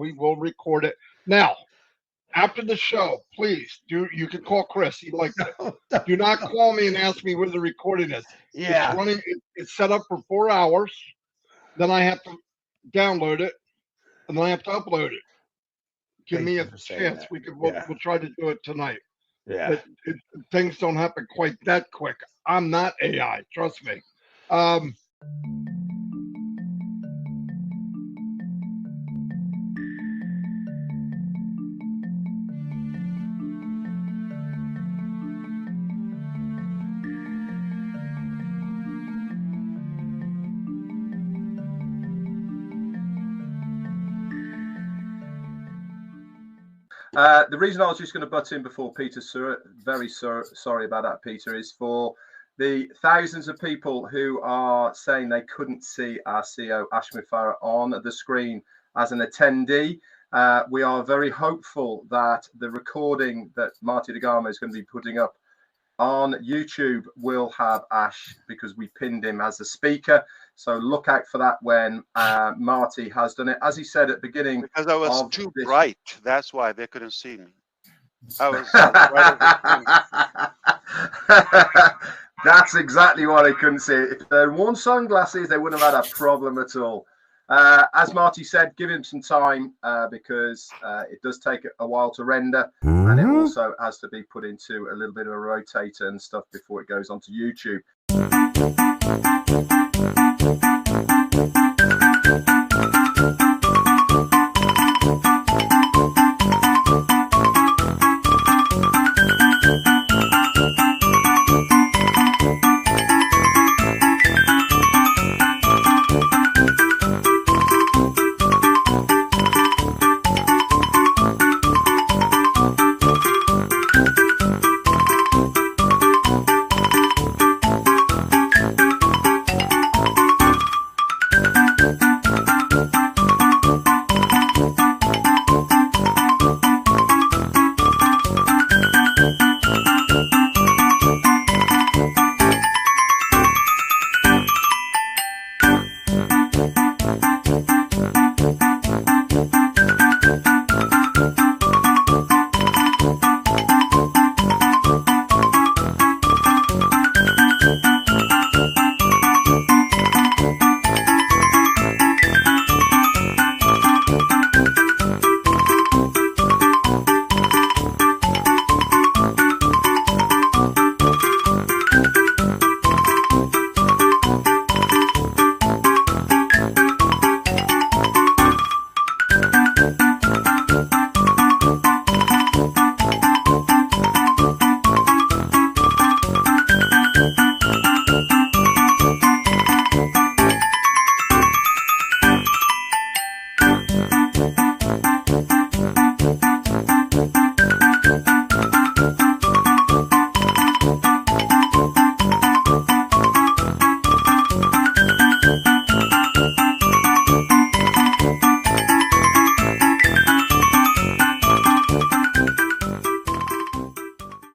We will record it. Now, after the show, please you can call Chris. He likes it. Do not call me and ask me where the recording is. Yeah. It's running. It's set up for 4 hours. Then I have to download it, and then I have to upload it. Give Thank me you a for saying chance. that. We'll try to do it tonight. Yeah. But things don't happen quite that quick. I'm not AI. Trust me. The reason I was just going to butt in before Peter, sorry about that, Peter, is for the thousands of people who are saying they couldn't see our CEO, Ash Mufareh, on the screen as an attendee. We are very hopeful that the recording that Marty DeGarmo is going to be putting up on YouTube will have Ash, because we pinned him as a speaker. So look out for that when Marty has done it. As he said at the beginning, because I was too bright. That's why they couldn't see me. I was That's exactly why they couldn't see it. If they'd worn sunglasses, they wouldn't have had a problem at all. As Marty said, give him some time because it does take a while to render, and it also has to be put into a little bit of a rotator and stuff before it goes onto YouTube.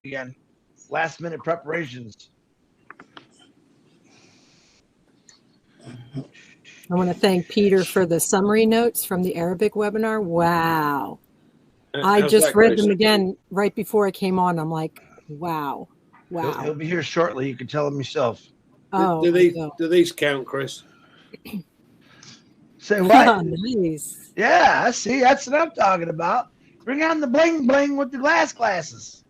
Again, last minute preparations. I want to thank Peter for the summary notes from the Arabic webinar. Wow. I just read them again right before I came on. I'm like, wow. Wow. He'll be here shortly. You can tell him yourself. Oh, do these count, Chris? Say what? Nice. Yeah, see, that's what I'm talking about. Bring on the bling bling with the glasses.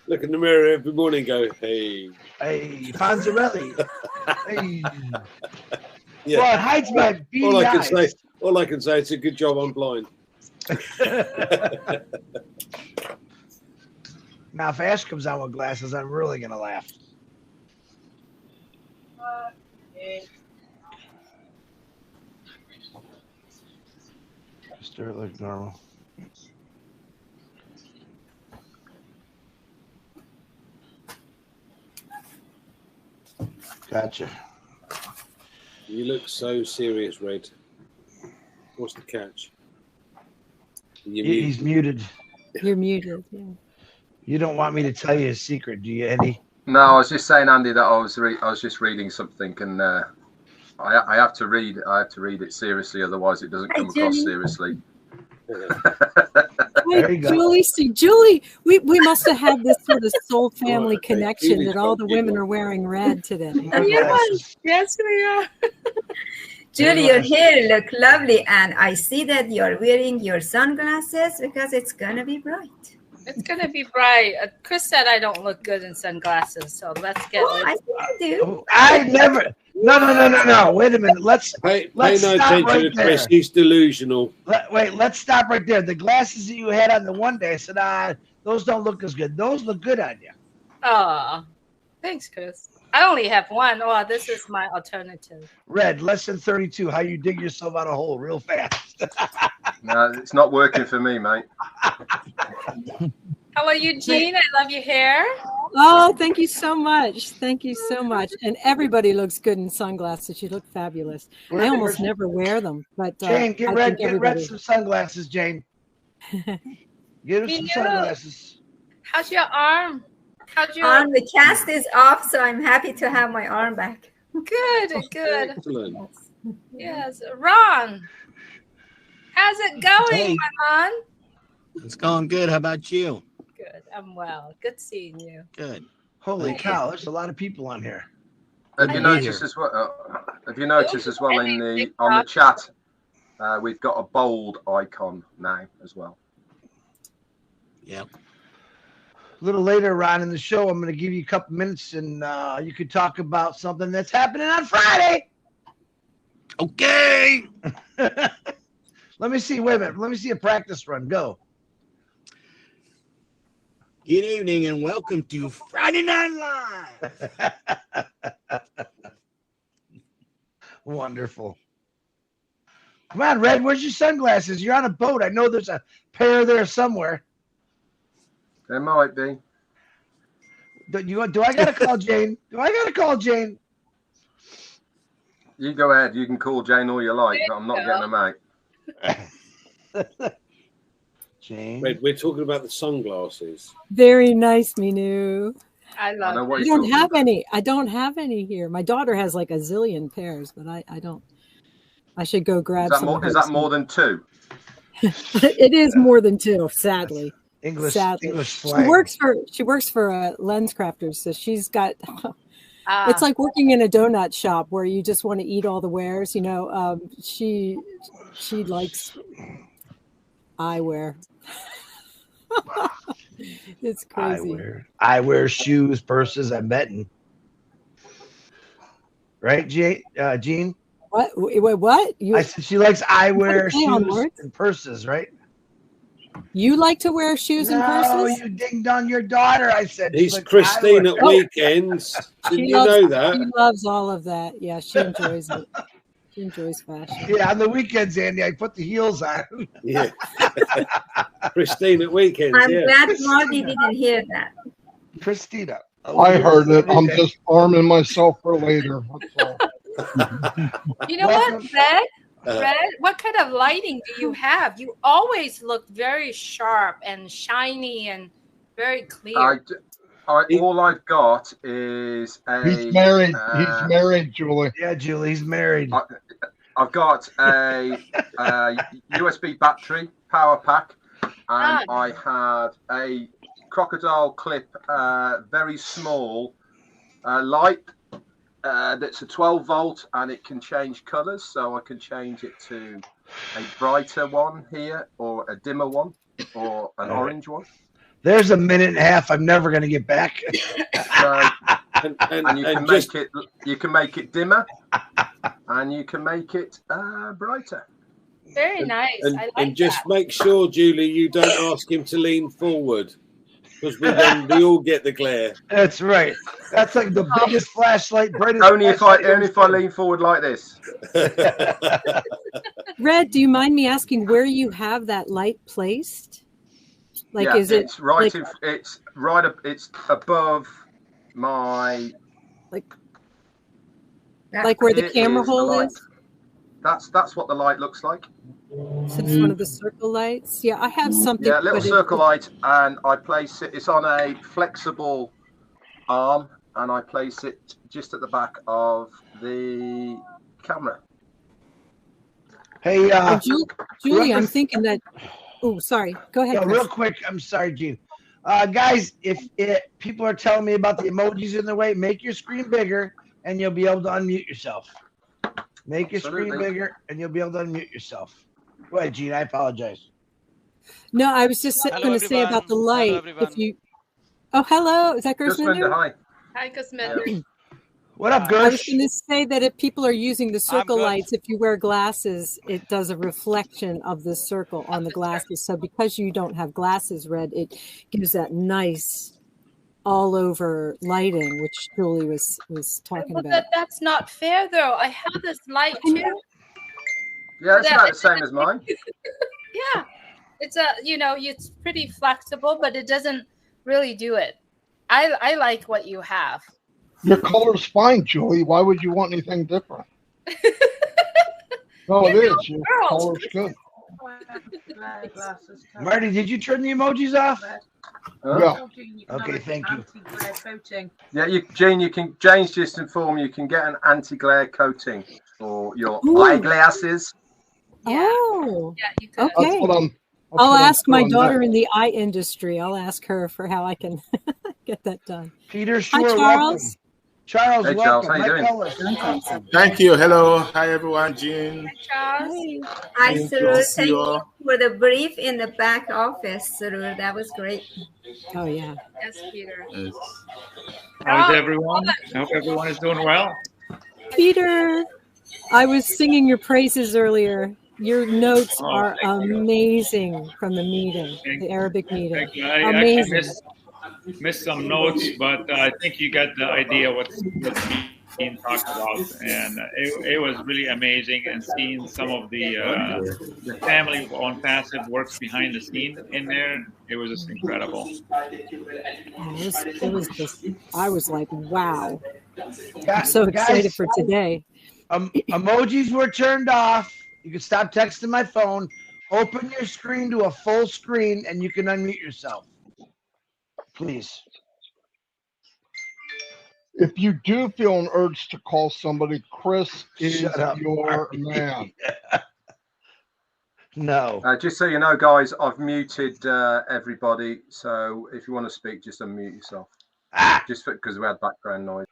Look in the mirror every morning and go, hey. Hey, Fonzarelli. Hey. Yeah. Well, it hides my beady eyes. All I can say, it's a good job I'm blind. Now, if Ash comes out with glasses, I'm really going to laugh. Stir it like normal. Gotcha. You look so serious, Red. What's the catch? He's muted. You're muted. Yeah. You don't want me to tell you a secret, do you, Eddie? No, I was just saying, Andy, that I was just reading something, and I have to read. I have to read it seriously, otherwise it doesn't come across seriously. There you go. Julie, see, Julie, we must have had this sort of soul family Right, okay. connection Julie's that all got the a good women one. are wearing red today. Yes, we are. Julie, your hair look lovely, and I see that you're wearing your sunglasses because it's gonna be bright. It's gonna be bright. Chris said I don't look good in sunglasses, so let's get Oh, I rid. think you do. I never. No. Wait a minute. Let's Pay no attention right to there. Chris. He's delusional. Let's stop right there. The glasses that you had on the one day, I said, those don't look as good. Those look good on you. Oh, thanks, Chris. I only have one. Oh, this is my alternative. Red, less than 32. How you dig yourself out of a hole real fast. No, it's not working for me, mate. How are you, Jean? I love your hair. Oh, thank you so much. Thank you so much. And everybody looks good in sunglasses. You look fabulous. I almost never wear them, but Jane, get I Red think everybody. some sunglasses, Jane. Get her some sunglasses. How's your arm? How's your The cast is off, so I'm happy to have my arm back. Good. Excellent. Yes, Ron. How's it going, Hey. my Ron? It's going good. How about you? Good. I'm well. Good seeing you. Good. Holy cow, there's a lot of people on here. Have you noticed as well? Have you noticed as well in the on the chat? We've got a bold icon now as well. Yep. A little later, Ron, in the show, I'm going to give you a couple minutes, and you could talk about something that's happening on Friday. Okay. Let me see. Wait a minute. Let me see a practice run. Go. Good evening and welcome to Friday Night Live. Wonderful. Come on, Red. Where's your sunglasses? You're on a boat. I know there's a pair there somewhere. There might be. Do I got to call Jane? You go ahead. You can call Jane all you like, but I'm not getting them out. Jane. Red, we're talking about the sunglasses. Very nice, Minu. I love know what it. I don't have any. I don't have any here. My daughter has like a zillion pairs, but I don't. I should go grab some. Is that more than two? It is more than two, sadly. English She works for Lens Crafters, so she's got. It's like working in a donut shop where you just want to eat all the wares. You know, she likes eyewear. It's crazy. Eyewear, shoes, purses. I'm betting. Right, Jean? What? Wait, what? I said she likes eyewear, shoes, and purses, right? You like to wear shoes and purses? No, you dinged on your daughter. I said He's Christine at weekends. Didn't you know that? She loves all of that. Yeah, she enjoys it. She enjoys fashion. Yeah, on the weekends, Andy, I put the heels on. Yeah. Christine at weekends. I'm glad Marty didn't hear that. Christina. I heard it. I'm just arming myself for later. That's all. You know what, Red, what kind of lighting do you have? You always look very sharp and shiny and very clear. All I've got is a. He's married. He's married, Julie. Yeah, Julie, he's married. I've got a USB battery power pack, and I have a crocodile clip, very small light. That's a 12 volt, and it can change colors, so I can change it to a brighter one here, or a dimmer one, or an orange one. There's a minute and a half I'm never going to get back. So, and you can make it dimmer, and you can make it brighter. Very nice. I like just that. make sure, Julie, you don't ask him to lean forward, because we all get the glare. That's right. That's like the biggest flashlight, brightest. Only if I lean forward like this. Red, do you mind me asking where you have that light placed? Like, is it? It's right. It's right up. It's above my. Like where the camera hole is. That's what the light looks like. So it's one of the circle lights. Yeah, I have something. Yeah, a little circle light, and I place it. It's on a flexible arm, and I place it just at the back of the camera. Hey, Julie, I'm thinking that. Oh, sorry. Go ahead. Chris. Real quick. I'm sorry, Gene. Guys, if people are telling me about the emojis in the way, make your screen bigger and you'll be able to unmute yourself. Make your screen bigger and you'll be able to unmute yourself. Go ahead, Gene. I apologize. No, I was just going to say about the light. If you. Oh, hello. Is that Gersminder? Hi. Hi, Gersminder. What up, Gersh? I was going to say that if people are using the circle lights, if you wear glasses, it does a reflection of the circle on the glasses. So because you don't have glasses, Red, it gives that nice all over lighting, which Julie was talking about. That's not fair, though. I have this light too. Yeah, it's about the same as mine. Yeah, it's it's pretty flexible, but it doesn't really do it. I like what you have. Your color's fine, Julie. Why would you want anything different? No, it is. Your color's good. Marty, did you turn the emojis off? Yeah. Okay, thank you. Yeah, James just informed you can get an anti-glare coating for your eyeglasses. Oh, yeah, you could. Okay. I'll ask my daughter in the eye industry. I'll ask her for how I can get that done. Peter, hi, Charles. Charles, hey, welcome. Charles, how you doing? Thank you. hello. Hi, everyone. Jean. Hi, Charles. Hi, Surur. Thank you for the brief in the back office, Surur. That was great. Oh, yeah. Yes, Peter. Yes. How's everyone? I hope everyone is doing well. Peter, I was singing your praises earlier. Your notes are amazing from the meeting, the Arabic meeting. Amazing. I missed some notes, but I think you got the idea what's being talked about, and it was really amazing. And seeing some of the family on passive works behind the scene in there, it was just incredible. It was just, I was like, wow! I'm so excited for today. Emojis were turned off. You can stop texting my phone. Open your screen to a full screen, and you can unmute yourself. Please. If you do feel an urge to call somebody, Chris is your man. No. Just so you know, guys, I've muted everybody. So if you want to speak, just unmute yourself. Just because we had background noise.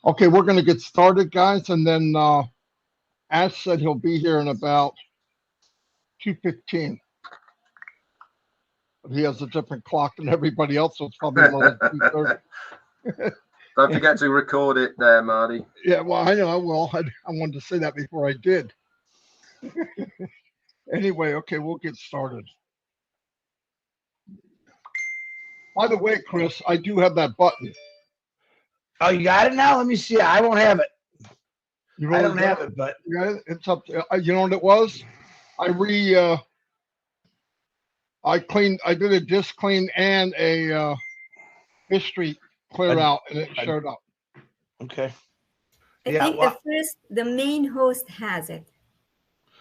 Okay, we're going to get started, guys, and then Ash said he'll be here in about 2:15. He has a different clock than everybody else, so it's probably more like 2:30. Don't forget to record it there, Marty. Yeah, well, I know I will. I wanted to say that before I did. Anyway, okay, we'll get started. By the way, Chris, I do have that button. Oh, you got it now? Let me see. I won't have it. You really I don't have it, but it's up to, you know what it was? I did a disk clean and a history clear out, and it showed up. Okay. I think the main host has it.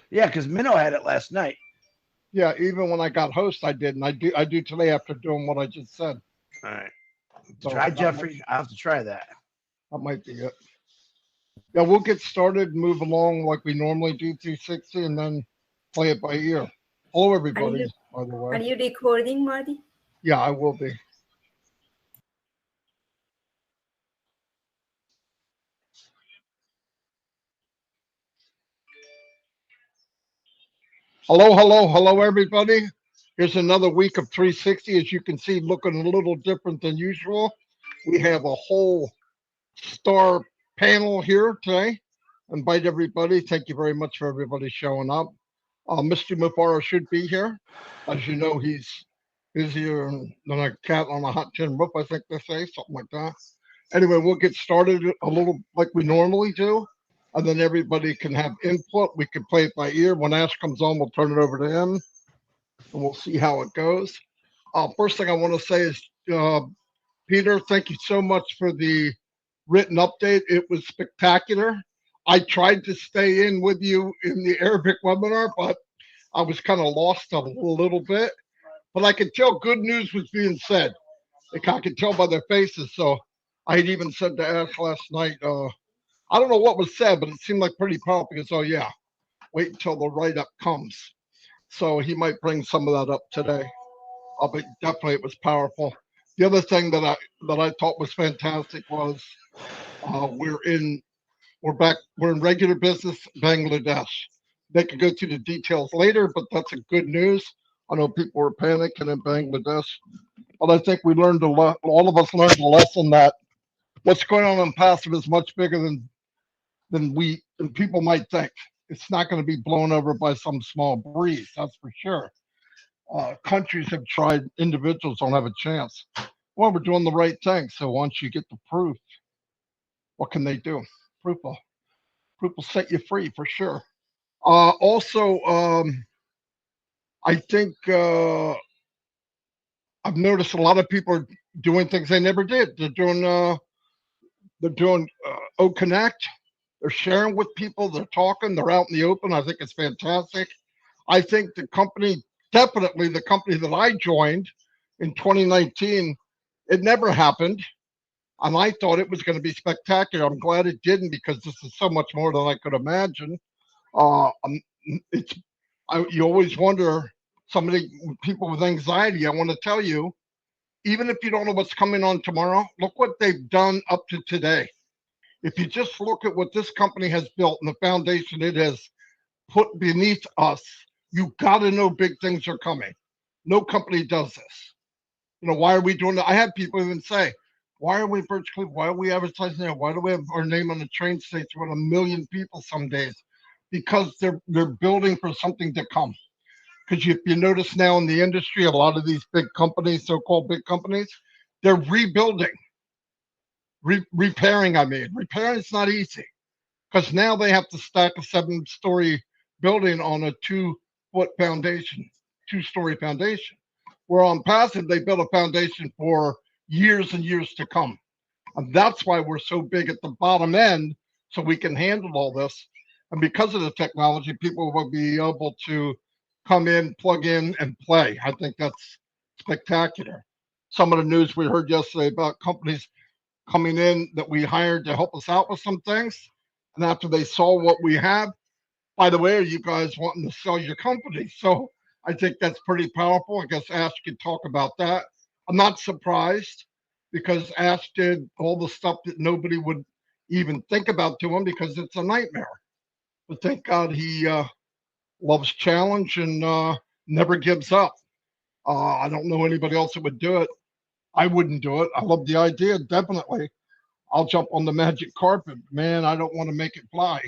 Yeah, because Minnow had it last night. Yeah, even when I got host, I did, and I do today after doing what I just said. All right. So try Jeffrey. I'll have to try that. That might be it. Yeah, we'll get started, move along like we normally do 360, and then play it by ear. Hello, everybody, by the way. Are you recording, Marty? Yeah, I will be. Hello, everybody. Here's another week of 360. As you can see, looking a little different than usual. We have a whole star panel here today. Invite everybody. Thank you very much for everybody showing up. Mr. Mufareh should be here. As you know, he's busier than a cat on a hot tin roof, I think they say, something like that. Anyway, we'll get started a little like we normally do, and then everybody can have input. We can play it by ear. When Ash comes on, we'll turn it over to him, and we'll see how it goes. First thing I want to say is, Peter, thank you so much for the written update. It was spectacular. I tried to stay in with you in the Arabic webinar, but I was kind of lost a little bit. But I could tell good news was being said. I could tell by their faces. So I had even said to Ash last night, I don't know what was said, but it seemed like pretty powerful. Because, oh yeah, wait until the write up comes. So he might bring some of that up today. But definitely it was powerful. The other thing that I thought was fantastic was we're in regular business, Bangladesh. They could go through the details later, but that's a good news. I know people were panicking in Bangladesh, but I think we learned a lot. All of us learned a lesson that what's going on in passive is much bigger than people might think. It's not going to be blown over by some small breeze, that's for sure. Countries have tried, individuals don't have a chance. Well, we're doing the right thing. So once you get the proof, what can they do? Proof will set you free for sure. Also, I think I've noticed a lot of people are doing things they never did. They're doing O Connect. They're sharing with people. They're talking. They're out in the open. I think it's fantastic. I think definitely the company that I joined in 2019, it never happened. And I thought it was going to be spectacular. I'm glad it didn't because this is so much more than I could imagine. You always wonder, people with anxiety, I want to tell you, even if you don't know what's coming on tomorrow, look what they've done up to today. If you just look at what this company has built and the foundation it has put beneath us, you got to know big things are coming. No company does this. Why are we doing that? I had people even say, why are we Birch Cliff? Why are we advertising there? Why do we have our name on the train station with 1 million people some days? Because they're building for something to come. Because if you notice now in the industry, a lot of these big companies, so-called big companies, they're rebuilding, repairing. Repairing is not easy because now they have to stack a 7-story building on a 2-foot foundation, 2-story foundation. Where on passive, they build a foundation for years and years to come. And that's why we're so big at the bottom end, so we can handle all this. And because of the technology, people will be able to come in, plug in, and play. I think that's spectacular. Some of the news we heard yesterday about companies coming in that we hired to help us out with some things. And after they saw what we have, by the way, are you guys wanting to sell your company? So I think that's pretty powerful. I guess Ash could talk about that. I'm not surprised because Ash did all the stuff that nobody would even think about to him because it's a nightmare. But thank God he loves challenge and never gives up. I don't know anybody else that would do it. I wouldn't do it. I love the idea, definitely. I'll jump on the magic carpet. Man, I don't want to make it fly.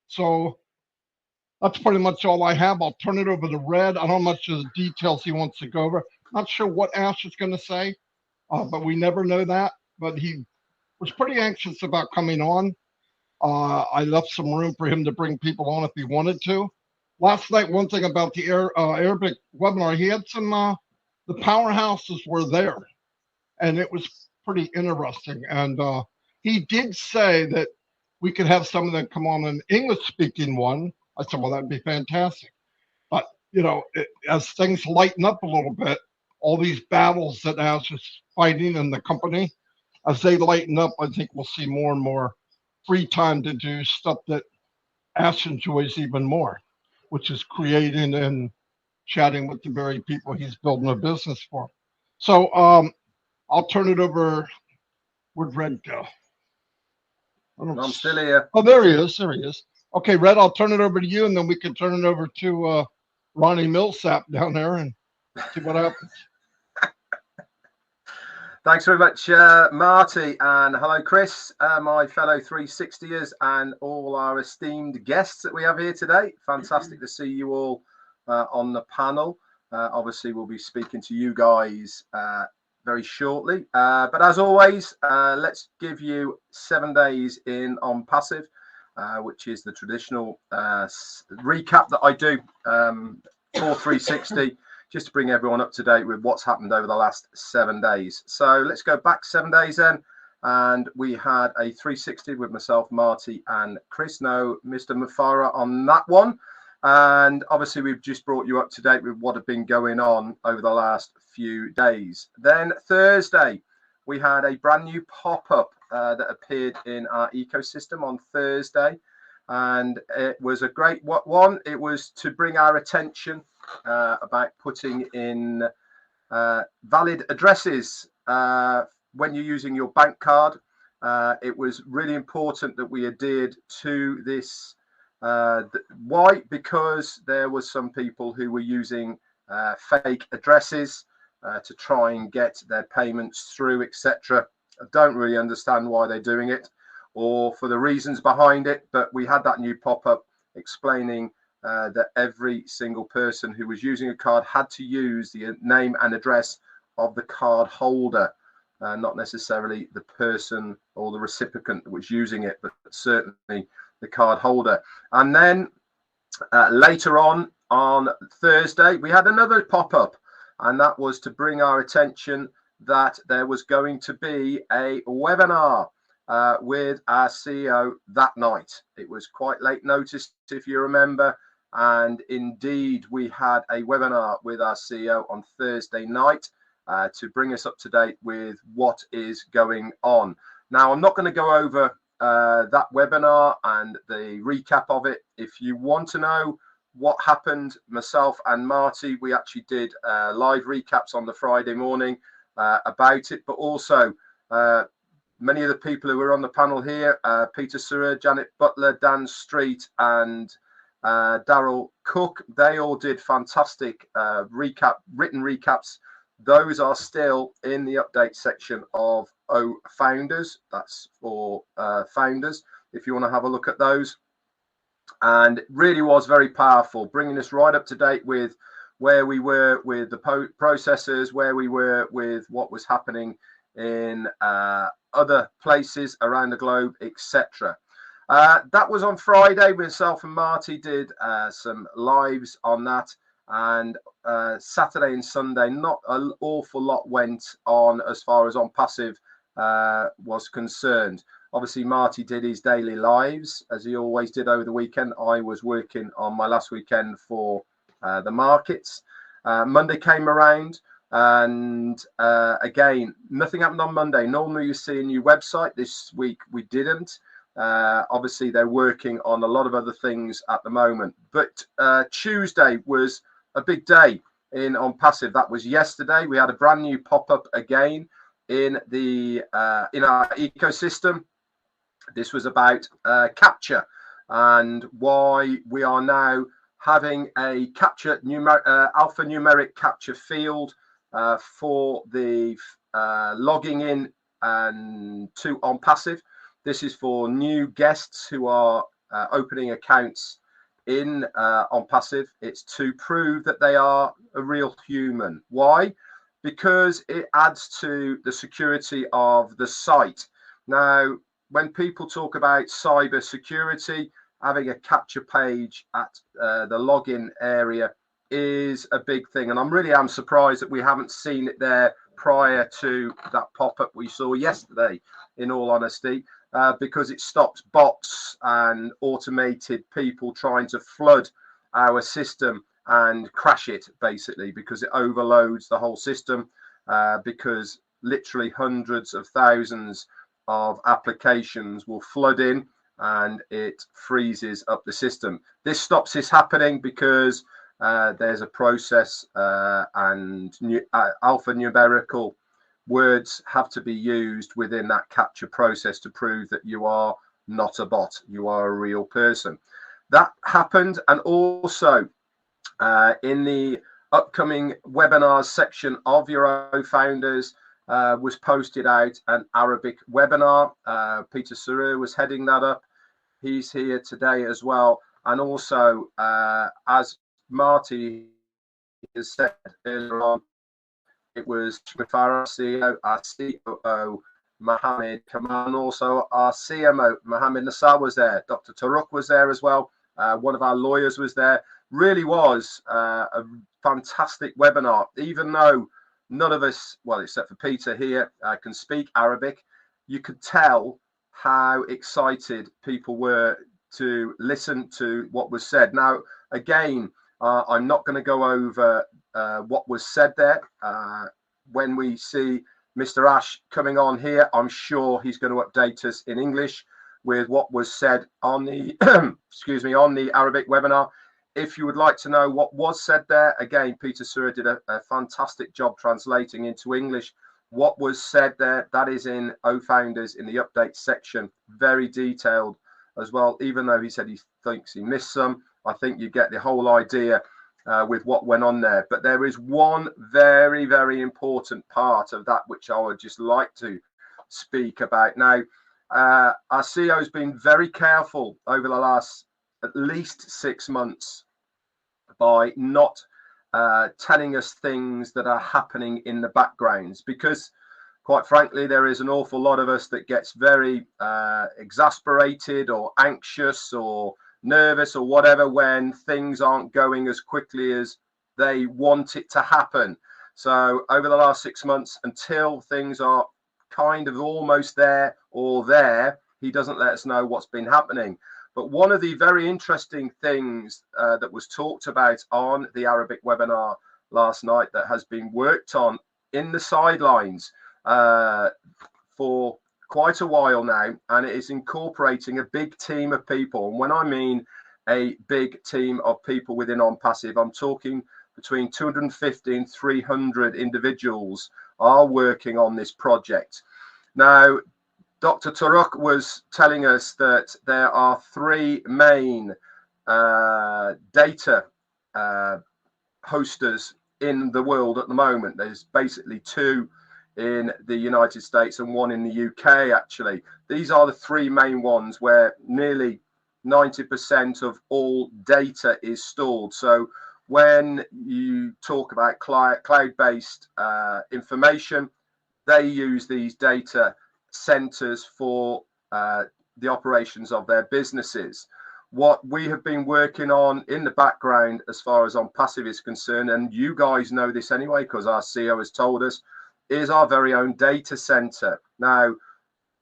So that's pretty much all I have. I'll turn it over to Red. I don't know much of the details he wants to go over. Not sure what Ash is going to say, but we never know that. But he was pretty anxious about coming on. I left some room for him to bring people on if he wanted to. Last night, one thing about the Arabic webinar, he had some, the powerhouses were there, and it was pretty interesting. And he did say that we could have some of them come on an English-speaking one. I said, well, that'd be fantastic. But, as things lighten up a little bit, all these battles that Ash is fighting in the company, as they lighten up, I think we'll see more and more free time to do stuff that Ash enjoys even more, which is creating and chatting with the very people he's building a business for. So I'll turn it over. Where'd Red go? I'm still here. Oh, there he is. There he is. Okay, Red, I'll turn it over to you, and then we can turn it over to Ronnie Millsap down there and see what happens. Thanks very much, Marty, and hello, Chris, my fellow 360ers, and all our esteemed guests that we have here today. Fantastic to see you all on the panel. Obviously, we'll be speaking to you guys very shortly. But as always, let's give you 7 days in on passive, which is the traditional recap that I do for 360. Just to bring everyone up to date with what's happened over the last 7 days. So let's go back 7 days then. And we had a 360 with myself, Marty, and Chris. No, Mr. Mufareh on that one. And obviously, we've just brought you up to date with what had been going on over the last few days. Then Thursday, we had a brand new pop-up that appeared in our ecosystem on Thursday. And it was a great one. It was to bring our attention about putting in valid addresses when you're using your bank card. It was really important that we adhered to this. Why? Because there was some people who were using fake addresses to try and get their payments through, etc. I don't really understand why they're doing it or for the reasons behind it, but we had that new pop-up explaining that every single person who was using a card had to use the name and address of the card holder, not necessarily the person or the recipient that was using it, but certainly the card holder. And then later on Thursday, we had another pop-up, and that was to bring our attention that there was going to be a webinar with our CEO that night. It was quite late notice, if you remember, and indeed we had a webinar with our CEO on Thursday night to bring us up to date with what is going on. Now, I'm not going to go over that webinar and the recap of it. If you want to know what happened, myself and Marty, we actually did live recaps on the Friday morning about it, but also many of the people who were on the panel here, Peter Surrer, Janet Butler, Dan Street, and Daryl Cook, they all did fantastic written recaps. Those are still in the update section of Founders. That's for Founders, if you want to have a look at those. And it really was very powerful, bringing us right up to date with where we were with the processors, where we were with what was happening in other places around the globe, etc. That was on Friday. Myself and Marty did some lives on that, and Saturday and Sunday not an awful lot went on as far as On Passive was concerned. Obviously, Marty did his daily lives as he always did over the weekend. I was working on my last weekend for the markets. Monday came around, and again, nothing happened on Monday. Normally you see a new website. This week we didn't. Obviously they're working on a lot of other things at the moment, but Tuesday was a big day on Passive. That was yesterday. We had a brand new pop-up again in our ecosystem. This was about capture and why we are now having a capture alphanumeric capture field for the logging in and to On Passive. This is for new guests who are opening accounts in On Passive. It's to prove that they are a real human. Why? Because it adds to the security of the site. Now, when people talk about cyber security, having a capture page at the login area is a big thing. And I'm surprised that we haven't seen it there prior to that pop-up we saw yesterday, in all honesty, because it stops bots and automated people trying to flood our system and crash it, basically, because it overloads the whole system, because literally hundreds of thousands of applications will flood in and it freezes up the system. This stops this happening because there's a process and alphanumerical words have to be used within that capture process to prove that you are not a bot, you are a real person. That happened. And also in the upcoming webinars section of your Founders was posted out an Arabic webinar. Peter Surrer was heading that up. He's here today as well. And also, as Marty has said earlier on, it was Mufareh, CEO, our COO, Mohammed Kamal, and also our CMO, Mohammed Nassar, was there. Dr. Taruk was there as well. One of our lawyers was there. Really was a fantastic webinar, even though none of us, well, except for Peter here, can speak Arabic. You could tell how excited people were to listen to what was said. Now, again, I'm not going to go over what was said there. When we see Mr. Ash coming on here, I'm sure he's going to update us in English with what was said on the excuse me, on the Arabic webinar. If you would like to know what was said there, again, Peter Sura did a fantastic job translating into English what was said there. That is in O-Founders in the update section, very detailed as well. Even though he said he thinks he missed some, I think you get the whole idea with what went on there. But there is one very, very important part of that which I would just like to speak about. Now, our CEO has been very careful over the last at least 6 months by not telling us things that are happening in the backgrounds, because quite frankly, there is an awful lot of us that gets very exasperated or anxious or nervous or whatever when things aren't going as quickly as they want it to happen. So over the last 6 months, until things are kind of almost there or there, he doesn't let us know what's been happening. But one of the very interesting things that was talked about on the Arabic webinar last night that has been worked on in the sidelines for quite a while now, and it is incorporating a big team of people. And when I mean a big team of people within OnPassive, I'm talking between 250 and 300 individuals are working on this project. Now, Dr. Taruk was telling us that there are 3 main data hosters in the world at the moment. There's basically 2 in the United States and 1 in the UK, actually. These are the 3 main ones where nearly 90% of all data is stored. So when you talk about cloud-based information, they use these data centers for the operations of their businesses. What we have been working on in the background as far as OnPassive is concerned, and you guys know this anyway because our CEO has told us, is our very own data center. Now,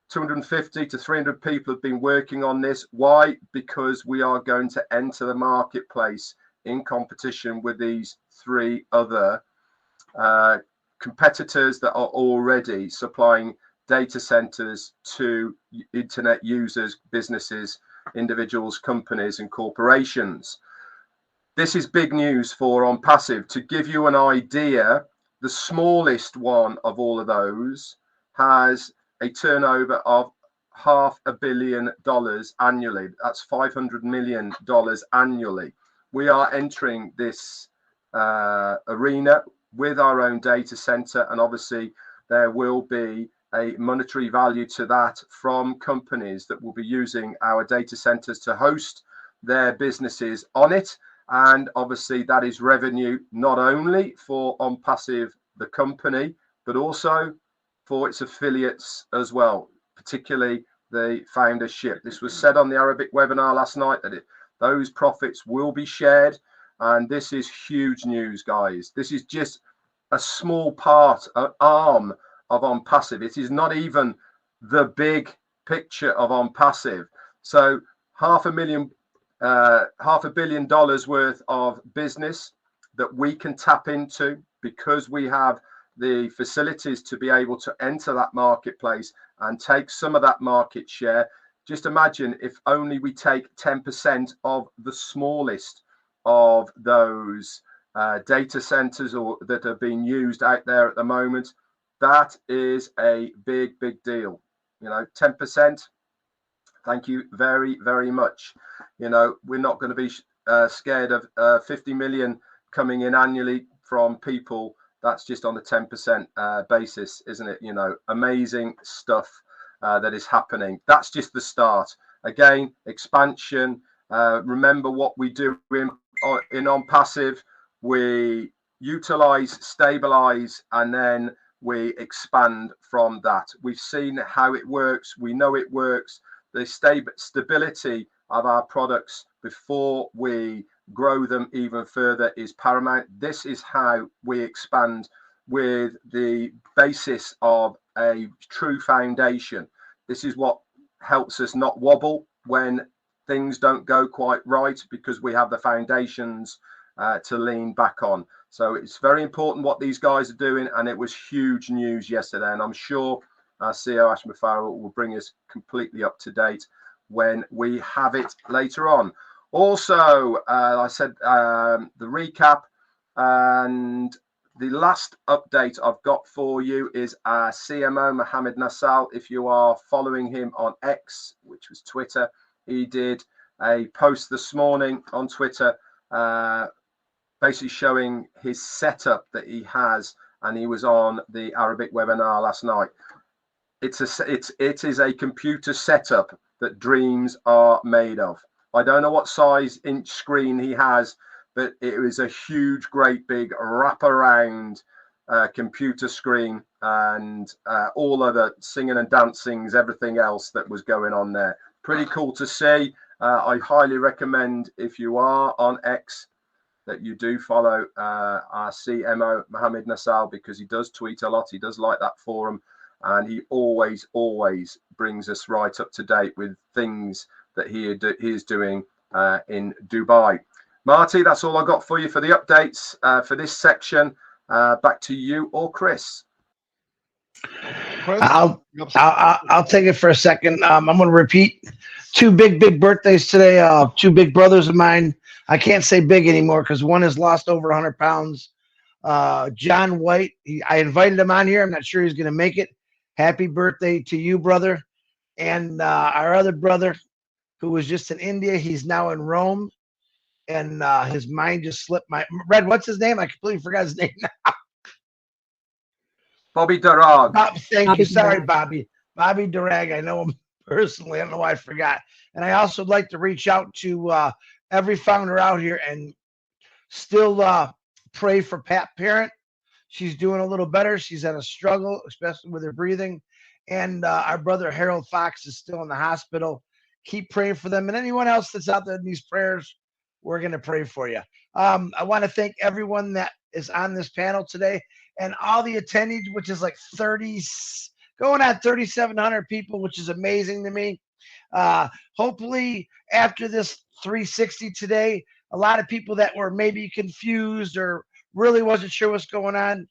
250 to 300 people have been working on this. Why? Because we are going to enter the marketplace in competition with these 3 other competitors that are already supplying data centers to internet users, businesses, individuals, companies, and corporations. This is big news for OnPassive. To give you an idea, the smallest one of all of those has a turnover of $500 million annually. That's $500 million annually. We are entering this arena with our own data center, and obviously there will be a monetary value to that from companies that will be using our data centers to host their businesses on it. And obviously that is revenue not only for OnPassive, the company, but also for its affiliates as well, particularly the foundership. This was said on the Arabic webinar last night that those profits will be shared. And this is huge news, guys. This is just a small part, an arm of OnPassive. It is not even the big picture of OnPassive. So $500 million worth of business that we can tap into because we have the facilities to be able to enter that marketplace and take some of that market share. Just imagine if only we take 10% of the smallest of those data centers or that are being used out there at the moment. That is a big, big deal. 10%. Thank you very, very much. We're not going to be scared of 50 million coming in annually from people. That's just on the 10% basis, isn't it? Amazing stuff that is happening. That's just the start. Again, expansion. Remember what we do in OnPassive. We utilize, stabilize, and then we expand from that. We've seen how it works. We know it works. The stability of our products before we grow them even further is paramount. This is how we expand, with the basis of a true foundation. This is what helps us not wobble when things don't go quite right, because we have the foundations to lean back on. So it's very important what these guys are doing, and it was huge news yesterday. And I'm sure our CEO Ash Mufareh will bring us completely up to date when we have it later on. Also, I said the recap, and the last update I've got for you is our CMO Mohammed Nassal. If you are following him on X, which was Twitter, he did a post this morning on Twitter, basically showing his setup that he has, and he was on the Arabic webinar last night. It is a computer setup that dreams are made of. I don't know what size inch screen he has, but it was a huge, great big wraparound computer screen, and all other singing and dancings, everything else that was going on there. Pretty cool to see. I highly recommend, if you are on X, that you do follow our CMO Mohammed Nassal, because he does tweet a lot. He does like that forum, and he always brings us right up to date with things that he is doing in Dubai. Marty, that's all I got for you for the updates for this section. Back to you or Chris. I'll take it for a second. I'm going to repeat two big birthdays today. Two big brothers of mine. I can't say big anymore because one has lost over 100 pounds. John White. I invited him on here. I'm not sure he's going to make it. Happy birthday to you, brother. And our other brother, who was just in India, he's now in Rome, and his mind just slipped. Red, what's his name? I completely forgot his name now. Bobby Durag. Thank you. Sorry, Bobby. Bobby Durag. I know him personally. I don't know why I forgot. And I also like to reach out to every founder out here and still pray for Pat Parent. She's doing a little better. She's had a struggle, especially with her breathing. And our brother Harold Fox is still in the hospital. Keep praying for them. And anyone else that's out there in these prayers, we're going to pray for you. I want to thank everyone that is on this panel today and all the attendees, which is like 30, going on 3,700 people, which is amazing to me. Hopefully after this 360 today, a lot of people that were maybe confused or really wasn't sure what's going on,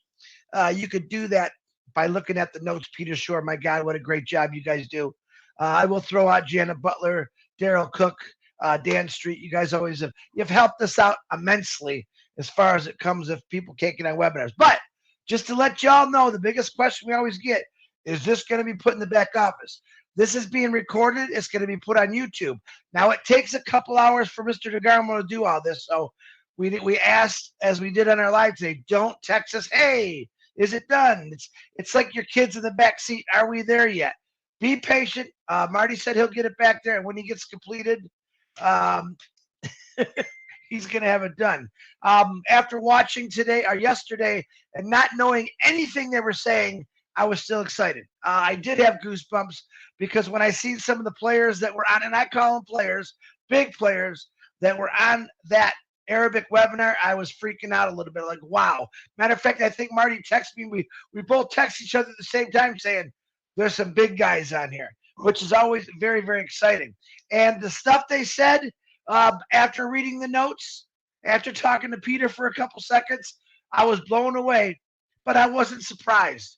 you could do that by looking at the notes. Peter Shore, my God, what a great job you guys do. I will throw out Janet Butler, Daryl Cook, Dan Street. You guys always you've helped us out immensely as far as it comes if people can't get on webinars. But just to let y'all know, the biggest question we always get is this going to be put in the back office? This is being recorded. It's going to be put on YouTube. Now, it takes a couple hours for Mr. DeGarmo to do all this. So we asked, as we did on our live today, don't text us, hey, is it done? It's like your kids in the back seat. Are we there yet? Be patient. Marty said he'll get it back there. And when he gets completed, he's going to have it done. After watching today or yesterday and not knowing anything they were saying, I was still excited. I did have goosebumps because when I seen some of the players that were on, and I call them players, big players that were on that Arabic webinar, I was freaking out a little bit. Like, wow. Matter of fact, I think Marty texted me. We both text each other at the same time saying, there's some big guys on here, which is always very, very exciting. And the stuff they said after reading the notes, after talking to Peter for a couple seconds, I was blown away, but I wasn't surprised.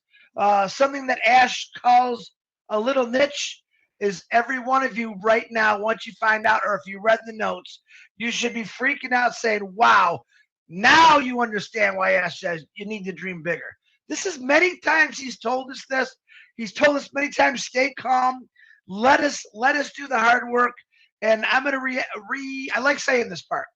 Something that Ash calls a little niche is every one of you right now, once you find out, or if you read the notes, you should be freaking out saying, wow, now you understand why Ash says you need to dream bigger. This is many times he's told us this. He's told us many times, stay calm. Let us do the hard work. And I'm going to I like saying this part.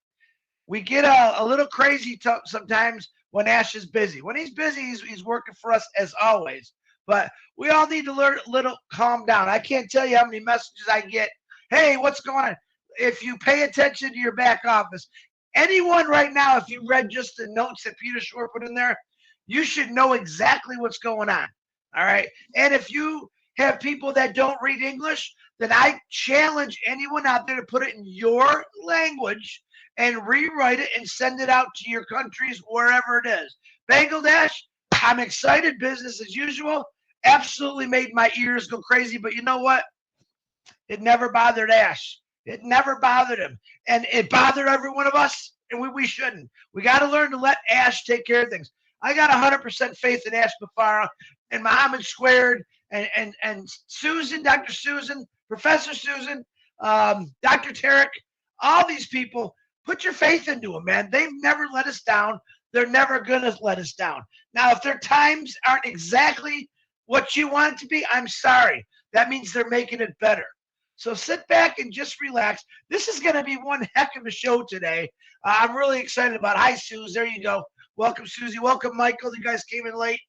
We get a little crazy sometimes when Ash is busy. When he's busy, he's working for us as always. But we all need to learn a little calm down. I can't tell you how many messages I get. Hey, what's going on? If you pay attention to your back office, anyone right now, if you read just the notes that Peter Shore put in there, you should know exactly what's going on. All right. And if you have people that don't read English, then I challenge anyone out there to put it in your language and rewrite it and send it out to your countries, wherever it is. Bangladesh, I'm excited. Business as usual. Absolutely made my ears go crazy. But you know what? It never bothered Ash. It never bothered him. And it bothered every one of us. and we shouldn't. We got to learn to let Ash take care of things. I got 100% faith in Ash Mufareh and Muhammad Squared and Susan, Dr. Susan, Professor Susan, Dr. Tarek, all these people. Put your faith into them, man. They've never let us down. They're never going to let us down. Now, if their times aren't exactly what you want it to be, I'm sorry. That means they're making it better. So sit back and just relax. This is going to be one heck of a show today. I'm really excited about it. Hi, Suze. There you go. Welcome, Susie. Welcome, Michael. You guys came in late.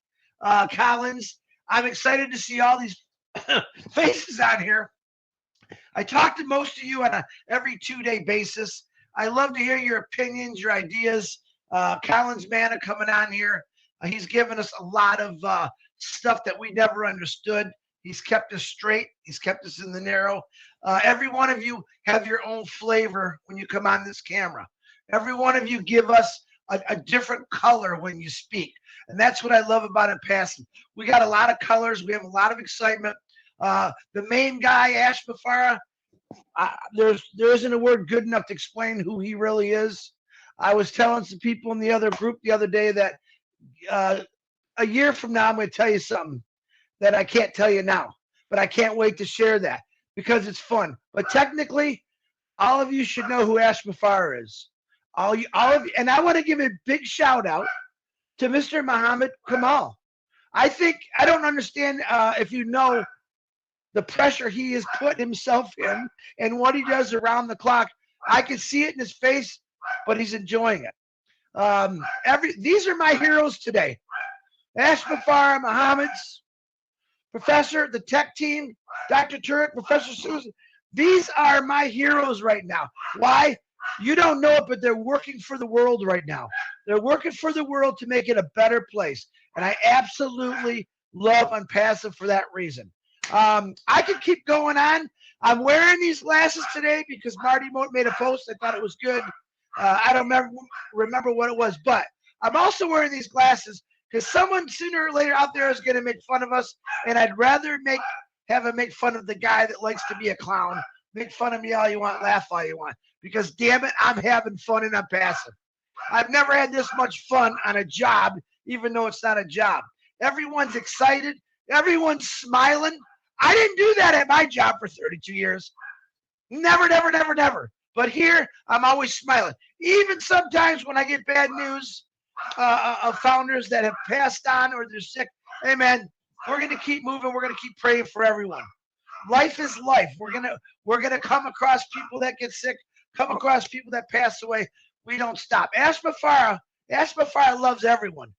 Collins. I'm excited to see all these faces on here. I talk to most of you on a every 2-day basis. I love to hear your opinions, your ideas. Collins Manna coming on here. He's given us a lot of stuff that we never understood. He's kept us straight. He's kept us in the narrow. Every one of you have your own flavor when you come on this camera. Every one of you give us a different color when you speak. And that's what I love about it passing. We got a lot of colors. We have a lot of excitement. The main guy, Ash Mufareh, there isn't a word good enough to explain who he really is. I was telling some people in the other group the other day that a year from now, I'm going to tell you something that I can't tell you now, but I can't wait to share that because it's fun. But technically, all of you should know who Ash Mufareh is. All of you, and I want to give a big shout out to Mr. Muhammad Kamal. I don't understand if you know the pressure he has put himself in and what he does around the clock. I can see it in his face, but he's enjoying it. These are my heroes today. Ash Mufareh, Muhammad's, Professor, the tech team, Dr. Turek, Professor Susan. These are my heroes right now. Why? You don't know it, but they're working for the world right now. They're working for the world to make it a better place. And I absolutely love Unpassive for that reason. I could keep going on. I'm wearing these glasses today because Marty made a post. I thought it was good. I don't remember what it was, but I'm also wearing these glasses because someone sooner or later out there is going to make fun of us, and I'd rather have him make fun of the guy that likes to be a clown. Make fun of me all you want, laugh all you want, because damn it, I'm having fun and I'm passive. I've never had this much fun on a job, even though it's not a job. Everyone's excited. Everyone's smiling. I didn't do that at my job for 32 years. Never, never, never, never. But here, I'm always smiling. Even sometimes when I get bad news of founders that have passed on or they're sick, hey, man, we're going to keep moving. We're going to keep praying for everyone. Life is life. We're gonna come across people that get sick, come across people that pass away. We don't stop. Ash Mufareh loves everyone.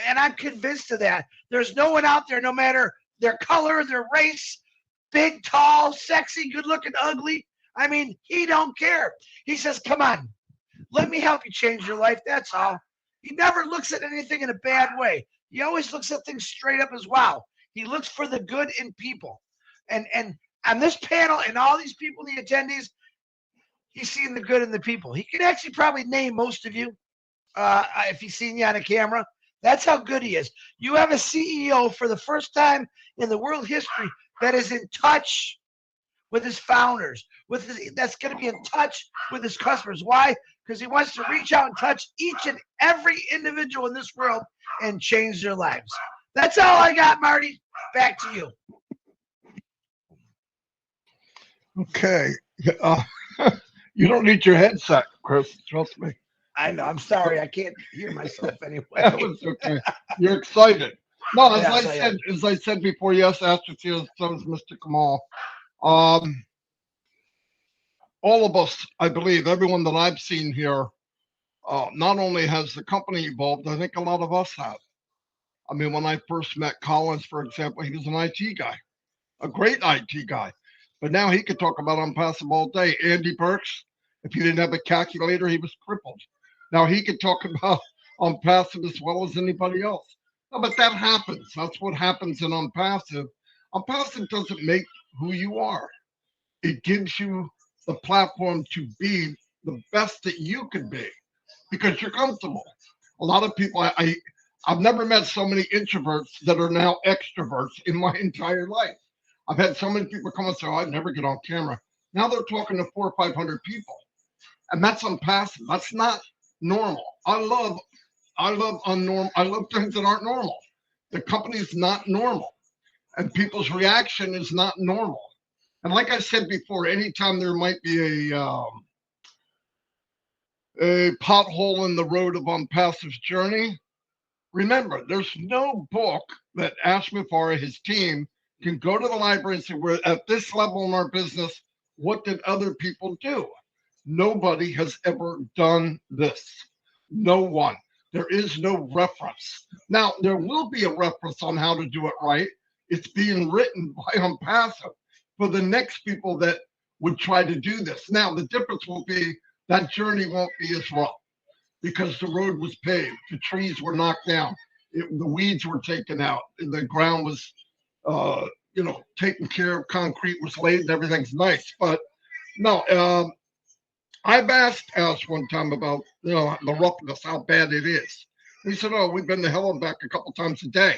And I'm convinced of that. There's no one out there, no matter their color, their race, big, tall, sexy, good looking, ugly. I mean, he don't care. He says, come on, let me help you change your life. That's all. He never looks at anything in a bad way. He always looks at things straight up as well. He looks for the good in people. And on this panel and all these people, the attendees, he's seeing the good in the people. He can actually probably name most of you if he's seen you on a camera. That's how good he is. You have a CEO for the first time in the world history that is in touch with his founders, that's going to be in touch with his customers. Why? Because he wants to reach out and touch each and every individual in this world and change their lives. That's all I got, Marty. Back to you. Okay. You don't need your headset, Chris. Trust me. I know. I'm sorry. I can't hear myself anyway. That was okay. You're excited. No, as I said before, yes, Astrofield, so is Mr. Kamal. All of us, I believe, everyone that I've seen here, not only has the company evolved, I think a lot of us have. I mean, when I first met Collins, for example, he was an IT guy, a great IT guy. But now he could talk about Unpassive all day. Andy Burks, if he didn't have a calculator, he was crippled. Now he could talk about Unpassive as well as anybody else. No, but that happens. That's what happens in Unpassive. Unpassive doesn't make who you are. It gives you the platform to be the best that you can be because you're comfortable. A lot of people, I've never met so many introverts that are now extroverts in my entire life. I've had so many people come and say, oh, I'd never get on camera. Now they're talking to 400 or 500 people. And that's Unpassive. That's not normal. I love unnormal. I love things that aren't normal. The company's not normal, and people's reaction is not normal. And like I said before, anytime there might be a pothole in the road of Unpassive's journey, remember, there's no book that Ash Mufareh, his team, can go to the library and say, we're at this level in our business. What did other people do? Nobody has ever done this. No one. There is no reference. Now, there will be a reference on how to do it right. It's being written by Unpassive for the next people that would try to do this. Now, the difference will be that journey won't be as rough because the road was paved. The trees were knocked down. The weeds were taken out. The ground was, taken care of. Concrete was laid and everything's nice. But no, I've asked Ash one time about, the roughness, how bad it is. He said, oh, we've been to hell and back a couple times a day.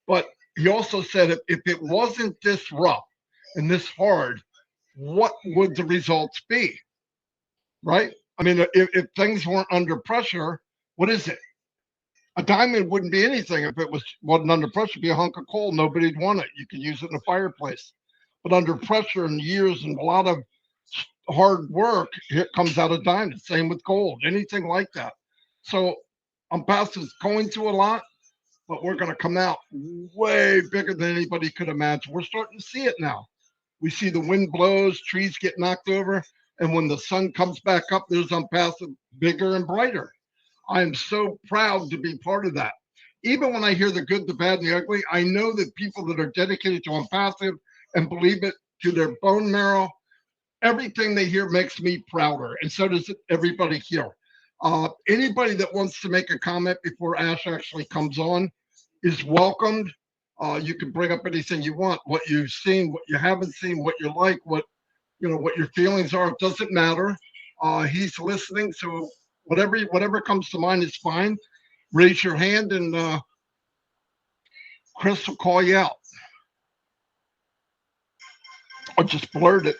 But he also said if it wasn't this rough and this hard, what would the results be? Right? I mean, if things weren't under pressure, what is it? A diamond wouldn't be anything if it wasn't under pressure. It'd be a hunk of coal. Nobody'd want it. You could use it in a fireplace. But under pressure and years and a lot of hard work, it comes out a diamond. Same with gold, anything like that. So Unpassive's going through a lot, but we're going to come out way bigger than anybody could imagine. We're starting to see it now. We see the wind blows, trees get knocked over, and when the sun comes back up, there's Unpassive bigger and brighter. I am so proud to be part of that. Even when I hear the good, the bad, and the ugly, I know that people that are dedicated to Unpassive and believe it to their bone marrow, everything they hear makes me prouder, and so does everybody here. Anybody that wants to make a comment before Ash actually comes on is welcomed. You can bring up anything you want, what you've seen, what you haven't seen, what you like, what your feelings are. It doesn't matter. He's listening, so whatever comes to mind is fine. Raise your hand, and Chris will call you out. Or just blurt it.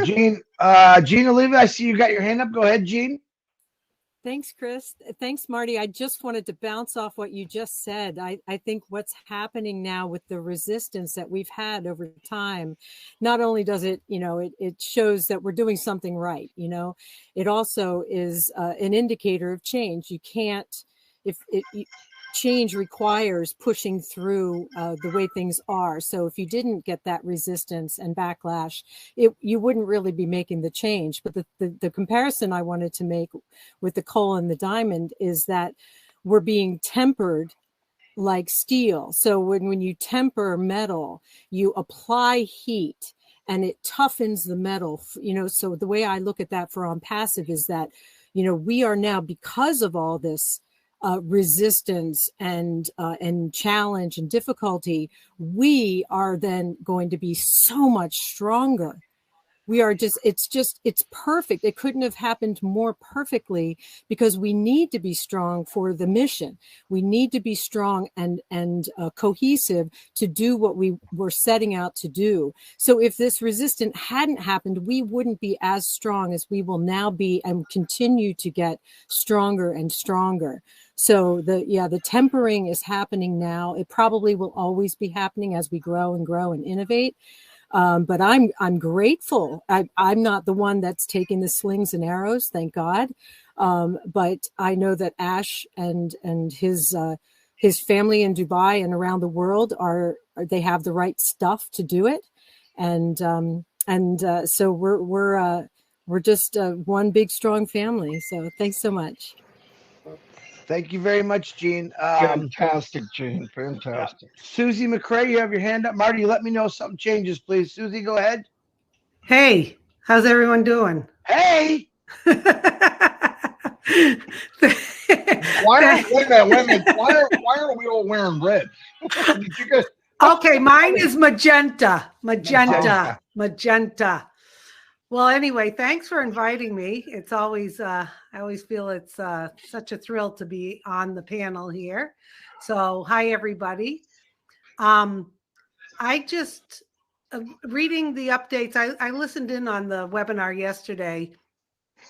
Gene Oliva, I see you got your hand up. Go ahead, Gene. Thanks, Chris. Thanks, Marty. I just wanted to bounce off what you just said. I think what's happening now with the resistance that we've had over time, not only does it, it shows that we're doing something right. It also is an indicator of change. You can't, change requires pushing through the way things are. So if you didn't get that resistance and backlash, you wouldn't really be making the change. But the comparison I wanted to make with the coal and the diamond is that we're being tempered like steel. So when you temper metal, you apply heat and it toughens the metal. So the way I look at that for Unpassive is that, we are now, because of all this resistance and challenge and difficulty, we are then going to be so much stronger. We are it's perfect. It couldn't have happened more perfectly because we need to be strong for the mission. We need to be strong and cohesive to do what we were setting out to do. So if this resistance hadn't happened, we wouldn't be as strong as we will now be and continue to get stronger and stronger. So the tempering is happening now. It probably will always be happening as we grow and innovate. But I'm grateful. I'm not the one that's taking the slings and arrows, thank God. But I know that Ash and his family in Dubai and around the world they have the right stuff to do it, and so we're just one big strong family. So thanks so much. Thank you very much, Gene. Fantastic, Gene. Fantastic. Susie McCrae, you have your hand up. Marty, let me know if something changes, please. Susie, go ahead. Hey, how's everyone doing? Hey! Wait a minute. Why are we all wearing red? Did you guys... Okay, mine is magenta. Well, anyway, thanks for inviting me. It's always, I always feel it's such a thrill to be on the panel here. So, hi, everybody. I just, reading the updates, I listened in on the webinar yesterday,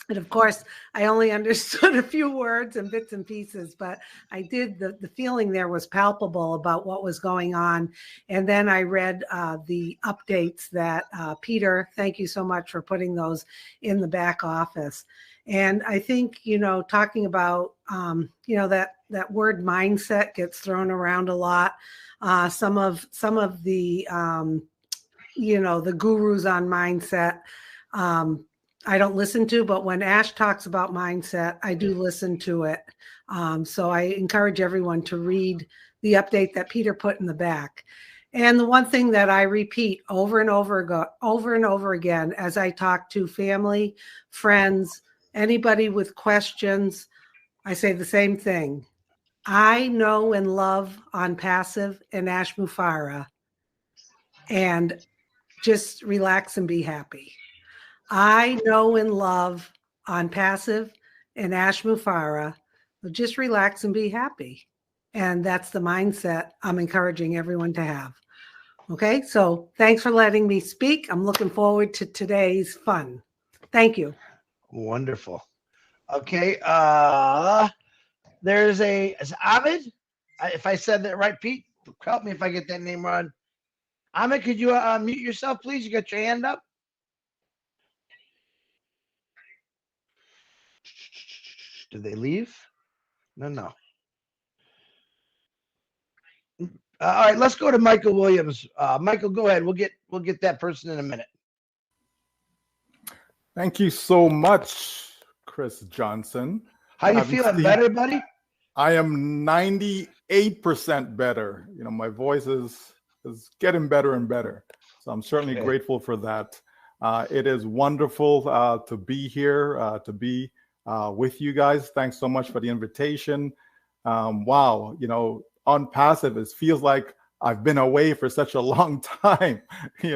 And of course, I only understood a few words and bits and pieces, but I did, the feeling there was palpable about what was going on. And then I read the updates that Peter, thank you so much for putting those in the back office. And I think, talking about, that word mindset gets thrown around a lot. Some of the, the gurus on mindset, I don't listen to, but when Ash talks about mindset, I do listen to it. So I encourage everyone to read the update that Peter put in the back. And the one thing that I repeat over and over again, as I talk to family, friends, anybody with questions, I say the same thing. I know and love On Passive and Ash Mufareh, and just relax and be happy. I know and love On Passive and Ash Mufareh. So just relax and be happy. And that's the mindset I'm encouraging everyone to have. Okay, so thanks for letting me speak. I'm looking forward to today's fun. Thank you. Wonderful. Okay, is Ahmed? If I said that right, Pete, help me if I get that name wrong. Ahmed, could you mute yourself, please? You got your hand up? Did they leave? No. All right, let's go to Michael Williams. Michael, go ahead. We'll get that person in a minute. Thank you so much, Chris Johnson. How you feeling? Better, buddy? I am 98% better. My voice is getting better and better. So I'm certainly grateful for that. It is wonderful to be here, to be with you guys. Thanks so much for the invitation. Wow, On Passive, it feels like I've been away for such a long time. I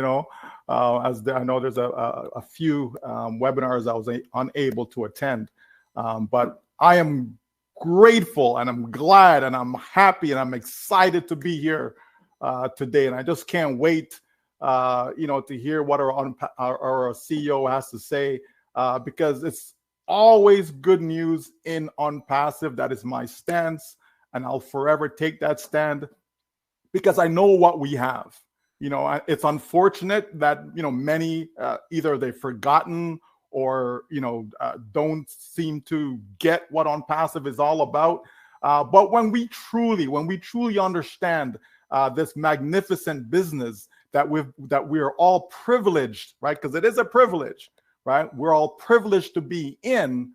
know there's a few webinars I was unable to attend, but I am grateful and I'm glad and I'm happy and I'm excited to be here today, and I just can't wait, to hear what our CEO has to say, because it's always good news in On Passive. That is my stance, and I'll forever take that stand because I know what we have. It's unfortunate that many either they've forgotten or don't seem to get what On Passive is all about. But when we truly understand this magnificent business that we're all privileged, right? Because it is a privilege, right? We're all privileged to be in.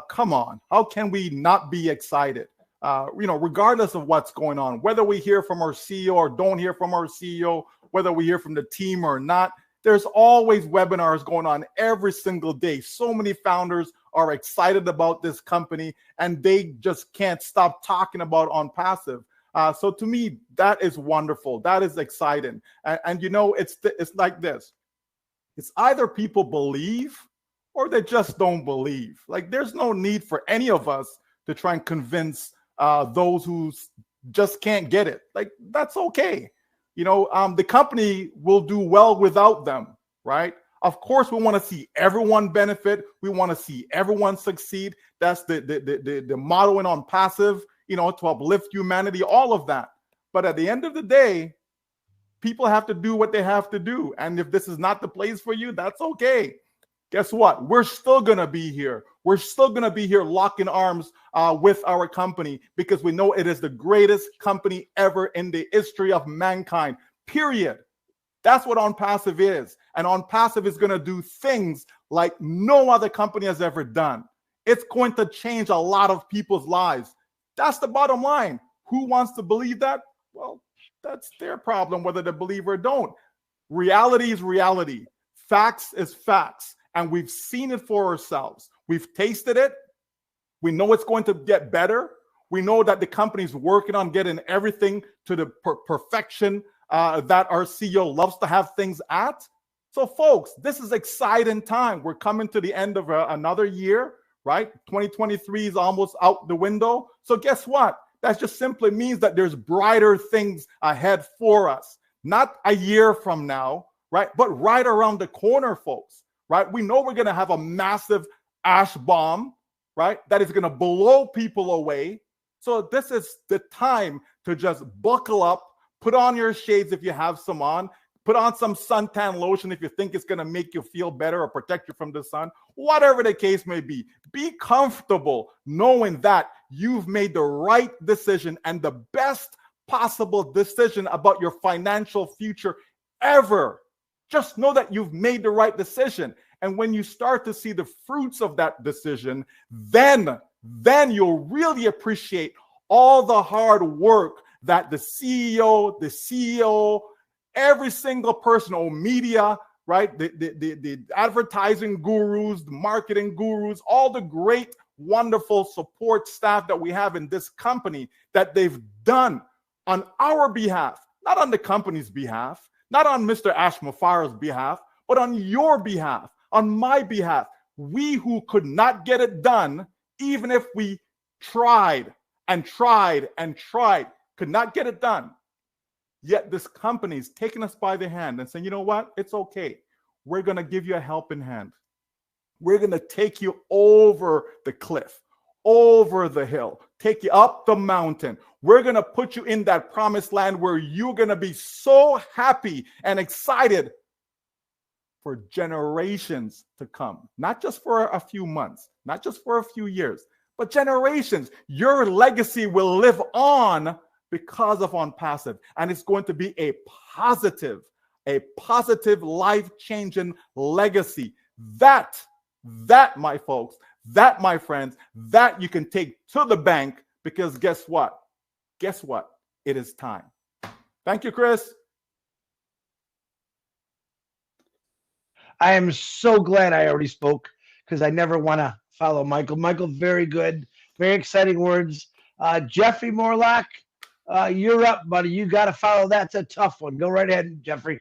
Come on, how can we not be excited? Regardless of what's going on, whether we hear from our CEO or don't hear from our CEO, whether we hear from the team or not, there's always webinars going on every single day. So many founders are excited about this company and they just can't stop talking about On Passive. So to me, that is wonderful. That is exciting. And it's like this. It's either people believe or they just don't believe. Like, there's no need for any of us to try and convince those who just can't get it. Like, that's okay. The company will do well without them, right? Of course, we want to see everyone benefit. We want to see everyone succeed. That's the motto in On Passive, to uplift humanity, all of that. But at the end of the day, people have to do what they have to do. And if this is not the place for you, that's okay. Guess what? We're still going to be here. We're still going to be here locking arms with our company because we know it is the greatest company ever in the history of mankind, period. That's what On Passive is. And On Passive is going to do things like no other company has ever done. It's going to change a lot of people's lives. That's the bottom line. Who wants to believe that? Well, that's their problem, whether they believe or don't. Reality is reality. Facts is facts. And we've seen it for ourselves. We've tasted it. We know it's going to get better. We know that the company's working on getting everything to the perfection that our CEO loves to have things at. So, folks, this is exciting time. We're coming to the end of another year, right? 2023 is almost out the window. So guess what? That just simply means that there's brighter things ahead for us. Not a year from now, right? But right around the corner, folks. Right? We know we're going to have a massive ash bomb, right? That is going to blow people away. So this is the time to just buckle up, put on your shades if you have some on, put on some suntan lotion if you think it's going to make you feel better or protect you from the sun, whatever the case may be. Be comfortable knowing that you've made the right decision and the best possible decision about your financial future ever. Just know that you've made the right decision. And when you start to see the fruits of that decision, then you'll really appreciate all the hard work that the CEO, every single person, or media, right? The advertising gurus, the marketing gurus, all the great, wonderful support staff that we have in this company, that they've done on our behalf, not on the company's behalf, not on Mr. Ash Mufareh's behalf, but on your behalf, on my behalf. We who could not get it done, even if we tried and tried and tried, could not get it done. Yet this company is taking us by the hand and saying, you know what? It's okay. We're going to give you a helping hand. We're going to take you over the cliff, over the hill, take you up the mountain. We're going to put you in that promised land where you're going to be so happy and excited for generations to come. Not just for a few months, not just for a few years, but generations. Your legacy will live on because of OnPassive. And it's going to be a positive, life-changing legacy. That, my folks, that, my friends, that you can take to the bank, because guess what? Guess what? It is time. Thank you, Chris. I am so glad I already spoke, because I never want to follow Michael. Michael, very good, very exciting words. Jeffrey Morlock, you're up, buddy. You got to follow. That's a tough one. Go right ahead, Jeffrey.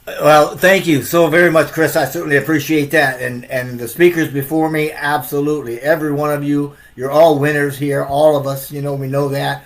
Well, thank you so very much, Chris. I certainly appreciate that. And the speakers before me, absolutely. Every one of you, you're all winners here. All of us, we know that.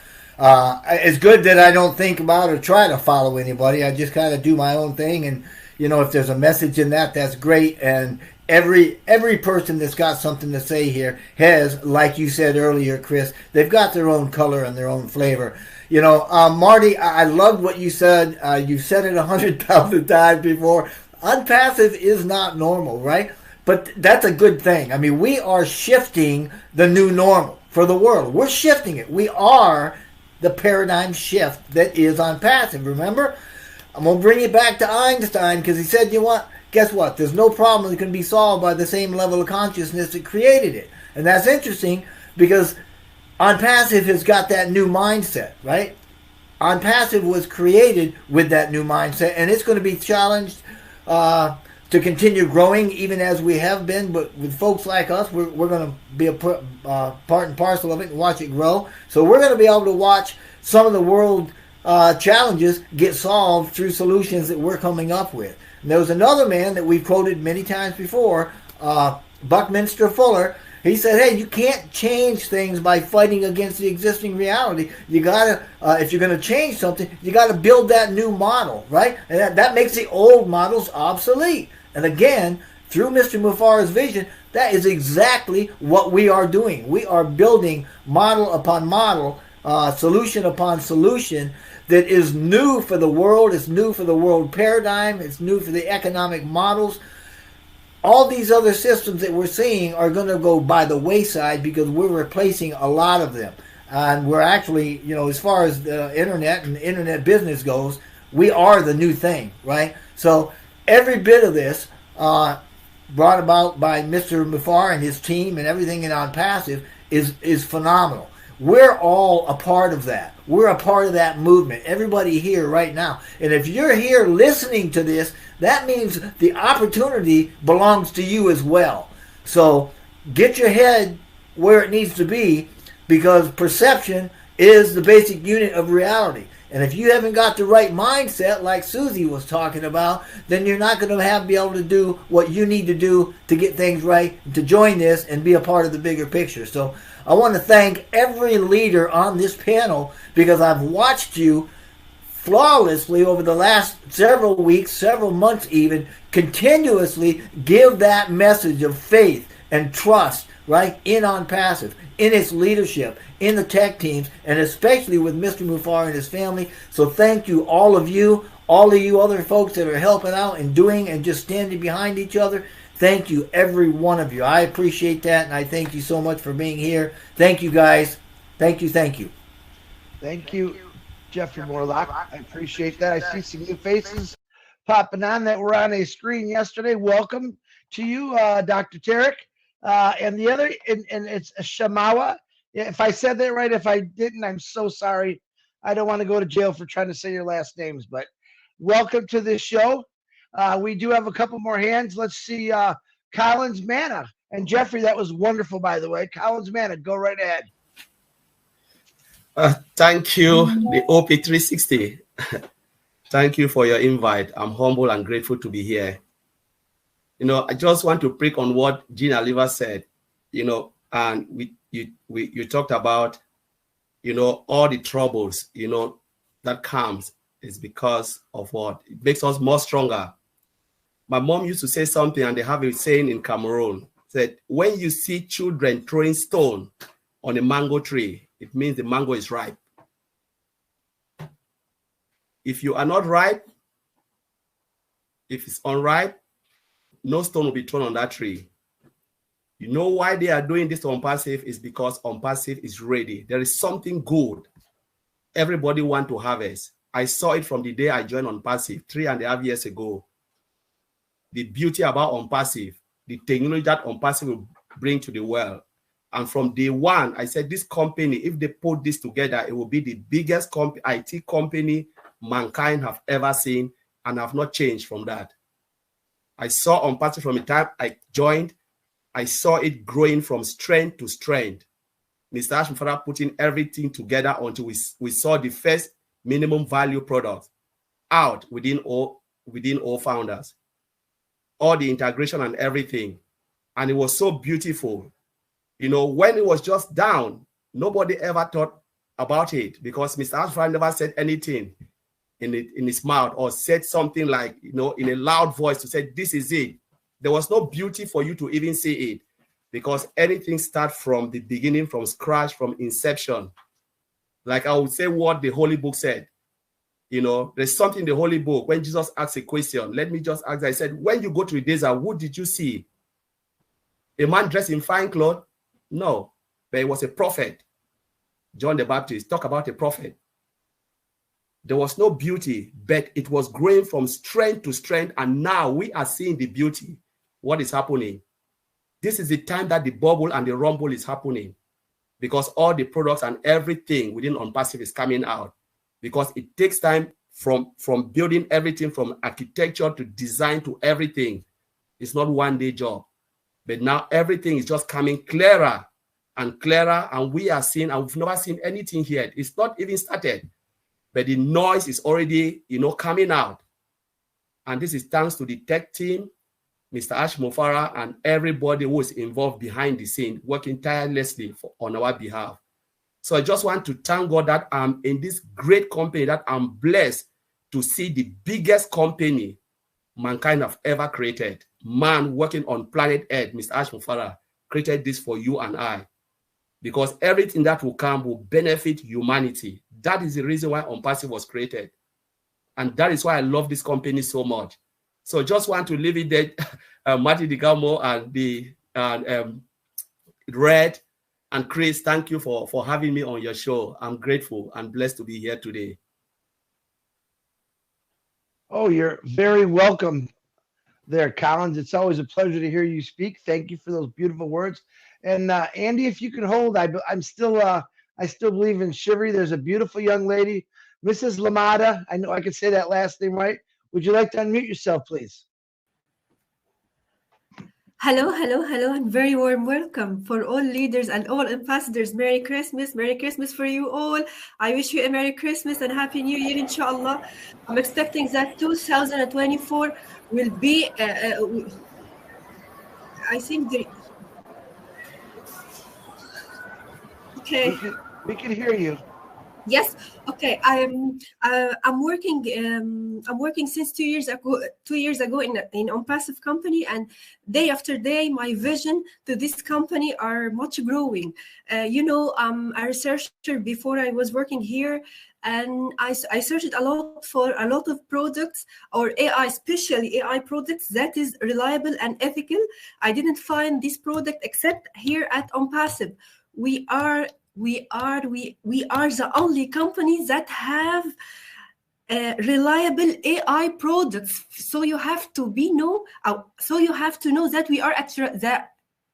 It's good that I don't think about or try to follow anybody. I just kind of do my own thing. And, if there's a message in that, that's great. And every person that's got something to say here has, like you said earlier, Chris, they've got their own color and their own flavor. Marty, I loved what you said. You've said it 100,000 times before. OnPassive is not normal, right? But that's a good thing. I mean, we are shifting the new normal for the world. We're shifting it. We are the paradigm shift that is OnPassive. Remember? I'm going to bring it back to Einstein, because he said, guess what? There's no problem that can be solved by the same level of consciousness that created it. And that's interesting, because OnPassive has got that new mindset, right? OnPassive was created with that new mindset, and it's going to be challenged to continue growing, even as we have been. But with folks like us, we're going to be a part and parcel of it and watch it grow. So we're going to be able to watch some of the world challenges get solved through solutions that we're coming up with. And there was another man that we've quoted many times before, Buckminster Fuller. He said, hey, you can't change things by fighting against the existing reality. You gotta, if you're gonna change something, you gotta build that new model, right? And that makes the old models obsolete. And again, through Mr. Mufareh's vision, that is exactly what we are doing. We are building model upon model, solution upon solution that is new for the world. It's new for the world paradigm. It's new for the economic models. All these other systems that we're seeing are going to go by the wayside, because we're replacing a lot of them. And we're actually, as far as the internet and the internet business goes, we are the new thing, right? So every bit of this brought about by Mr. Mufareh and his team and everything in OnPassive is phenomenal. We're all a part of that. We're a part of that movement. Everybody here right now. And if you're here listening to this, that means the opportunity belongs to you as well. So get your head where it needs to be, because perception is the basic unit of reality. And if you haven't got the right mindset, like Susie was talking about, then you're not going to be able to do what you need to do to get things right, to join this and be a part of the bigger picture. So I want to thank every leader on this panel, because I've watched you flawlessly over the last several weeks, several months even, continuously give that message of faith and trust, right, in OnPassive, in its leadership, in the tech teams, and especially with Mr. Mufareh and his family. So thank you, all of you other folks that are helping out and doing and just standing behind each other. Thank you, every one of you. I appreciate that, and I thank you so much for being here. Thank you, guys. Thank you, thank you. Thank you, Jeffrey Morlock. I appreciate that. I see some new faces popping on that were on a screen yesterday. Welcome to you, Dr. Tarek. And the other, and it's Shamawa. If I said that right, if I didn't, I'm so sorry. I don't want to go to jail for trying to say your last names, but welcome to this show. We do have a couple more hands. Let's see, Collins Manna. And Jeffrey, that was wonderful, by the way. Collins Manna, go right ahead. Thank you, the OP360. Thank you for your invite. I'm humble and grateful to be here. You know, I just want to prick on what Gina Oliver said, you know, and you talked about, you know, all the troubles, you know, that comes is because of what? It makes us more stronger. My mom used to say something, and they have a saying in Cameroon, said, when you see children throwing stone on a mango tree, it means the mango is ripe. If you are not ripe, if it's unripe, no stone will be thrown on that tree. You know why they are doing this to OnPassive is because OnPassive is ready. There is something good everybody want to harvest. I saw it from the day I joined OnPassive 3.5 years ago. The beauty about OnPassive, the technology that OnPassive will bring to the world. And from day one, I said, this company, if they put this together, it will be the biggest IT company mankind have ever seen, and have not changed from that. I saw OnPassive from the time I joined. I saw it growing from strength to strength. Mr. Ash Mufareh putting everything together until we saw the first minimum value product out within all founders. All the integration and everything. And it was so beautiful. You know, when it was just down, nobody ever thought about it because Mr. Ash Mufareh never said anything in his mouth or said something like, you know, in a loud voice to say, this is it. There was no beauty for you to even see it because anything starts from the beginning, from scratch, from inception. Like I would say what the Holy Book said. You know, there's something in the Holy Book. When Jesus asked a question, let me just ask, I said, when you go to the desert, what did you see? A man dressed in fine clothes? No, but he was a prophet. John the Baptist, talk about a prophet. There was no beauty, but it was growing from strength to strength. And now we are seeing the beauty. What is happening? This is the time that the bubble and the rumble is happening because all the products and everything within OnPassive is coming out because it takes time from building everything from architecture to design to everything. It's not one day job, but now everything is just coming clearer and clearer. And we are seeing, and we've never seen anything here. It's not even started. But the noise is already, you know, coming out. And this is thanks to the tech team, Mr. Ash Mufareh, and everybody who is involved behind the scene, working tirelessly on our behalf. So I just want to thank God that I'm in this great company, that I'm blessed to see the biggest company mankind have ever created. Man working on planet Earth, Mr. Ash Mufareh, created this for you and I. Because everything that will come will benefit humanity. That is the reason why OnPassive was created. And that is why I love this company so much. So just want to leave it there. Marty DeGamo and the Red and Chris, thank you for having me on your show. I'm grateful and blessed to be here today. Oh, you're very welcome there, Collins. It's always a pleasure to hear you speak. Thank you for those beautiful words. And Andy, if you can hold, I still believe in chivalry. There's a beautiful young lady, Mrs. Lamada. I know I can say that last name right. Would you like to unmute yourself, please? Hello, hello, hello, and very warm welcome for all leaders and all ambassadors. Merry Christmas for you all. I wish you a Merry Christmas and Happy New Year, inshallah. I'm expecting that 2024 will be, I think, okay. We can hear you. Yes. Okay. Okay, I'm working since 2 years ago. 2 years ago in OnPassive company, and day after day, my vision to this company are much growing. I'm a researcher before I was working here, and I searched a lot for a lot of products or AI, especially AI products that is reliable and ethical. I didn't find this product except here at OnPassive. We are the only company that have reliable AI products. So you have to know that we are at the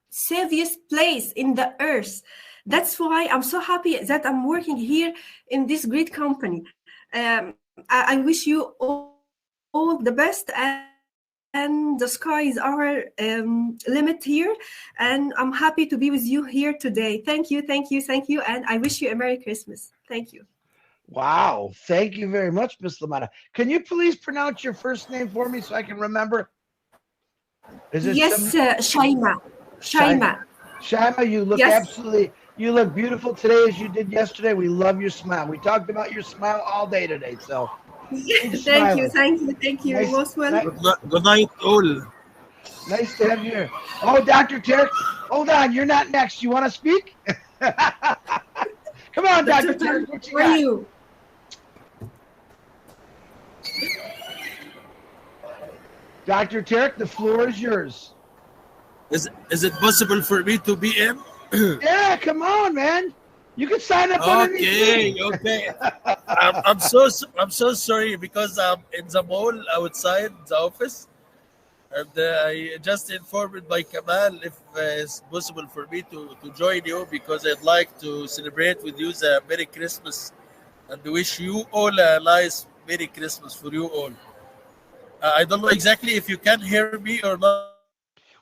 safest place in the earth. That's why I'm so happy that I'm working here in this great company. I wish you all the best, and the sky is our limit here. And I'm happy to be with you here today. Thank you. And I wish you a Merry Christmas. Thank you. Wow. Thank you very much, Miss Lamana. Can you please pronounce your first name for me so I can remember? Yes, Shaima. Shaima, you look you look beautiful today as you did yesterday. We love your smile. We talked about your smile all day today. So Thank you. Nice, Most welcome. Good night, all. Nice to have you here. Oh, Dr. Turk, hold on. You're not next. You want to speak? Come on, Dr. Turk. What you got? You? Dr. Turk, the floor is yours. Is it possible for me to be in? Yeah, come on, man. You can sign up underneath. Okay. I'm so sorry because I'm in the mall outside the office, and I just informed by Kamal if it's possible for me to join you because I'd like to celebrate with you the Merry Christmas and wish you all a nice Merry Christmas for you all. I don't know exactly if you can hear me or not.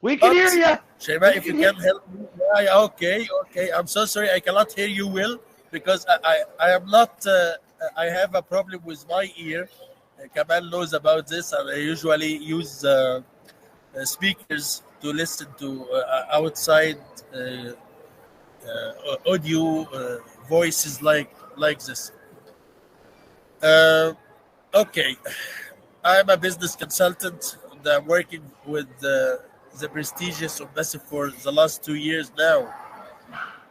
We can hear you. Shema, if you can help me. Yeah, okay. I'm so sorry. I cannot hear you well because I am not, I have a problem with my ear. Kamal knows about this, and I usually use speakers to listen to outside audio voices like this. Okay. I'm a business consultant, and I'm working with the prestigious OnPassive for the last 2 years now.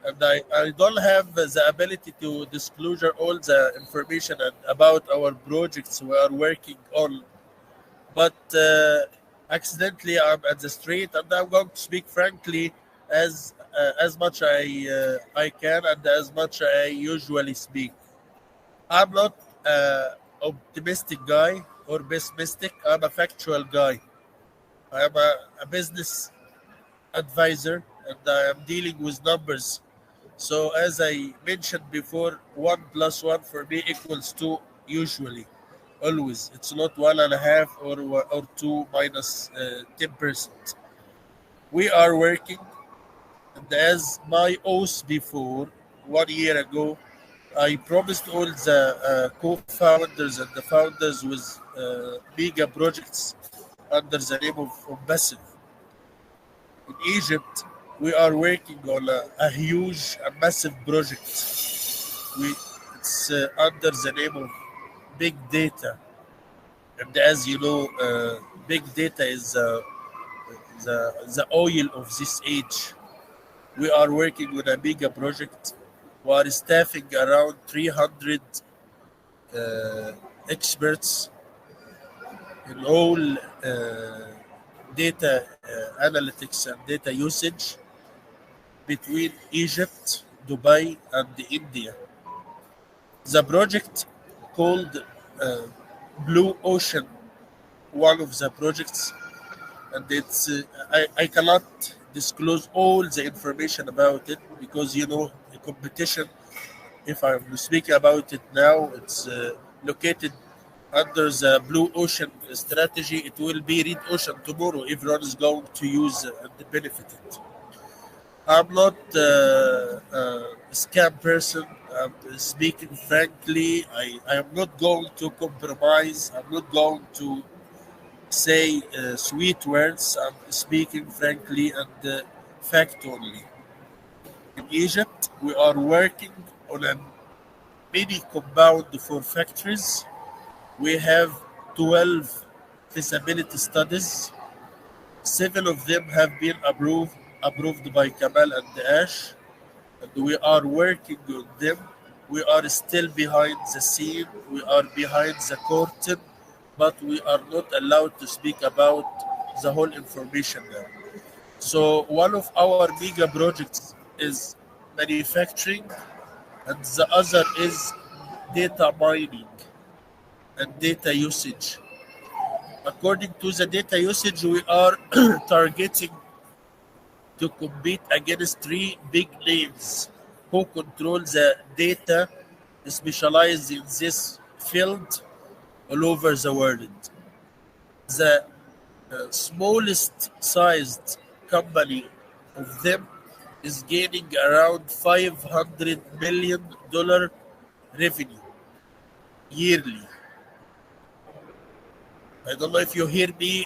And I don't have the ability to disclose all the information about our projects we are working on. But accidentally, I'm at the street, and I'm going to speak frankly as much I can and as much I usually speak. I'm not an optimistic guy or pessimistic. I'm a factual guy. I'm a business advisor, and I am dealing with numbers. So as I mentioned before, 1 + 1 for me equals 2 usually. Always. It's not 1.5 or 2 minus 10%. We are working, and as my oath before, 1 year ago, I promised all the co-founders and the founders with mega projects under the name of OnPassive. In Egypt, we are working on a huge, a massive project. It's under the name of big data. And as you know, big data is the oil of this age. We are working on a mega project. We are staffing around 300 experts in all data analytics and data usage between Egypt, Dubai, and India. The project called Blue Ocean, one of the projects, and it's I cannot disclose all the information about it because the competition. If I'm speaking about it now, it's located under the Blue Ocean strategy. It will be Red Ocean tomorrow. Everyone is going to use and benefit it. I'm not a scam person. I'm speaking frankly. I am not going to compromise. I'm not going to say sweet words. I'm speaking frankly and fact only. In Egypt, we are working on a mini compound for factories. We have 12 feasibility studies. 7 of them have been approved by Kamal and Ash, and we are working on them. We are still behind the scene. We are behind the curtain, but we are not allowed to speak about the whole information now. So one of our mega projects is manufacturing, and the other is data mining and data usage. According to the data usage, we are targeting to compete against 3 big names who control the data specialized in this field all over the world. The smallest sized company of them is gaining around $500 million revenue yearly. I don't know if you hear me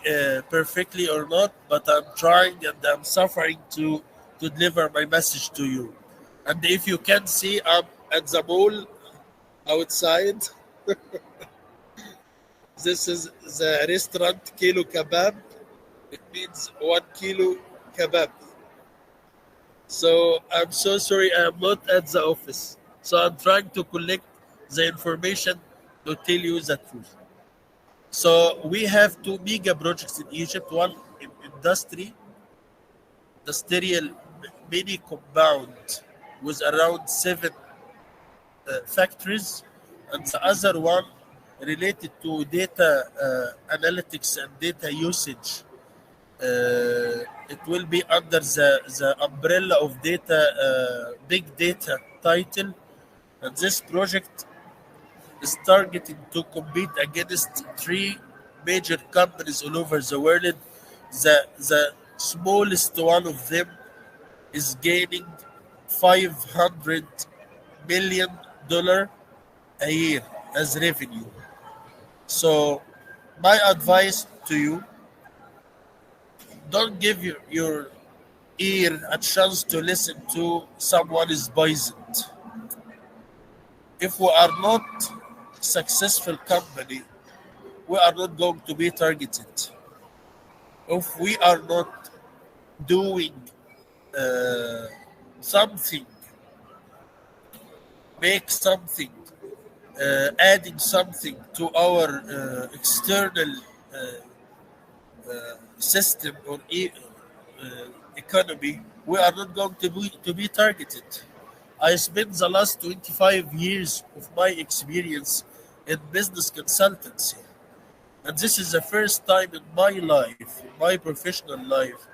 perfectly or not, but I'm trying and I'm suffering to deliver my message to you. And if you can see, I'm at the mall outside. This is the restaurant Kilo Kebab. It means 1 kilo kebab. So I'm so sorry I'm not at the office. So I'm trying to collect the information to tell you the truth. So we have 2 mega projects in Egypt, one in industrial mini compound with around 7 factories, and the other one related to data analytics and data usage. It will be under the umbrella of big data title, and this project is targeting to compete against 3 major companies all over the world. The smallest one of them is gaining $500 million a year as revenue. So my advice to you, don't give your ear a chance to listen to someone is poisoned. If we are not successful company, we are not going to be targeted. If we are not doing something, make something, adding something to our external system or economy, we are not going to be targeted. I spent the last 25 years of my experience in business consultancy. And this is the first time in my life, in my professional life,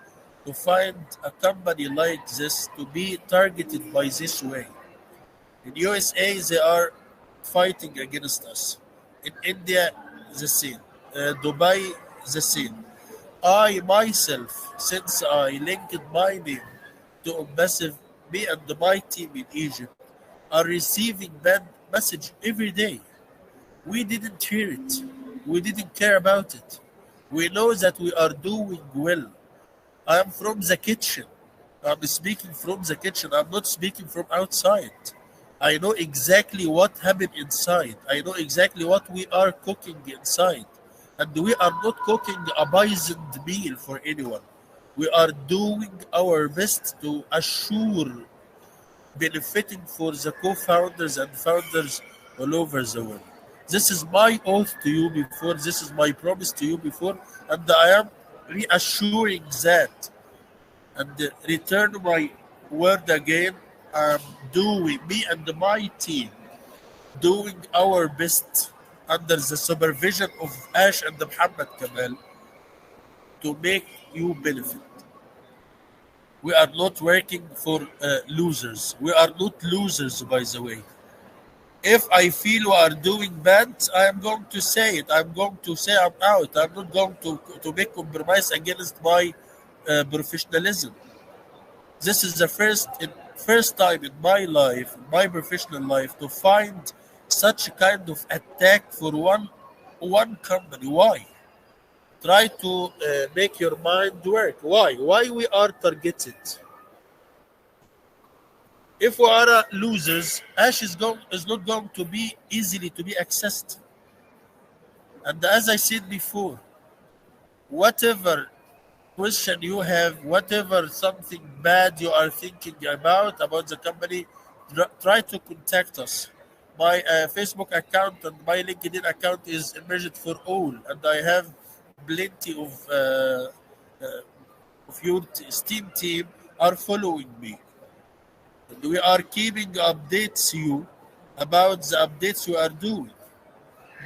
to find a company like this to be targeted by this way. In USA, they are fighting against us. In India, the same. Dubai, the same. I myself, since I linked my name to Ambassador, me and my team in Egypt are receiving bad message every day. We didn't hear it. We didn't care about it. We know that we are doing well. I am from the kitchen. I'm speaking from the kitchen. I'm not speaking from outside. I know exactly what happened inside. I know exactly what we are cooking inside. And we are not cooking a poisoned meal for anyone. We are doing our best to assure benefiting for the co-founders and founders all over the world. This is my oath to you before, this is my promise to you before, and I am reassuring that and return my word again. I'm doing, me and my team, doing our best under the supervision of Ash and Muhammad Kamal to make you benefit. We are not working for losers. We are not losers, by the way. If I feel we are doing bad, I am going to say it. I'm going to say I'm out. I'm not going to make compromise against my professionalism. This is the first time in my life, in my professional life, to find such a kind of attack for one company. Why? Try to make your mind work. Why we are targeted? if we are losers, Ash is not going to be easily to be accessed. And as I said before, whatever question you have, whatever something bad you are thinking about the company, try to contact us. My Facebook account and my LinkedIn account is Emergent for All, and I have plenty of your STEAM team are following me. And we are keeping updates you about the updates we are doing.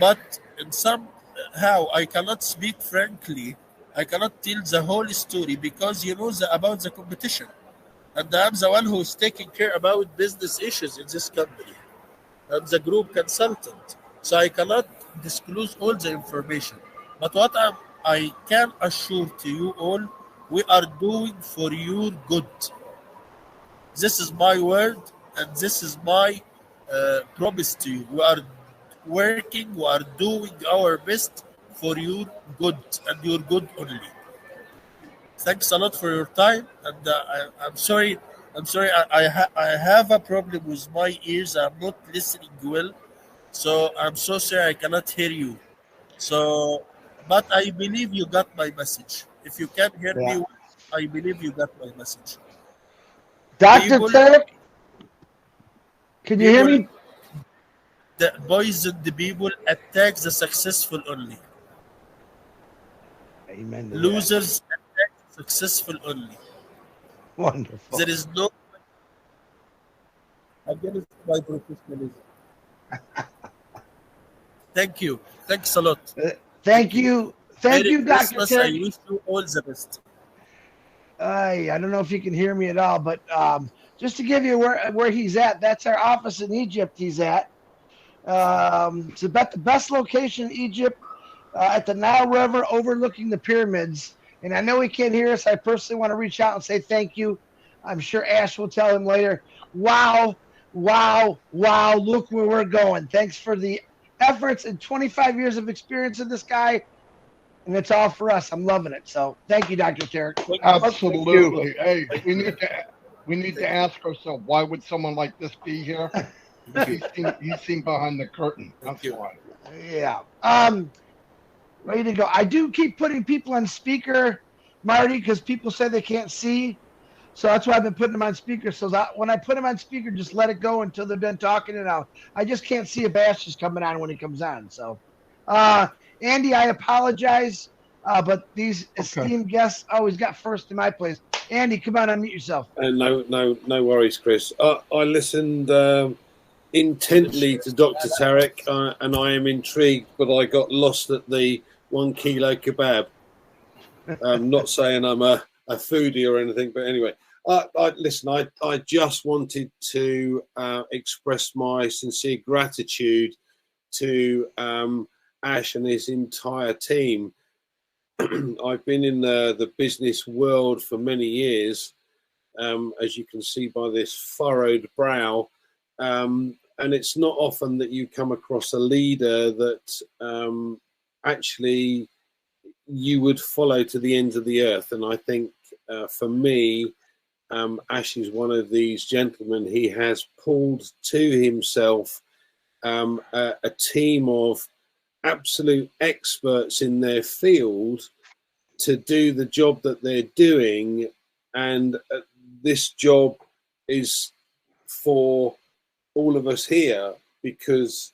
But in somehow I cannot speak frankly. I cannot tell the whole story because you know about the competition. And I'm the one who's taking care about business issues in this company. I'm the group consultant. So I cannot disclose all the information. But what I can assure to you all, we are doing for your good. This is my word and this is my promise to you. We are working, we are doing our best for your good and your good only. Thanks a lot for your time, and I'm sorry. I have a problem with my ears. I'm not listening well, so I'm so sorry I cannot hear you. So, but I believe you got my message. If you can't hear me, I believe you got my message. Dr. Tarek, can you hear me? The poisoned people attack the successful only. Amen. Losers attack the successful only. Wonderful. There is no against my professionalism. Thank you. Thanks a lot. Thank you. Thank you, Dr. Tarek. I wish you all the best. I don't know if you can hear me at all, but just to give you where he's at, that's our office in Egypt he's at. It's about the best location in Egypt at the Nile River overlooking the pyramids. And I know he can't hear us. I personally want to reach out and say thank you. I'm sure Ash will tell him later. Wow, wow, wow, look where we're going. Thanks for the efforts and 25 years of experience in this guy. And it's all for us. I'm loving it. So thank you, Dr. Tarek. Absolutely. Hey, we need to ask ourselves, why would someone like this be here? He's seen behind the curtain. That's why. Yeah. Ready to go. I do keep putting people on speaker, Marty, because people say they can't see. So that's why I've been putting them on speaker. So that when I put them on speaker, just let it go until they're done talking. And I just can't see if Ash is coming on when he comes on. So, Andy, I apologize, but these esteemed guests always got first in my place. Andy, come on, unmute yourself. No worries, Chris. I listened intently to Dr. Tarek, and I am intrigued, but I got lost at the 1 kilo kebab. I'm not saying I'm a foodie or anything, but anyway, listen, I just wanted to express my sincere gratitude to Ash and his entire team. I've been in the business world for many years, as you can see by this furrowed brow. And it's not often that you come across a leader that actually you would follow to the ends of the earth. And I think for me, Ash is one of these gentlemen. He has pulled to himself a team of absolute experts in their field to do the job that they're doing. And this job is for all of us here, because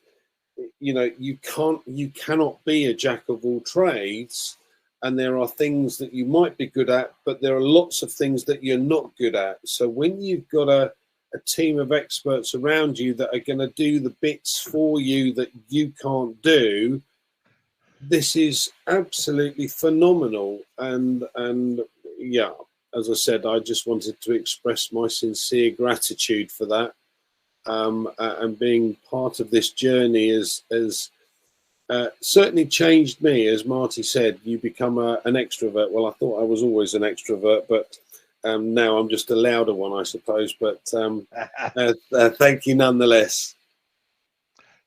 you cannot be a jack of all trades, and there are things that you might be good at, but there are lots of things that you're not good at. So when you've got a team of experts around you that are going to do the bits for you that you can't do, this is absolutely phenomenal. And yeah, as I said, I just wanted to express my sincere gratitude for that. And being part of this journey has certainly changed me. As Marty said, you become an extrovert. Well, I thought I was always an extrovert, but now I'm just a louder one, I suppose. But thank you nonetheless.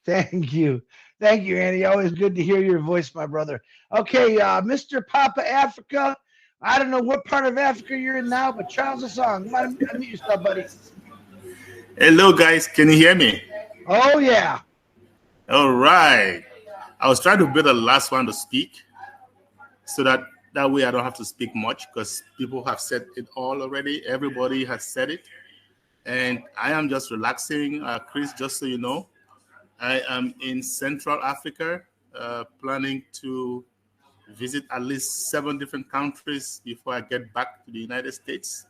Thank you. Thank you, Andy. Always good to hear your voice, my brother. Okay, Mr. Papa Africa. I don't know what part of Africa you're in now, but Charles a song. Unmute yourself, buddy. Hello, guys. Can you hear me? Oh, yeah. All right. I was trying to be the last one to speak so that way I don't have to speak much because people have said it all already. Everybody has said it. And I am just relaxing. Chris, just so you know, I am in Central Africa, planning to visit at least 7 different countries before I get back to the United States.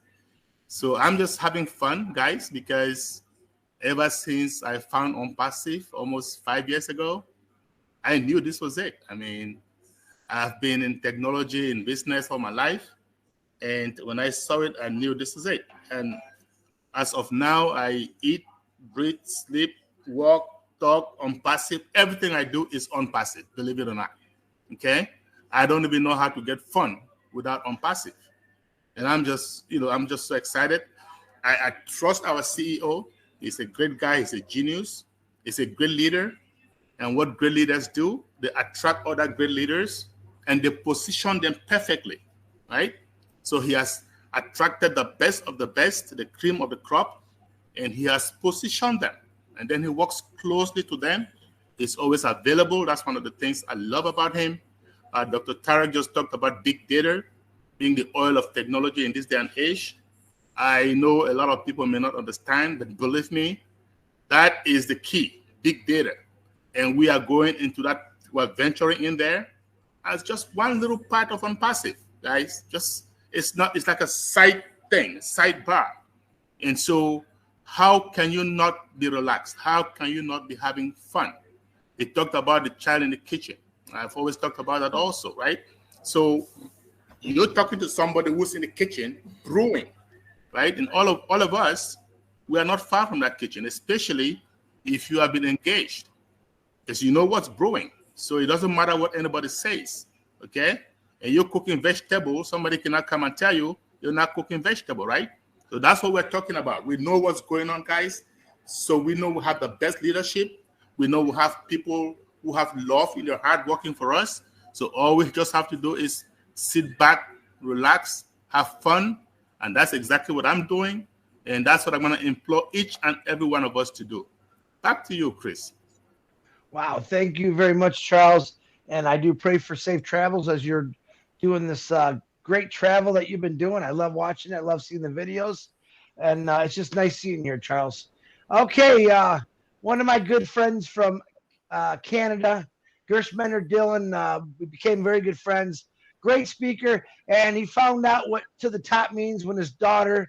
So I'm just having fun, guys, because ever since I found OnPassive almost 5 years ago, I knew this was it. I mean, I've been in technology and business all my life. And when I saw it, I knew this is it. And as of now, I eat, breathe, sleep, walk, talk, OnPassive. Everything I do is OnPassive, believe it or not. Okay? I don't even know how to get fun without OnPassive. And I'm just so excited. I trust our CEO. He's a great guy. He's a genius. He's a great leader. And what great leaders do, they attract other great leaders and they position them perfectly, right? So he has attracted the best of the best, the cream of the crop, and he has positioned them. And then he works closely to them. He's always available. That's one of the things I love about him. Dr. Tarek just talked about big data being the oil of technology in this day and age. I know a lot of people may not understand, but believe me, that is the key, big data. And we are going into that, we're venturing in there as just one little part of OnPassive, guys. It's like a side thing, sidebar. And so how can you not be relaxed? How can you not be having fun? They talked about the child in the kitchen. I've always talked about that also, right? So you're talking to somebody who's in the kitchen brewing, right? And all of us, we are not far from that kitchen, especially if you have been engaged, because you know what's brewing. So it doesn't matter what anybody says, okay? And you're cooking vegetables, somebody cannot come and tell you you're not cooking vegetable, right? So that's what we're talking about. We know what's going on, guys. So we know we have the best leadership. We know we have people who have love in their heart working for us. So all we just have to do is sit back, relax, have fun. And that's exactly what I'm doing. And that's what I'm going to implore each and every one of us to do. Back to you, Chris. Wow. Thank you very much, Charles. And I do pray for safe travels as you're doing this great travel that you've been doing. I love watching it. I love seeing the videos. And it's just nice seeing you, Charles. Okay. One of my good friends from Canada, Gershmender Dylan, we became very good friends. Great speaker. And he found out what to the top means when his daughter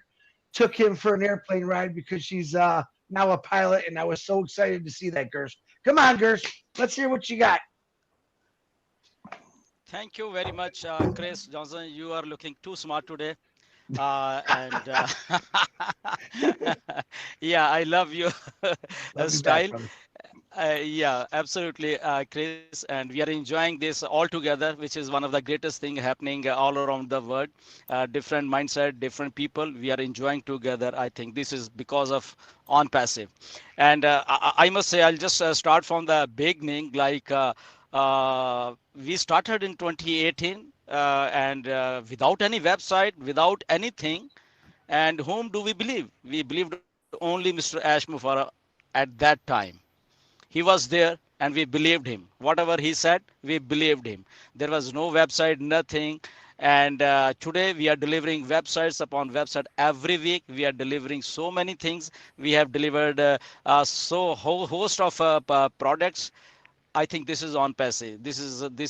took him for an airplane ride because she's now a pilot. And I was so excited to see that, Gersh. Come on, Gersh. Let's hear what you got. Thank you very much, Chris Johnson. You are looking too smart today. Yeah, I love your style. Yeah, absolutely, Chris. And we are enjoying this all together, which is one of the greatest things happening all around the world. Different mindset, different people. We are enjoying together. I think this is because of OnPassive. And I must say, I'll just start from the beginning. Like we started in 2018 and without any website, without anything. And whom do we believe? We believed only Mr. Ash Mufareh at that time. He was there and we believed him. Whatever he said, we believed him. There was no website, nothing. And today we are delivering websites upon website every week. We are delivering so many things. We have delivered so whole host of products. I think this is OnPassive. This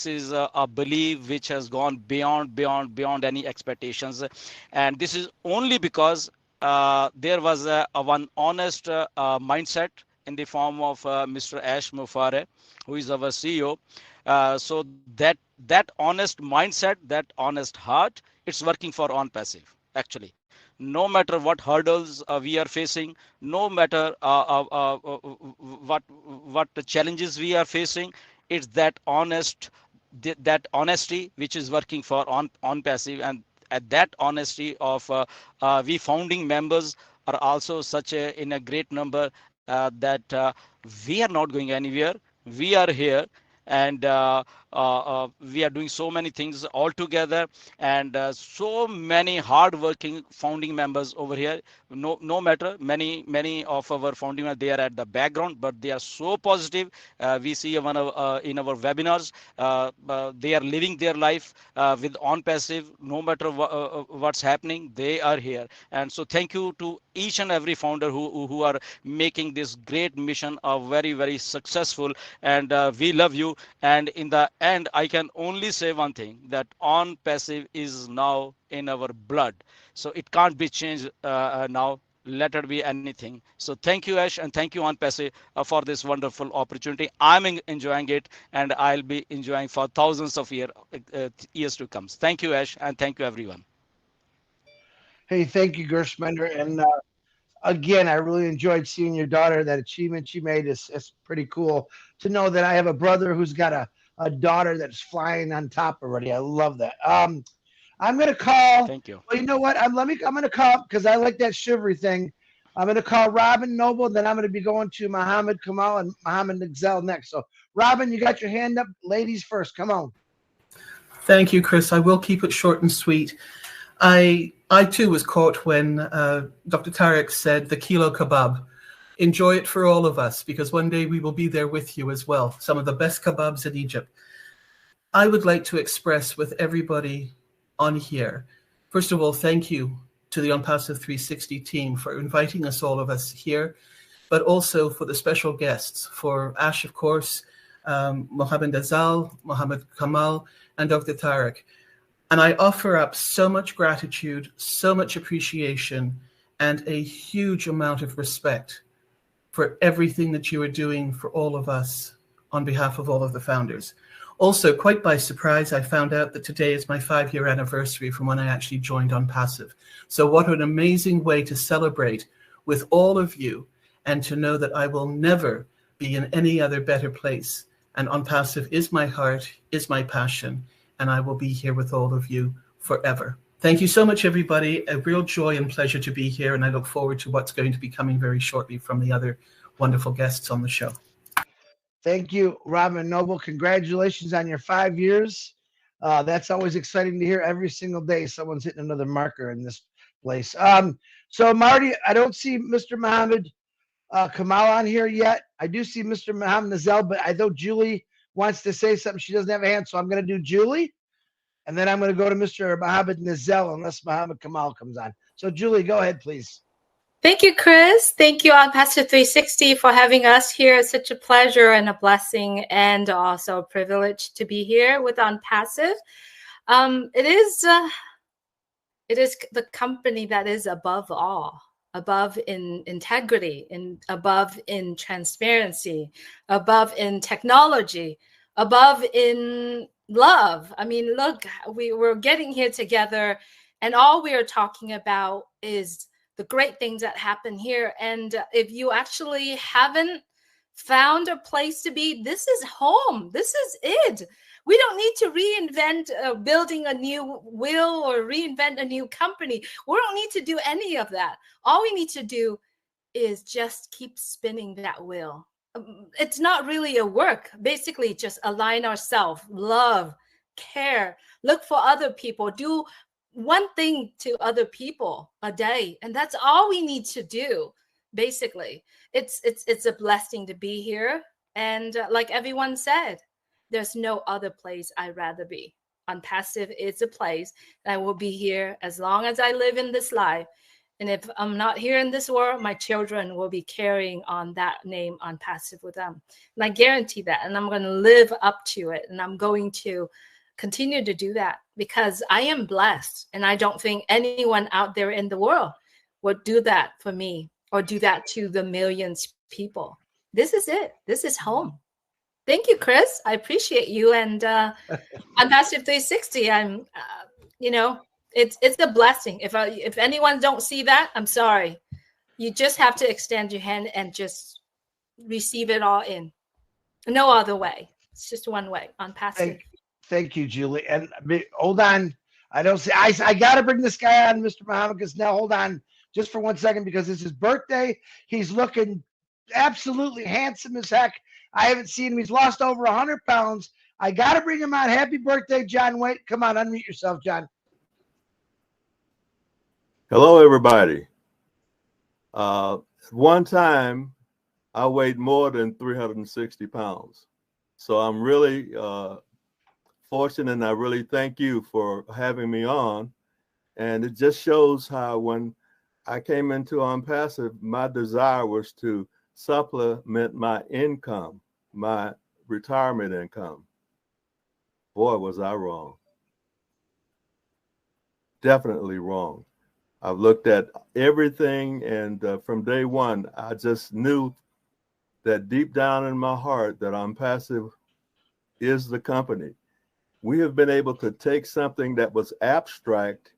is a belief which has gone beyond any expectations, and this is only because there was one honest mindset in the form of Mr. Ash Mufareh, who is our CEO. So that honest mindset, that honest heart, it's working for OnPassive actually. No matter what hurdles we are facing, no matter what the challenges we are facing, it's that honesty which is working for OnPassive, and at that honesty of we founding members are also in a great number that we are not going anywhere. We are here, and we are doing so many things all together, and so many hardworking founding members over here. No matter many of our founding members, they are at the background, but they are so positive. We see one of in our webinars, they are living their life with on passive. No matter what's happening, they are here. And so thank you to each and every founder who are making this great mission very successful. And we love you. And in the end, I can only say one thing, that on passive is now in our blood, so it can't be changed now, let it be anything. So thank you, Ash, and thank you, on passive, for this wonderful opportunity. I'm enjoying it, and I'll be enjoying for thousands of years to come. Thank you, Ash, and thank you, everyone. Hey, thank you, Gershmender. And again, I really enjoyed seeing your daughter. That achievement she made is pretty cool. To know that I have a brother who's got a daughter that's flying on top already. I love that. I'm gonna call. Thank you. Well, you know what? I'm gonna call because I like that shivery thing. I'm gonna call Robin Noble. Then I'm gonna be going to Mohammed Kamal and Mohammed Nixel next. So, Robin, you got your hand up. Ladies first. Come on. Thank you, Chris. I will keep it short and sweet. I too was caught when Dr. Tarek said the kilo kebab. Enjoy it for all of us, because one day we will be there with you as well. Some of the best kebabs in Egypt. I would like to express with everybody on here, first of all, thank you to the OnPassive 360 team for inviting us, all of us here, but also for the special guests, for Ash, of course, Mohammed Azal, Mohammed Kamal, and Dr. Tarek. And I offer up so much gratitude, so much appreciation, and a huge amount of respect for everything that you are doing for all of us on behalf of all of the founders. Also, quite by surprise, I found out that today is my 5-year anniversary from when I actually joined OnPassive. So what an amazing way to celebrate with all of you, and to know that I will never be in any other better place. And OnPassive is my heart, is my passion, and I will be here with all of you forever. Thank you so much, everybody. A real joy and pleasure to be here, and I look forward to what's going to be coming very shortly from the other wonderful guests on the show. Thank you, Robin Noble. Congratulations on your 5 years. That's always exciting to hear. Every single day someone's hitting another marker in this place. So, Marty, I don't see Mr. Mohammed Kamal on here yet. I do see Mr. Mohammed Nazel, but I know Julie wants to say something. She doesn't have a hand, so I'm going to do Julie, and then I'm going to go to Mr. Mohammed Nazel unless Mohammed Kamal comes on. So, Julie, go ahead, please. Thank you, Chris. Thank you, OnPassive 360, for having us here. It's such a pleasure and a blessing, and also a privilege to be here with OnPassive. It is the company that is above all, above in integrity, above in transparency, above in technology, above in love. I mean, look, we're getting here together, and all we are talking about is the great things that happen here. And if you actually haven't found a place to be, this is home. This is it. We don't need to reinvent building a new will or reinvent a new company. We don't need to do any of that. All we need to do is just keep spinning that wheel. It's not really a work. Basically, just align ourselves, love, care, look for other people, do one thing to other people a day, and that's all we need to do. Basically, it's a blessing to be here, and like everyone said, there's no other place I'd rather be. OnPassive is a place that will be here as long as I live in this life, and if I'm not here in this world, my children will be carrying on that name OnPassive with them, and I guarantee that, and I'm going to live up to it, and I'm going to continue to do that because I am blessed, and I don't think anyone out there in the world would do that for me or do that to the millions of people. This is it. This is home. Thank you, Chris. I appreciate you. And OnPassive 360, I'm, it's a blessing. If anyone don't see that, I'm sorry. You just have to extend your hand and just receive it all in. No other way. It's just one way. OnPassive. Thank you, Julie. And hold on. I don't see. I got to bring this guy on, Mr. Muhammad, because now hold on just for 1 second because it's his birthday. He's looking absolutely handsome as heck. I haven't seen him. He's lost over 100 pounds. I got to bring him on. Happy birthday, John White. Come on, unmute yourself, John. Hello, everybody. One time, I weighed more than 360 pounds. So I'm really fortunate, and I really thank you for having me on. And it just shows how when I came into OnPassive, my desire was to supplement my income, my retirement income. Boy, was I wrong. Definitely wrong. I've looked at everything, and from day one, I just knew that deep down in my heart that OnPassive is the company. We have been able to take something that was abstract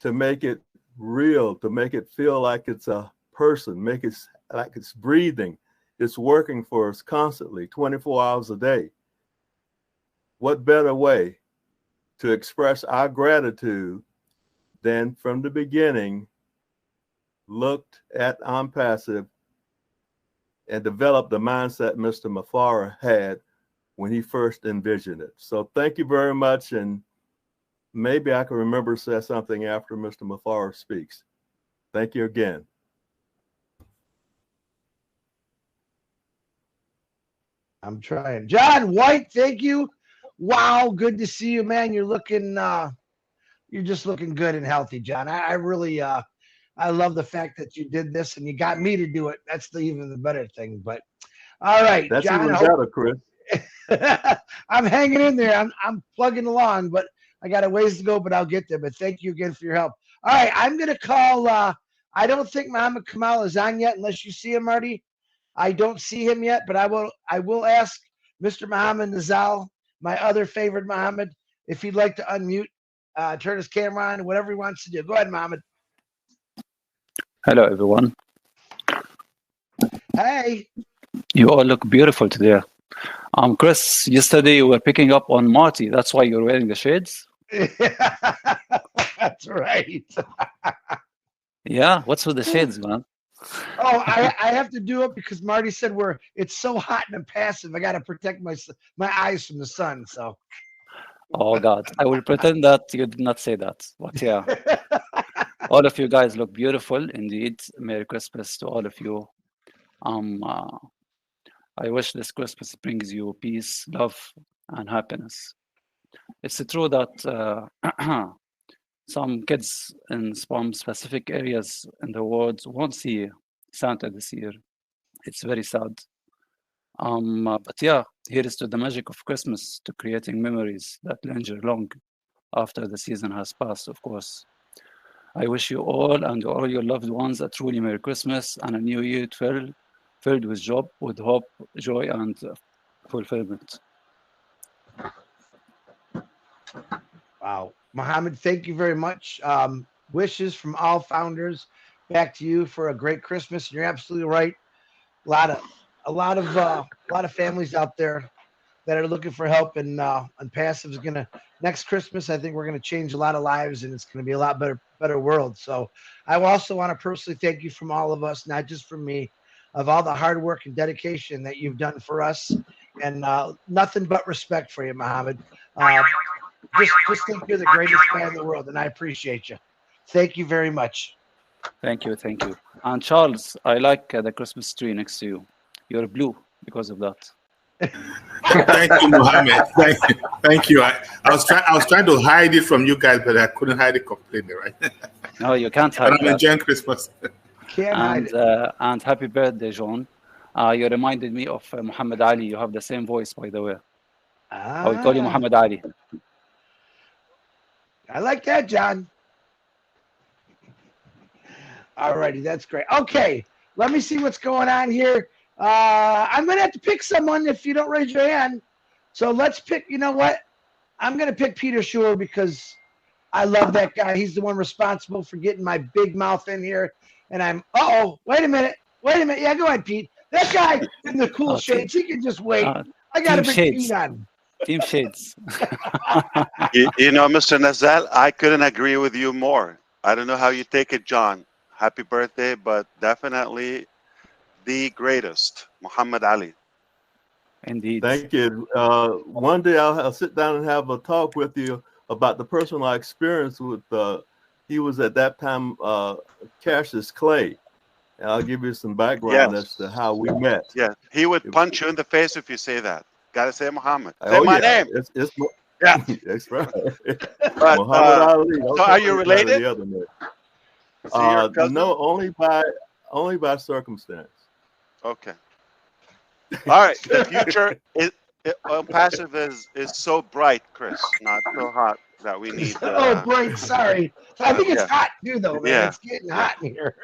to make it real, to make it feel like it's a person, make it like it's breathing. It's working for us constantly, 24 hours a day. What better way to express our gratitude than from the beginning looked at OnPassive and developed the mindset Mr. Mufareh had when he first envisioned it. So thank you very much, and maybe I can remember to say something after Mr. Mufareh speaks. Thank you again. I'm trying. John White, thank you. Wow, good to see you, man. You're just looking good and healthy, John. I really I love the fact that you did this and you got me to do it. That's even the better thing. But all right, That's John. even better, Chris. I'm hanging in there. I'm plugging along, but I got a ways to go, but I'll get there. But thank you again for your help. All right, I'm gonna call. I don't think Muhammad Kamal is on yet, unless you see him, Marty. I don't see him yet, but I will ask Mr. Muhammad Nazal, my other favorite Muhammad, if he'd like to unmute, turn his camera on, whatever he wants to do. Go ahead, Muhammad. Hello, everyone. Hey. You all look beautiful today. Chris, yesterday you were picking up on Marty. That's why you're wearing the shades? That's right. Yeah, what's with the shades, man? Oh, I have to do it because Marty said it's so hot and passive. I got to protect my eyes from the sun. So. Oh, God. I will pretend that you did not say that. But yeah. All of you guys look beautiful indeed. Merry Christmas to all of you. I wish this Christmas brings you peace, love, and happiness. It's true that some kids in some specific areas in the world won't see Santa this year. It's very sad. But yeah, here is to the magic of Christmas, to creating memories that linger long after the season has passed, of course. I wish you all and all your loved ones a truly Merry Christmas and a New Year filled with hope, joy, and fulfillment. Wow. Muhammad, thank you very much. Wishes from all founders back to you for a great Christmas. You're absolutely right. A lot of families out there that are looking for help, and Passive is gonna next Christmas. I think we're gonna change a lot of lives, and it's gonna be a lot better world. So I also want to personally thank you from all of us, not just from me, of all the hard work and dedication that you've done for us, and nothing but respect for you, Muhammad. Just think you're the greatest guy in the world, and I appreciate you. Thank you very much. Thank you. And Charles, I like the Christmas tree next to you. You're blue because of that. Thank you, Mohammed. Thank you. I was trying to hide it from you guys, but I couldn't hide it completely, right? No, you can't hide it. I'm enjoying Christmas. And happy birthday, John. You reminded me of Muhammad Ali. You have the same voice, by the way. I will call you Muhammad Ali. I like that, John. Alrighty, that's great. Okay, let me see what's going on here. I'm going to have to pick someone if you don't raise your hand. So let's pick, you know what? I'm going to pick Peter Schuler because I love that guy. He's the one responsible for getting my big mouth in here. And wait a minute. Yeah, go ahead, Pete. That guy in the cool shades, he can just wait. I got to pick Pete on. Team Shades. you know, Mr. Nazal, I couldn't agree with you more. I don't know how you take it, John. Happy birthday, but definitely the greatest, Muhammad Ali. Indeed. Thank you. One day I'll sit down and have a talk with you about the personal experience with. He was at that time Cassius Clay, and I'll give you some background as to how we met. Yeah, he would punch you in the face if you say that. Gotta say Muhammad. Say Oh my yeah, name. it's Yeah, that's right. but Muhammad Ali. so are you related? The other name. Is he your cousin? No, only by circumstance. Okay. All right. The future is passive is so bright, Chris. Not so hot that we need. Oh, bright. Sorry. I think it's yeah. hot too, though, man. Yeah. It's getting hot in here.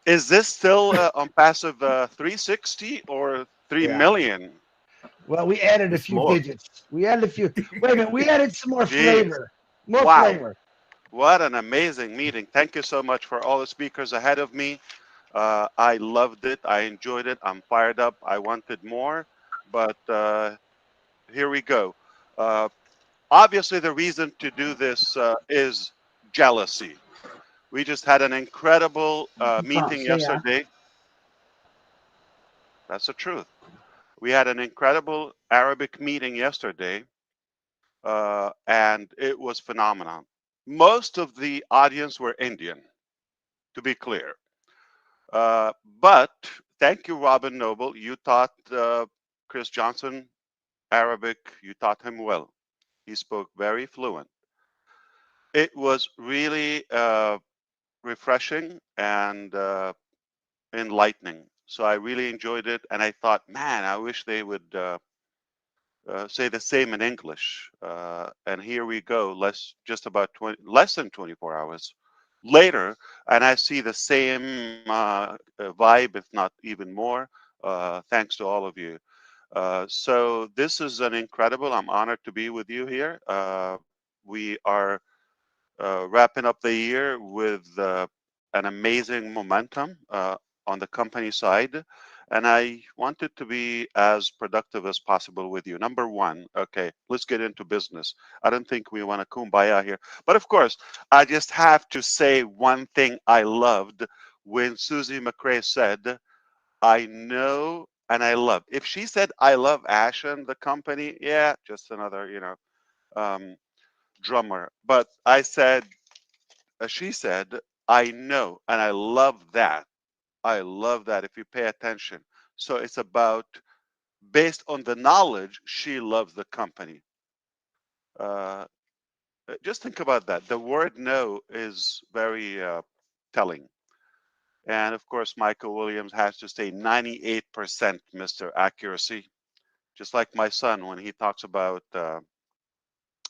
Is this still on passive 360 or 3 Yeah. million? Well, we added a It's few more. digits. We added a few. Wait a minute. We added some more Jeez. flavor. More Wow. flavor. What an amazing meeting. Thank you so much for all the speakers ahead of me. I loved it. I enjoyed it. I'm fired up. I wanted more, but here we go. Obviously, the reason to do this is jealousy. We just had an incredible meeting yesterday. That's the truth. We had an incredible Arabic meeting yesterday, and it was phenomenal. Most of the audience were Indian, to be clear. But thank you, Robin Noble. You taught Chris Johnson Arabic. You taught him well. He spoke very fluent. It was really refreshing and enlightening. So I really enjoyed it. And I thought, man, I wish they would say the same in English. And here we go, less than 24 hours later, and I see the same vibe, if not even more, thanks to all of you. So this is an incredible, I'm honored to be with you here. We are wrapping up the year with an amazing momentum on the company side. And I wanted to be as productive as possible with you. Number one, okay, let's get into business. I don't think we want to kumbaya here. But of course, I just have to say one thing I loved when Susie McRae said, I know and I love. If she said, I love Ashen, the company, yeah, just another, drummer. But she said, I know and I love that. I love that if you pay attention. So it's about, based on the knowledge, she loves the company. Just think about that. The word no is very telling. And of course, Michael Williams has to say 98%, Mr. Accuracy. Just like my son when he talks about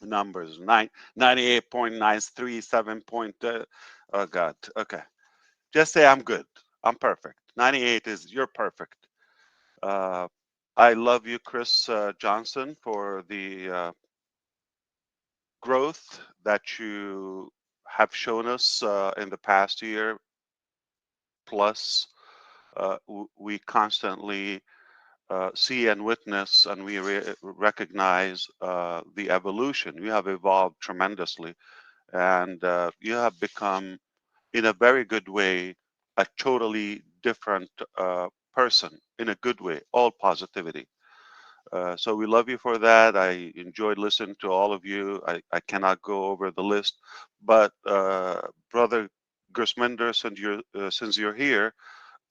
numbers, 98.937 point. Oh God. Okay. Just say I'm good. I'm perfect. 98 is you're perfect. I love you, Chris Johnson, for the growth that you have shown us in the past year. Plus, we constantly see and witness, and we recognize the evolution. You have evolved tremendously, and you have become, in a very good way, a totally different person, in a good way, all positivity. So we love you for that. I enjoyed listening to all of you. I cannot go over the list, but Brother Gersminder, since you're here,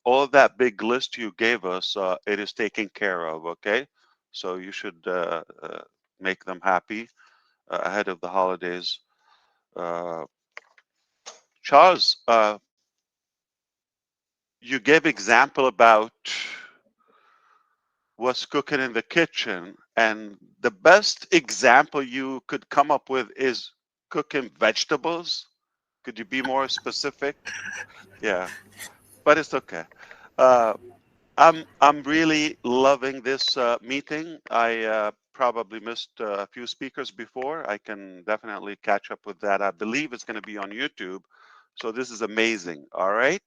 all that big list you gave us, it is taken care of, okay? So you should make them happy ahead of the holidays. Charles, you gave example about what's cooking in the kitchen, and the best example you could come up with is cooking vegetables. Could you be more specific? Yeah, but it's okay. I'm really loving this meeting. I probably missed a few speakers before. I can definitely catch up with that. I believe it's going to be on YouTube. So this is amazing. All right.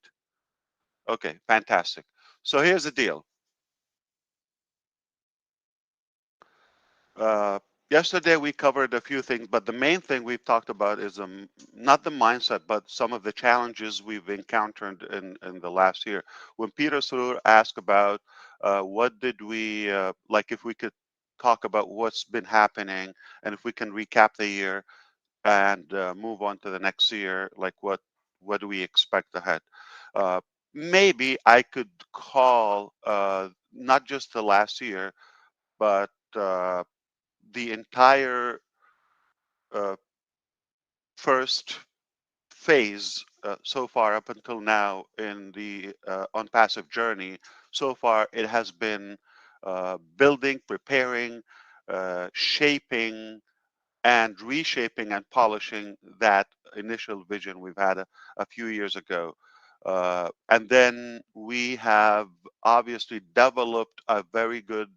Okay, fantastic. So here's the deal. Yesterday we covered a few things, but the main thing we've talked about is not the mindset, but some of the challenges we've encountered in the last year. When Peter Surur asked about what did we like, if we could talk about what's been happening, and if we can recap the year and move on to the next year, like what do we expect ahead? Uh, Maybe I could call not just the last year, but the entire uh, first phase so far up until now in the unpassive journey. So far, it has been building, preparing, shaping, and reshaping and polishing that initial vision we've had a few years ago. And then we have obviously developed a very good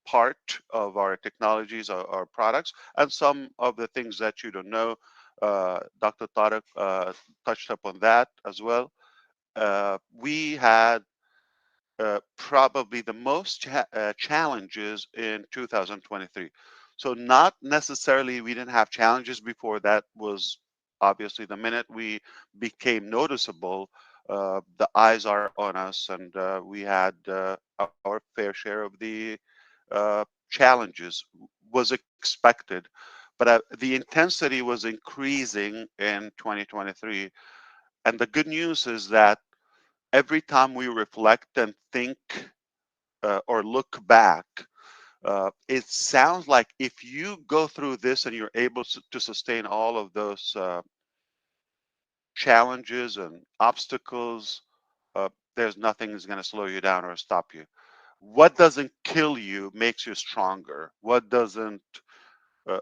part of our technologies, our products, and some of the things that you don't know. Dr. Tariq touched upon that as well. We had probably the most challenges in 2023. So not necessarily we didn't have challenges before. That was obviously the minute we became noticeable, the eyes are on us, and we had our fair share of the challenges. Was expected, but the intensity was increasing in 2023. And the good news is that every time we reflect and think or look back, it sounds like if you go through this and you're able to sustain all of those challenges and obstacles, there's nothing is going to slow you down or stop you. What doesn't kill you makes you stronger. What doesn't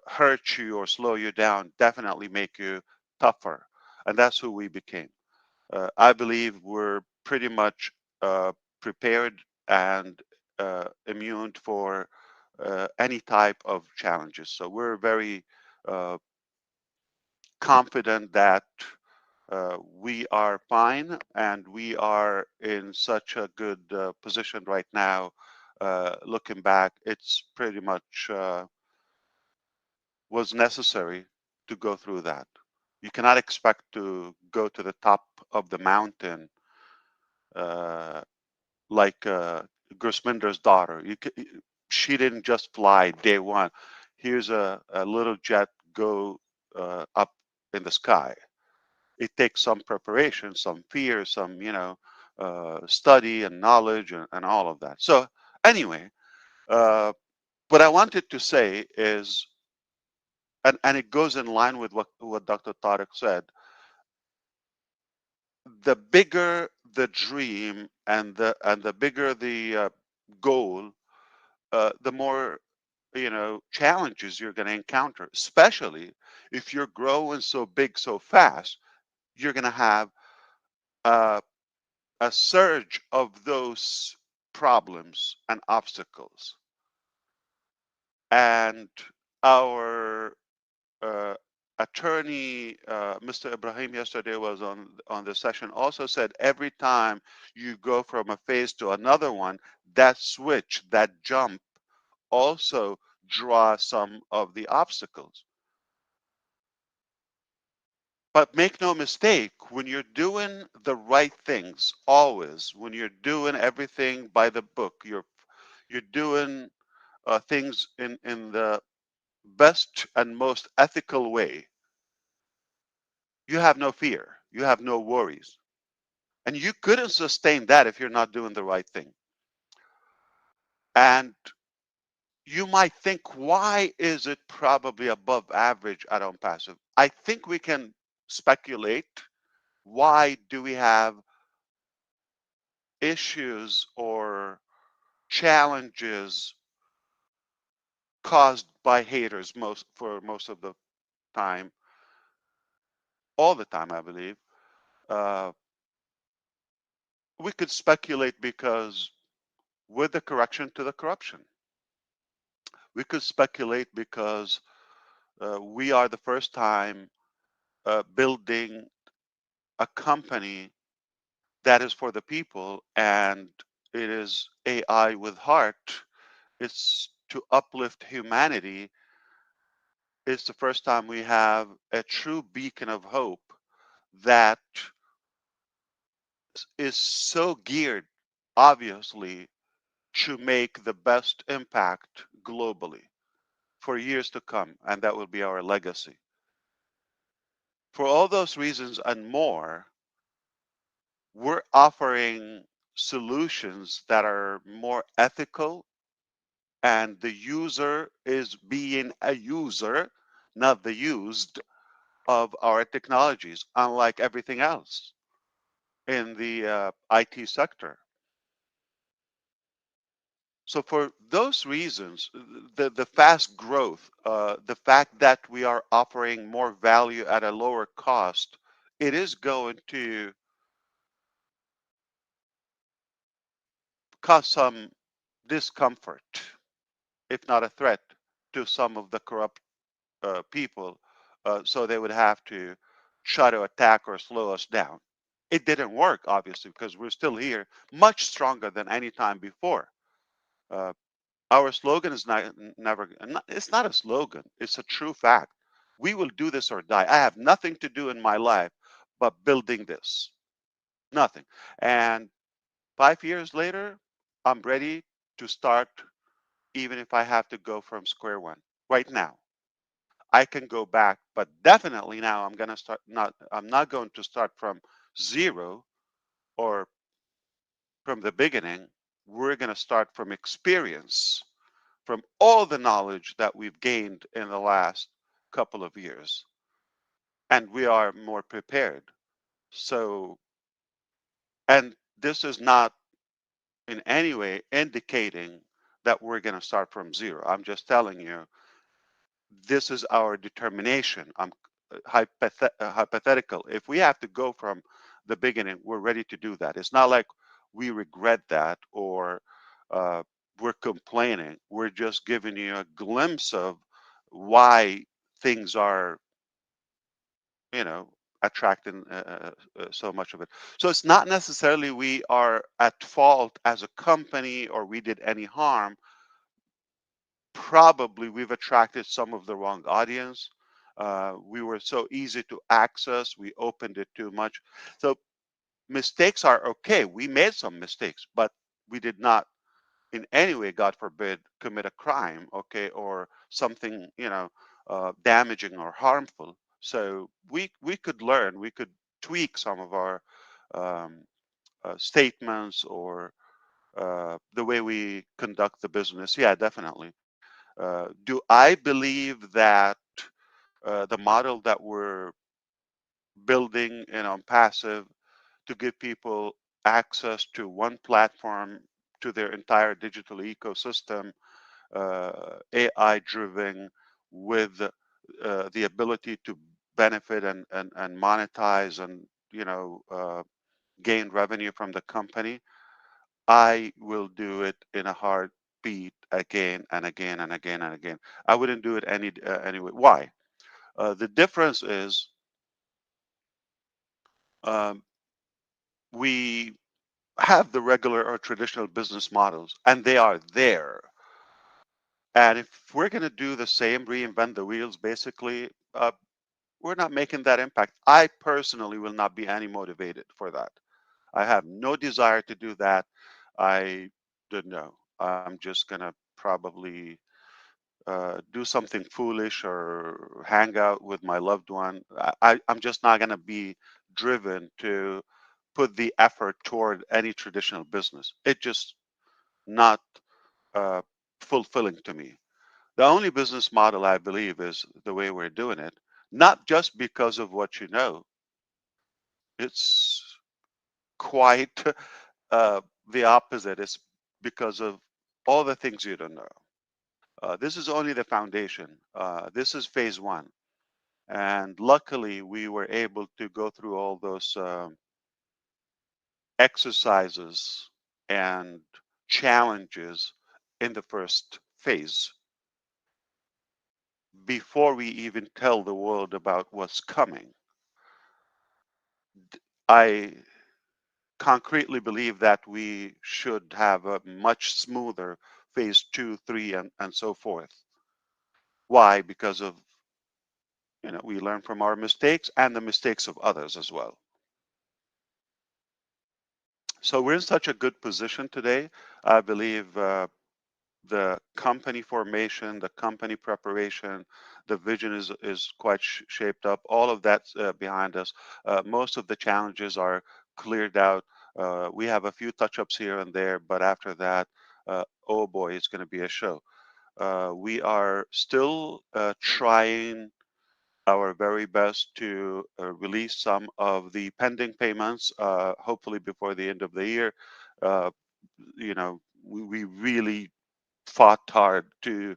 hurt you or slow you down definitely make you tougher. And that's who we became. I believe we're pretty much prepared and immune for any type of challenges. So we're very confident that we are fine and we are in such a good position right now. Looking back, it's pretty much was necessary to go through that. You cannot expect to go to the top of the mountain like Gusminder's daughter. She didn't just fly day one. Here's a little jet go up in the sky. It takes some preparation, some fear, some study and knowledge and all of that. So anyway, what I wanted to say is, and it goes in line with what Dr. Tariq said, the bigger the dream and the bigger the goal, the more challenges you're going to encounter. Especially if you're growing so big so fast, you're going to have uh, a surge of those problems and obstacles. And our attorney, Mr. Ibrahim, yesterday was on the session, also said every time you go from a phase to another one, that switch, that jump, also draw some of the obstacles. But make no mistake, when you're doing the right things, always, when you're doing everything by the book, you're doing things in the best and most ethical way, you have no fear, you have no worries. And you couldn't sustain that if you're not doing the right thing. And you might think, why is it probably above average at Passive? I think we can speculate. Why do we have issues or challenges caused by haters for most of the time? All the time, I believe. Uh, we could speculate because with the correction to the corruption. We could speculate because we are the first time building a company that is for the people, and it is AI with heart. It's to uplift humanity, it's the first time we have a true beacon of hope that is so geared, obviously, to make the best impact globally for years to come, and that will be our legacy. For all those reasons and more, we're offering solutions that are more ethical, and the user is being a user, not the used of our technologies, unlike everything else in the IT sector. So for those reasons, the fast growth, the fact that we are offering more value at a lower cost, it is going to cause some discomfort, if not a threat, to some of the corrupt people. So they would have to try to attack or slow us down. It didn't work, obviously, because we're still here, much stronger than any time before. Uh, our slogan is never, it's not a slogan, it's a true fact. We will do this or die. I have nothing to do in my life but building this. Nothing. And 5 years later, I'm ready to start, even if I have to go from square one. Right now, I can go back, but definitely now I'm gonna start. I'm not going to start from zero or from the beginning. We're gonna start from experience, from all the knowledge that we've gained in the last couple of years, and we are more prepared. So, and this is not in any way indicating that we're going to start from zero. I'm just telling you, this is our determination. I'm hypothetical. If we have to go from the beginning, we're ready to do that. It's not like we regret that or we're complaining. We're just giving you a glimpse of why things are, you know, attracting so much of it. So it's not necessarily we are at fault as a company or we did any harm. Probably we've attracted some of the wrong audience. We were so easy to access. We opened it too much. So mistakes are okay. We made some mistakes, but we did not in any way, God forbid, commit a crime, okay, or something, you know, damaging or harmful. So we could learn, we could tweak some of our um, statements or the way we conduct the business. Yeah, definitely. Do I believe that the model that we're building on passive to give people access to one platform to their entire digital ecosystem, AI driven, with the ability to benefit and monetize and gain revenue from the company, I will do it in a heartbeat again and again and again and again. I wouldn't do it anyway. Why? The difference is um, we have the regular or traditional business models, and they are there. And if we're going to do the same, reinvent the wheels, basically, we're not making that impact. I personally will not be any motivated for that. I have no desire to do that. I don't know. I'm just going to probably do something foolish or hang out with my loved one. I'm just not going to be driven to put the effort toward any traditional business. It just not uh, fulfilling to me. The only business model I believe is the way we're doing it, not just because of what you know. It's quite the opposite. It's because of all the things you don't know. This is only the foundation. This is phase one. And luckily, we were able to go through all those exercises and challenges in the first phase before we even tell the world about what's coming. I concretely believe that we should have a much smoother phase 2, 3, and so forth. Why? Because of, we learn from our mistakes and the mistakes of others as well. So we're in such a good position today. I believe the company formation, the company preparation, the vision is quite shaped up. All of that's behind us. Most of the challenges are cleared out. We have a few touch-ups here and there, but after that, oh boy, it's going to be a show. We are still trying our very best to release some of the pending payments, hopefully before the end of the year. Uh, we really fought hard to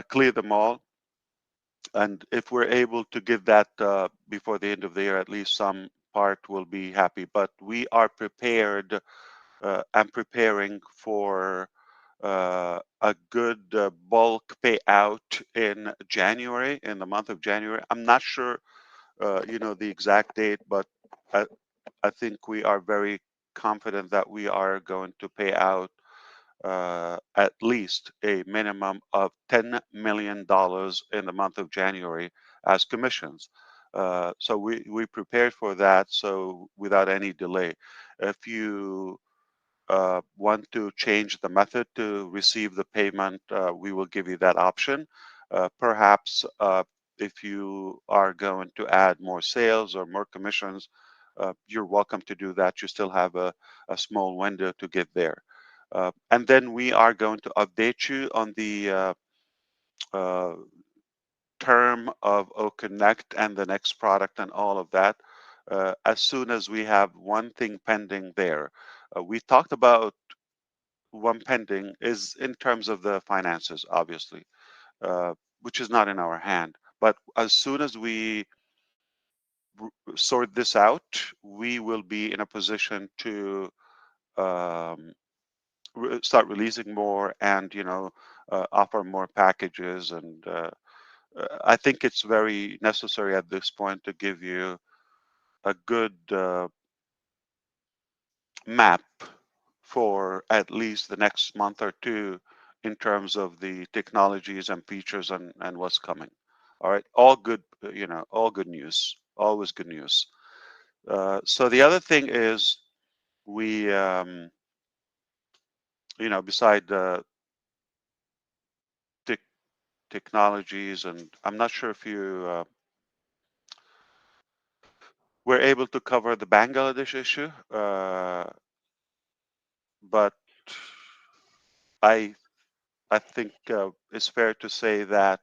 clear them all. And if we're able to get that before the end of the year, at least some part will be happy. But we are prepared and preparing for a good bulk payout in January, in the month of January. I'm not sure, the exact date, but I think we are very confident that we are going to pay out at least a minimum of $10 million in the month of January as commissions. So we prepared for that, so without any delay. If you want to change the method to receive the payment, we will give you that option. Perhaps if you are going to add more sales or more commissions, you're welcome to do that. You still have a small window to get there. And then we are going to update you on the term of OConnect and the next product and all of that as soon as we have one thing pending there. We talked about one pending is in terms of the finances, obviously, which is not in our hand. But as soon as we sort this out, we will be in a position to start releasing more and offer more packages. And I think it's very necessary at this point to give you a good map for at least the next month or two in terms of the technologies and features and what's coming. All right, all good, all good news, always good news. So the other thing is we, beside technologies, and I'm not sure if you were able to cover the Bangladesh issue, but I think it's fair to say that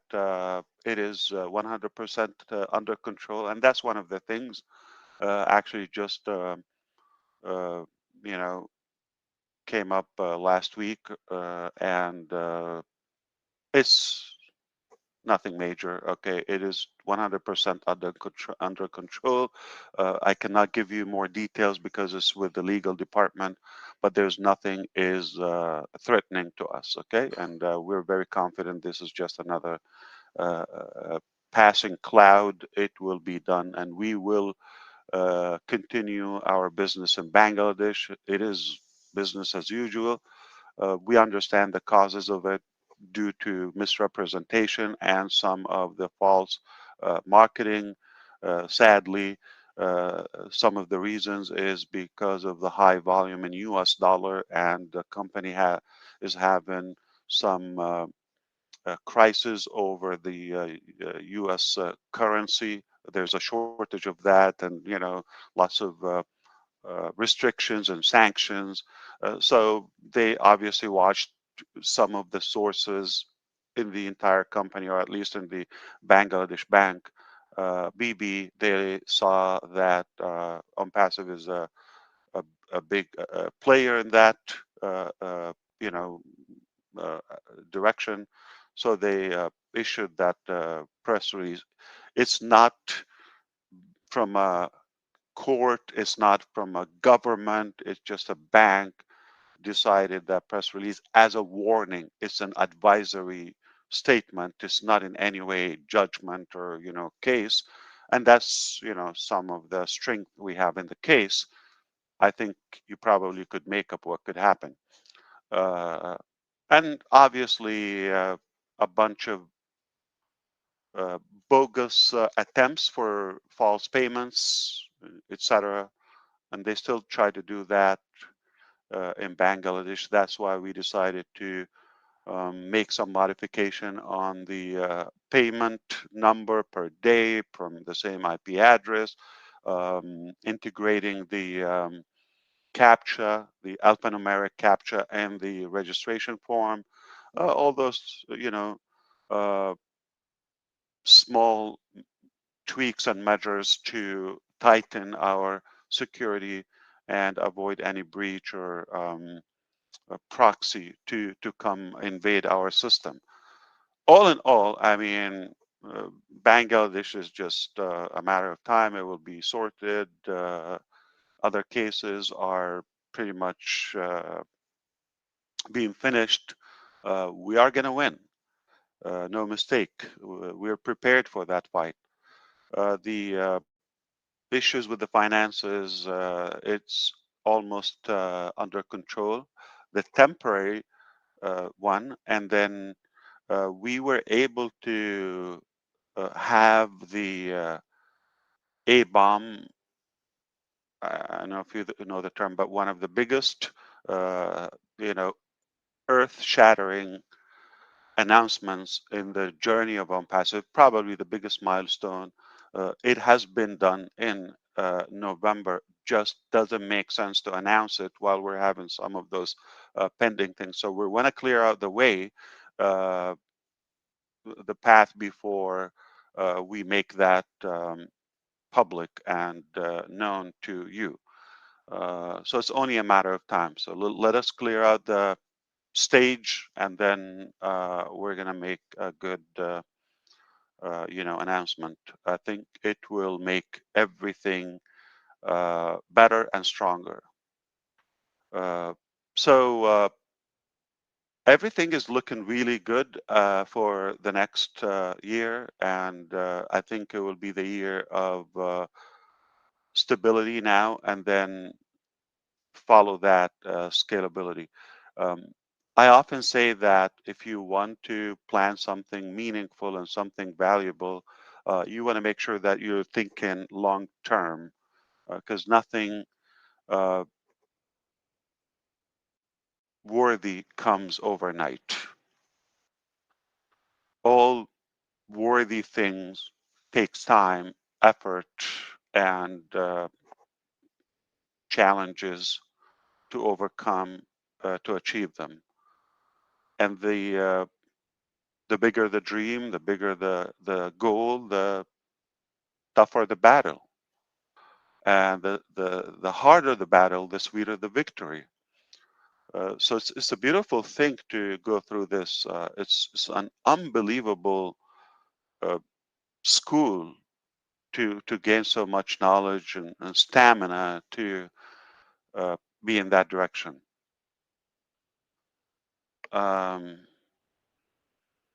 it is 100% under control, and that's one of the things. Actually, just came up last week, and it's nothing major. Okay, it is 100% under control. I cannot give you more details because it's with the legal department, but there's nothing is threatening to us. Okay, and we're very confident this is just another passing cloud. It will be done, and we will continue our business in Bangladesh. It is business as usual. We understand the causes of it due to misrepresentation and some of the false marketing. Sadly, some of the reasons is because of the high volume in US dollar, and the company is having some crisis over the US currency. There's a shortage of that, and lots of restrictions and sanctions. So they obviously watched some of the sources in the entire company, or at least in the Bangladesh bank, BB. They saw that OnPassive is a big player in that, you know, direction. So they issued that press release. It's not from a court, it's not from a government, it's just a bank decided that press release as a warning. It's an advisory statement. It's not in any way judgment or case. And that's some of the strength we have in the case. I think you probably could make up what could happen. And obviously, a bunch of bogus attempts for false payments, etc. And they still try to do that in Bangladesh. That's why we decided to make some modification on the payment number per day from the same IP address, integrating the CAPTCHA, the alphanumeric CAPTCHA, and the registration form. All those, small tweaks and measures to tighten our security and avoid any breach or a proxy to come invade our system. All in all, I mean, Bangladesh is just a matter of time. It will be sorted. Other cases are pretty much being finished. We are going to win. No mistake. We're prepared for that fight. The issues with the finances, it's almost under control. The temporary one, and then we were able to have the A bomb. I don't know if you know the term, but one of the biggest, uh, you know, earth-shattering announcements in the journey of OnPassive, probably the biggest milestone. It has been done in November. Just doesn't make sense to announce it while we're having some of those pending things. So we want to clear out the way, the path before we make that public and known to you. So it's only a matter of time. So let us clear out the stage, and then we're gonna make a good, announcement. I think it will make everything better and stronger. So everything is looking really good for the next year, and I think it will be the year of stability now, and then follow that scalability. Um, I often say that if you want to plan something meaningful and something valuable, you want to make sure that you're thinking long term, because nothing uh, worthy comes overnight. All worthy things takes time, effort, and challenges to overcome to achieve them. And the bigger the dream, the bigger the goal, the tougher the battle. And the harder the battle, the sweeter the victory. So it's a beautiful thing to go through this. It's an unbelievable uh, school to gain so much knowledge and stamina to be in that direction. Um,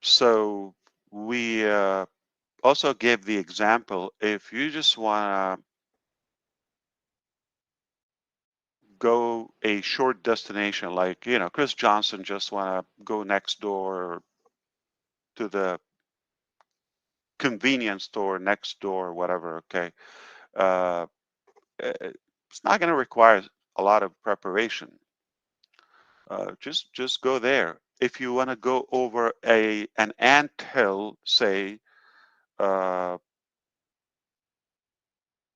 so we also gave the example, if you just want to go a short destination, like, Chris Johnson just want to go next door to the convenience store next door, whatever, okay. uh, it's not going to require a lot of preparation. Just go there. If you want to go over an ant hill, say, uh,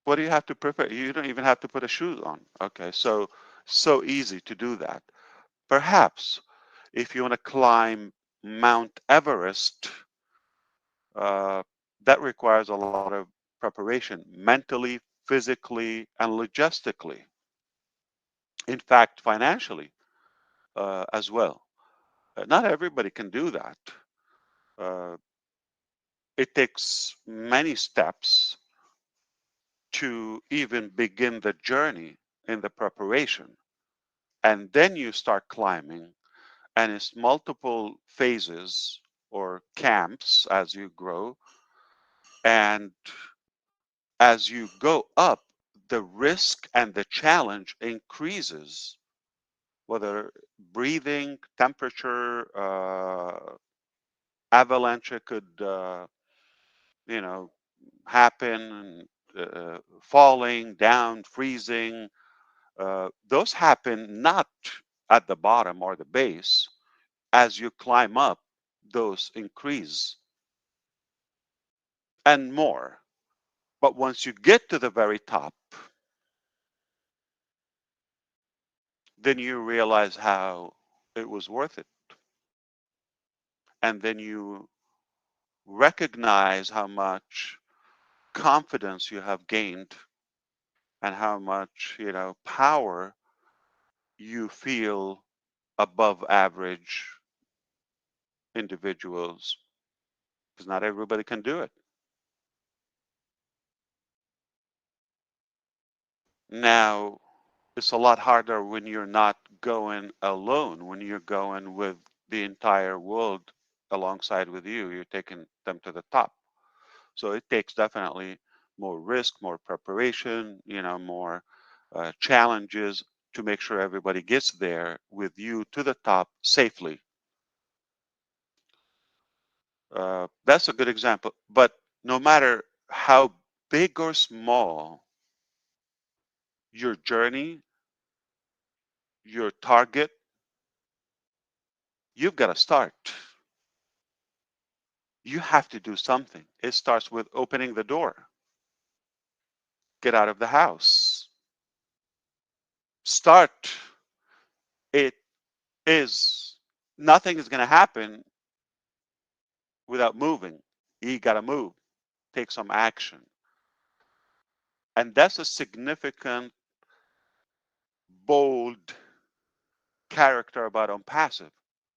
what do you have to prepare? You don't even have to put a shoes on. Okay, so easy to do that. Perhaps if you want to climb Mount Everest, that requires a lot of preparation, mentally, physically, and logistically. In fact, financially as well. Not everybody can do that. Uh, it takes many steps to even begin the journey in the preparation. And then you start climbing, and it's multiple phases or camps as you grow. And as you go up, the risk and the challenge increases, whether breathing, temperature, avalanche could, happen, falling down, freezing. Those happen not at the bottom or the base. As you climb up, those increase and more. But once you get to the very top, then you realize how it was worth it. And then you recognize how much confidence you have gained and how much, power you feel above average individuals, because not everybody can do it. Now, it's a lot harder when you're not going alone, when you're going with the entire world alongside with you. You're taking them to the top. So it takes definitely more risk, more preparation, more challenges to make sure everybody gets there with you to the top safely. That's a good example. But no matter how big or small your journey, your target, you've got to start. You have to do something. It starts with opening the door. Get out of the house. Start. It is, nothing is going to happen without moving. You got to move. Take some action. And that's a significant, bold character about Unpassive.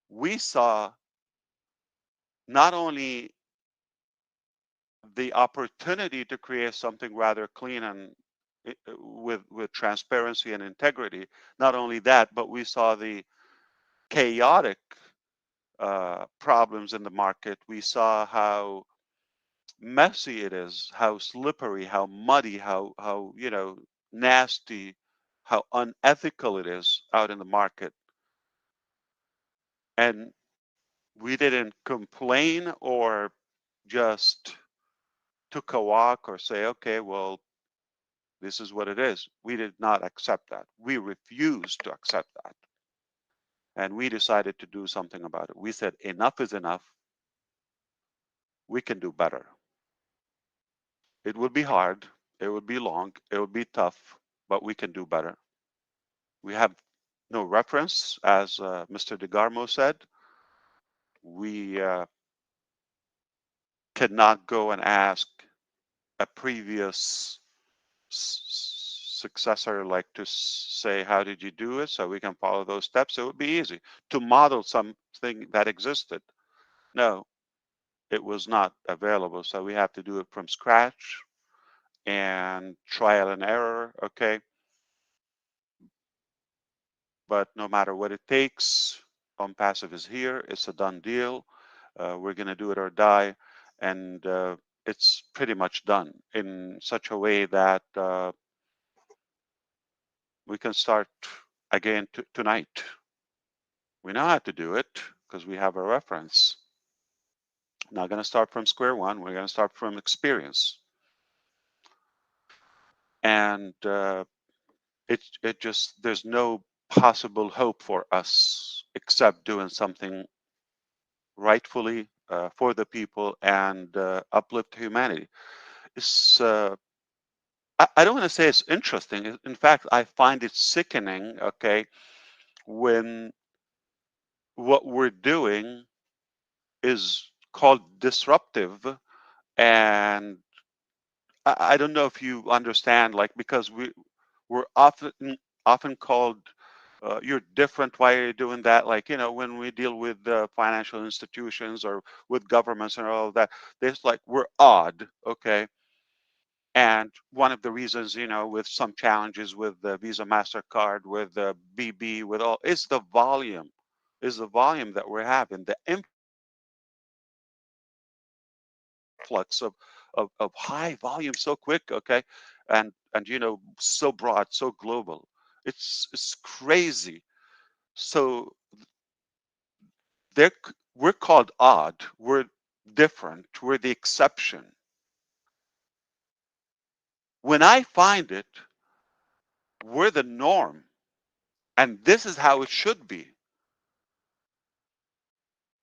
We saw not only the opportunity to create something rather clean and with transparency and integrity. Not only that, but we saw the chaotic problems in the market. We saw how messy it is, how slippery, how muddy, how nasty, how unethical it is out in the market. And we didn't complain or just took a walk or say, okay, well, this is what it is. We did not accept that. We refused to accept that. And we decided to do something about it. We said, enough is enough. We can do better. It would be hard. It would be long. It would be tough, but we can do better. We have no reference, as Mr. DeGarmo said. We cannot go and ask a previous successor like to say, how did you do it, so we can follow those steps. It would be easy to model something that existed. No, it was not available, so we have to do it from scratch and trial and error. Okay, but no matter what it takes, Unpassive is here. It's a done deal. We're going to do it or die, and it's pretty much done in such a way that we can start again tonight. We know how to do it because we have a reference. Not going to start from square one. We're going to start from experience. And it just, there's no possible hope for us except doing something rightfully for the people and uplift humanity. It's I don't want to say it's interesting. In fact, I find it sickening, okay, when what we're doing is called disruptive. And I don't know if you understand, like, because we're often called, you're different, why are you doing that? Like, when we deal with financial institutions or with governments and all of that, there's like, we're odd, okay? And one of the reasons, with some challenges with the Visa, MasterCard, with the BB, with all, is the volume, that we're having, the influx of high volume so quick, okay? And so broad, so global. It's crazy. So we're called odd. We're different. We're the exception. When I find it, we're the norm. And this is how it should be.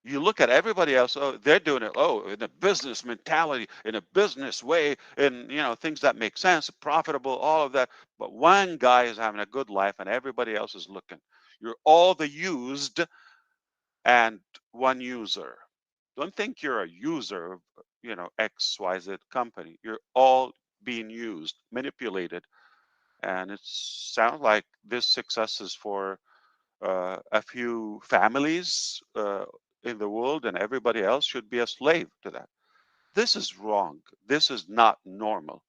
You look at everybody else, oh, they're doing it, oh, in a business mentality, in a business way, in things that make sense, profitable, all of that. But one guy is having a good life and everybody else is looking. You're all the used and one user. Don't think you're a user of, XYZ company. You're all being used, manipulated. And it sounds like this success is for a few families in the world, and everybody else should be a slave to that. This is wrong. This is not normal.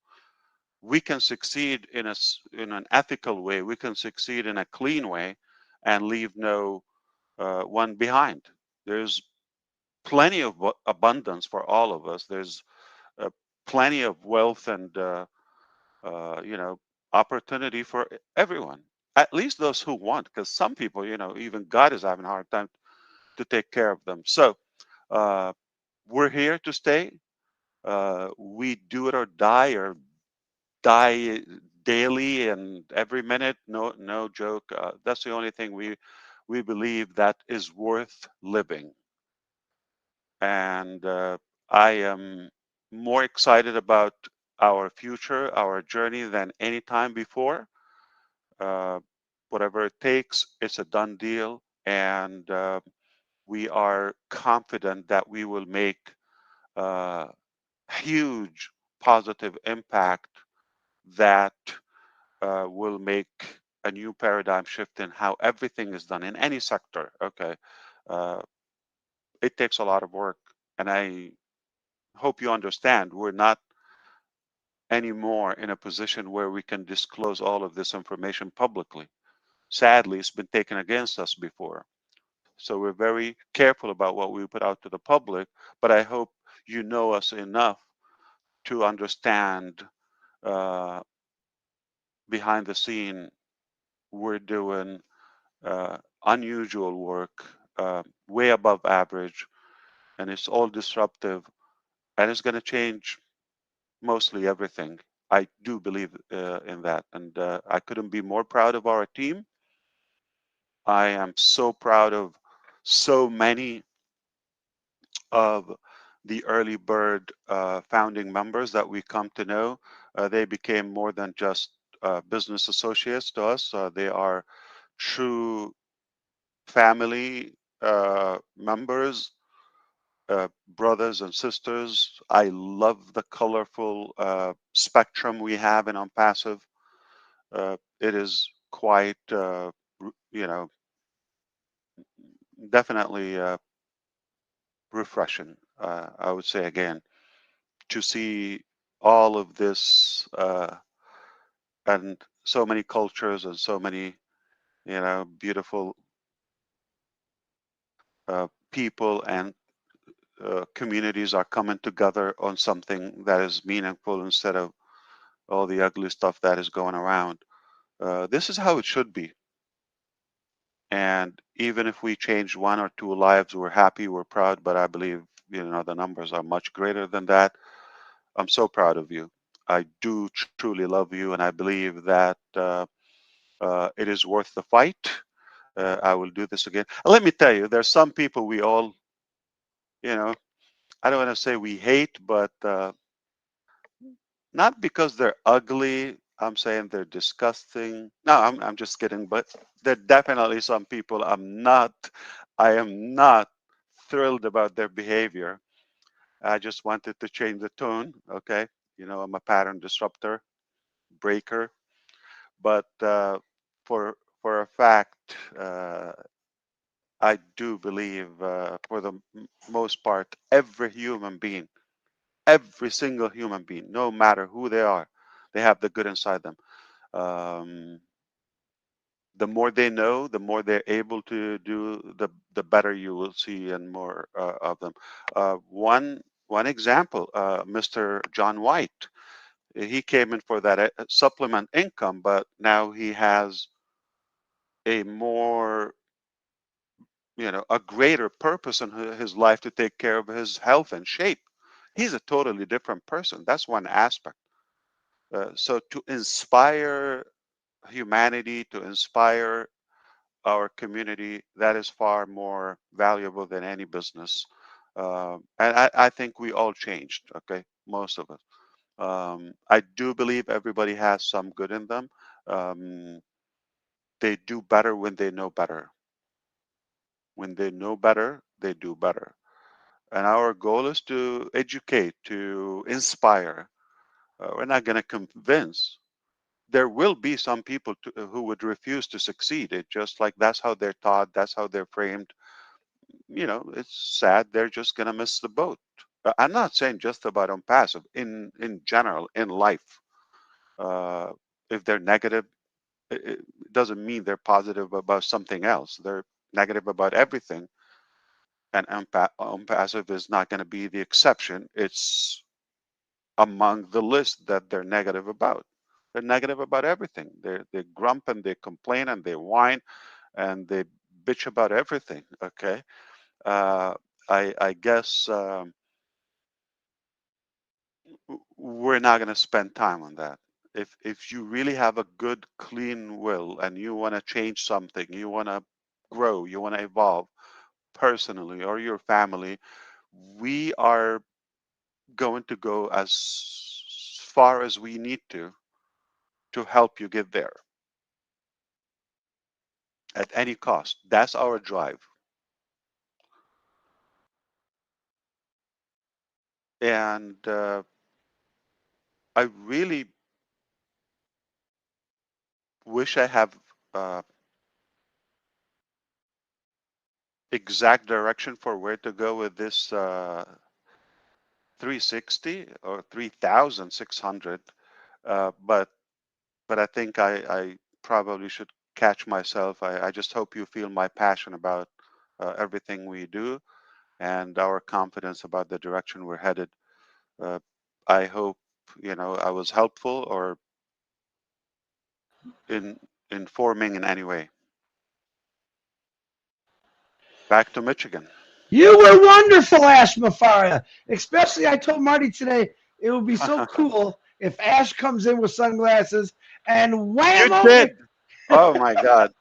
We can succeed in an ethical way. We can succeed in a clean way, and leave no one behind. There's plenty of abundance for all of us. There's plenty of wealth and opportunity for everyone. At least those who want, because some people, even God is having a hard time to take care of them. So we're here to stay. We do it or die daily and every minute. No joke. That's the only thing we believe that is worth living. And I am more excited about our future, our journey than any time before. Whatever it takes, it's a done deal. And we are confident that we will make a huge positive impact that will make a new paradigm shift in how everything is done in any sector. Okay. It takes a lot of work. And I hope you understand we're not anymore in a position where we can disclose all of this information publicly. Sadly, it's been taken against us before. So we're very careful about what we put out to the public, but I hope you know us enough to understand behind the scene we're doing unusual work, way above average, and it's all disruptive, and it's going to change mostly everything. I do believe in that, and I couldn't be more proud of our team. I am so proud of so many of the early bird founding members that we come to know. They became more than just business associates to us. They are true family members, brothers and sisters. I love the colorful spectrum we have in OnPassive. It is quite, definitely refreshing, I would say again, to see all of this and so many cultures and so many, beautiful people and communities are coming together on something that is meaningful instead of all the ugly stuff that is going around. This is how it should be. And even if we change one or two lives, we're happy, we're proud, but I believe, the numbers are much greater than that. I'm so proud of you. I do truly love you, and I believe that it is worth the fight. I will do this again. And let me tell you, there's some people we all, I don't want to say we hate, but not because they're ugly. I'm saying they're disgusting. No, I'm just kidding. But there are definitely some people I am not thrilled about their behavior. I just wanted to change the tone. Okay. I'm a pattern disruptor, breaker. But for a fact, I do believe, for the most part, every single human being, no matter who they are, they have the good inside them. The more they know, the more they're able to do, the better you will see and more of them. One example, Mr. John White, he came in for that supplement income, but now he has a more a greater purpose in his life to take care of his health and shape. He's a totally different person. That's one aspect. So to inspire humanity, to inspire our community, that is far more valuable than any business. And I think we all changed, okay? Most of us. I do believe everybody has some good in them. They do better when they know better. When they know better, they do better. And our goal is to educate, to inspire. We're not going to convince. There will be some people who would refuse to succeed. It just like that's how they're taught, that's how they're framed. It's sad. They're just going to miss the boat. I'm not saying just about on passive. In general, in life, if they're negative, it doesn't mean they're positive about something else. They're negative about everything. And passive is not going to be the exception. It's among the list that they're negative about. They're negative about everything. They grump and they complain and they whine and they bitch about everything. Okay, I guess we're not going to spend time on that. If you really have a good, clean will and you want to change something, you want to grow, you want to evolve personally or your family, we are going to go as far as we need to help you get there at any cost. That's our drive. And I really wish I have exact direction for where to go with this 360 or 3,600. But I think I probably should catch myself. I just hope you feel my passion about everything we do and our confidence about the direction we're headed. I hope I was helpful or informing in any way. Back to Michigan. You were wonderful, Ash Mufareh. Especially, I told Marty today, it would be so cool if Ash comes in with sunglasses and wham! You did. Oh my God.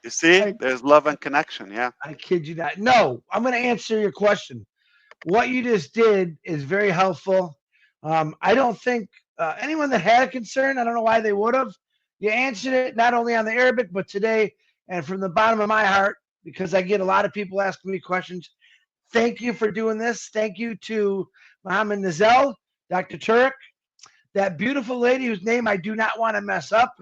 You see, there's love and connection. Yeah. I kid you not. No, I'm going to answer your question. What you just did is very helpful. I don't think anyone that had a concern, I don't know why they would have. You answered it not only on the Arabic, but today, and from the bottom of my heart, because I get a lot of people asking me questions. Thank you for doing this. Thank you to Mohammed Nazel, Dr. Turek, that beautiful lady whose name I do not want to mess up.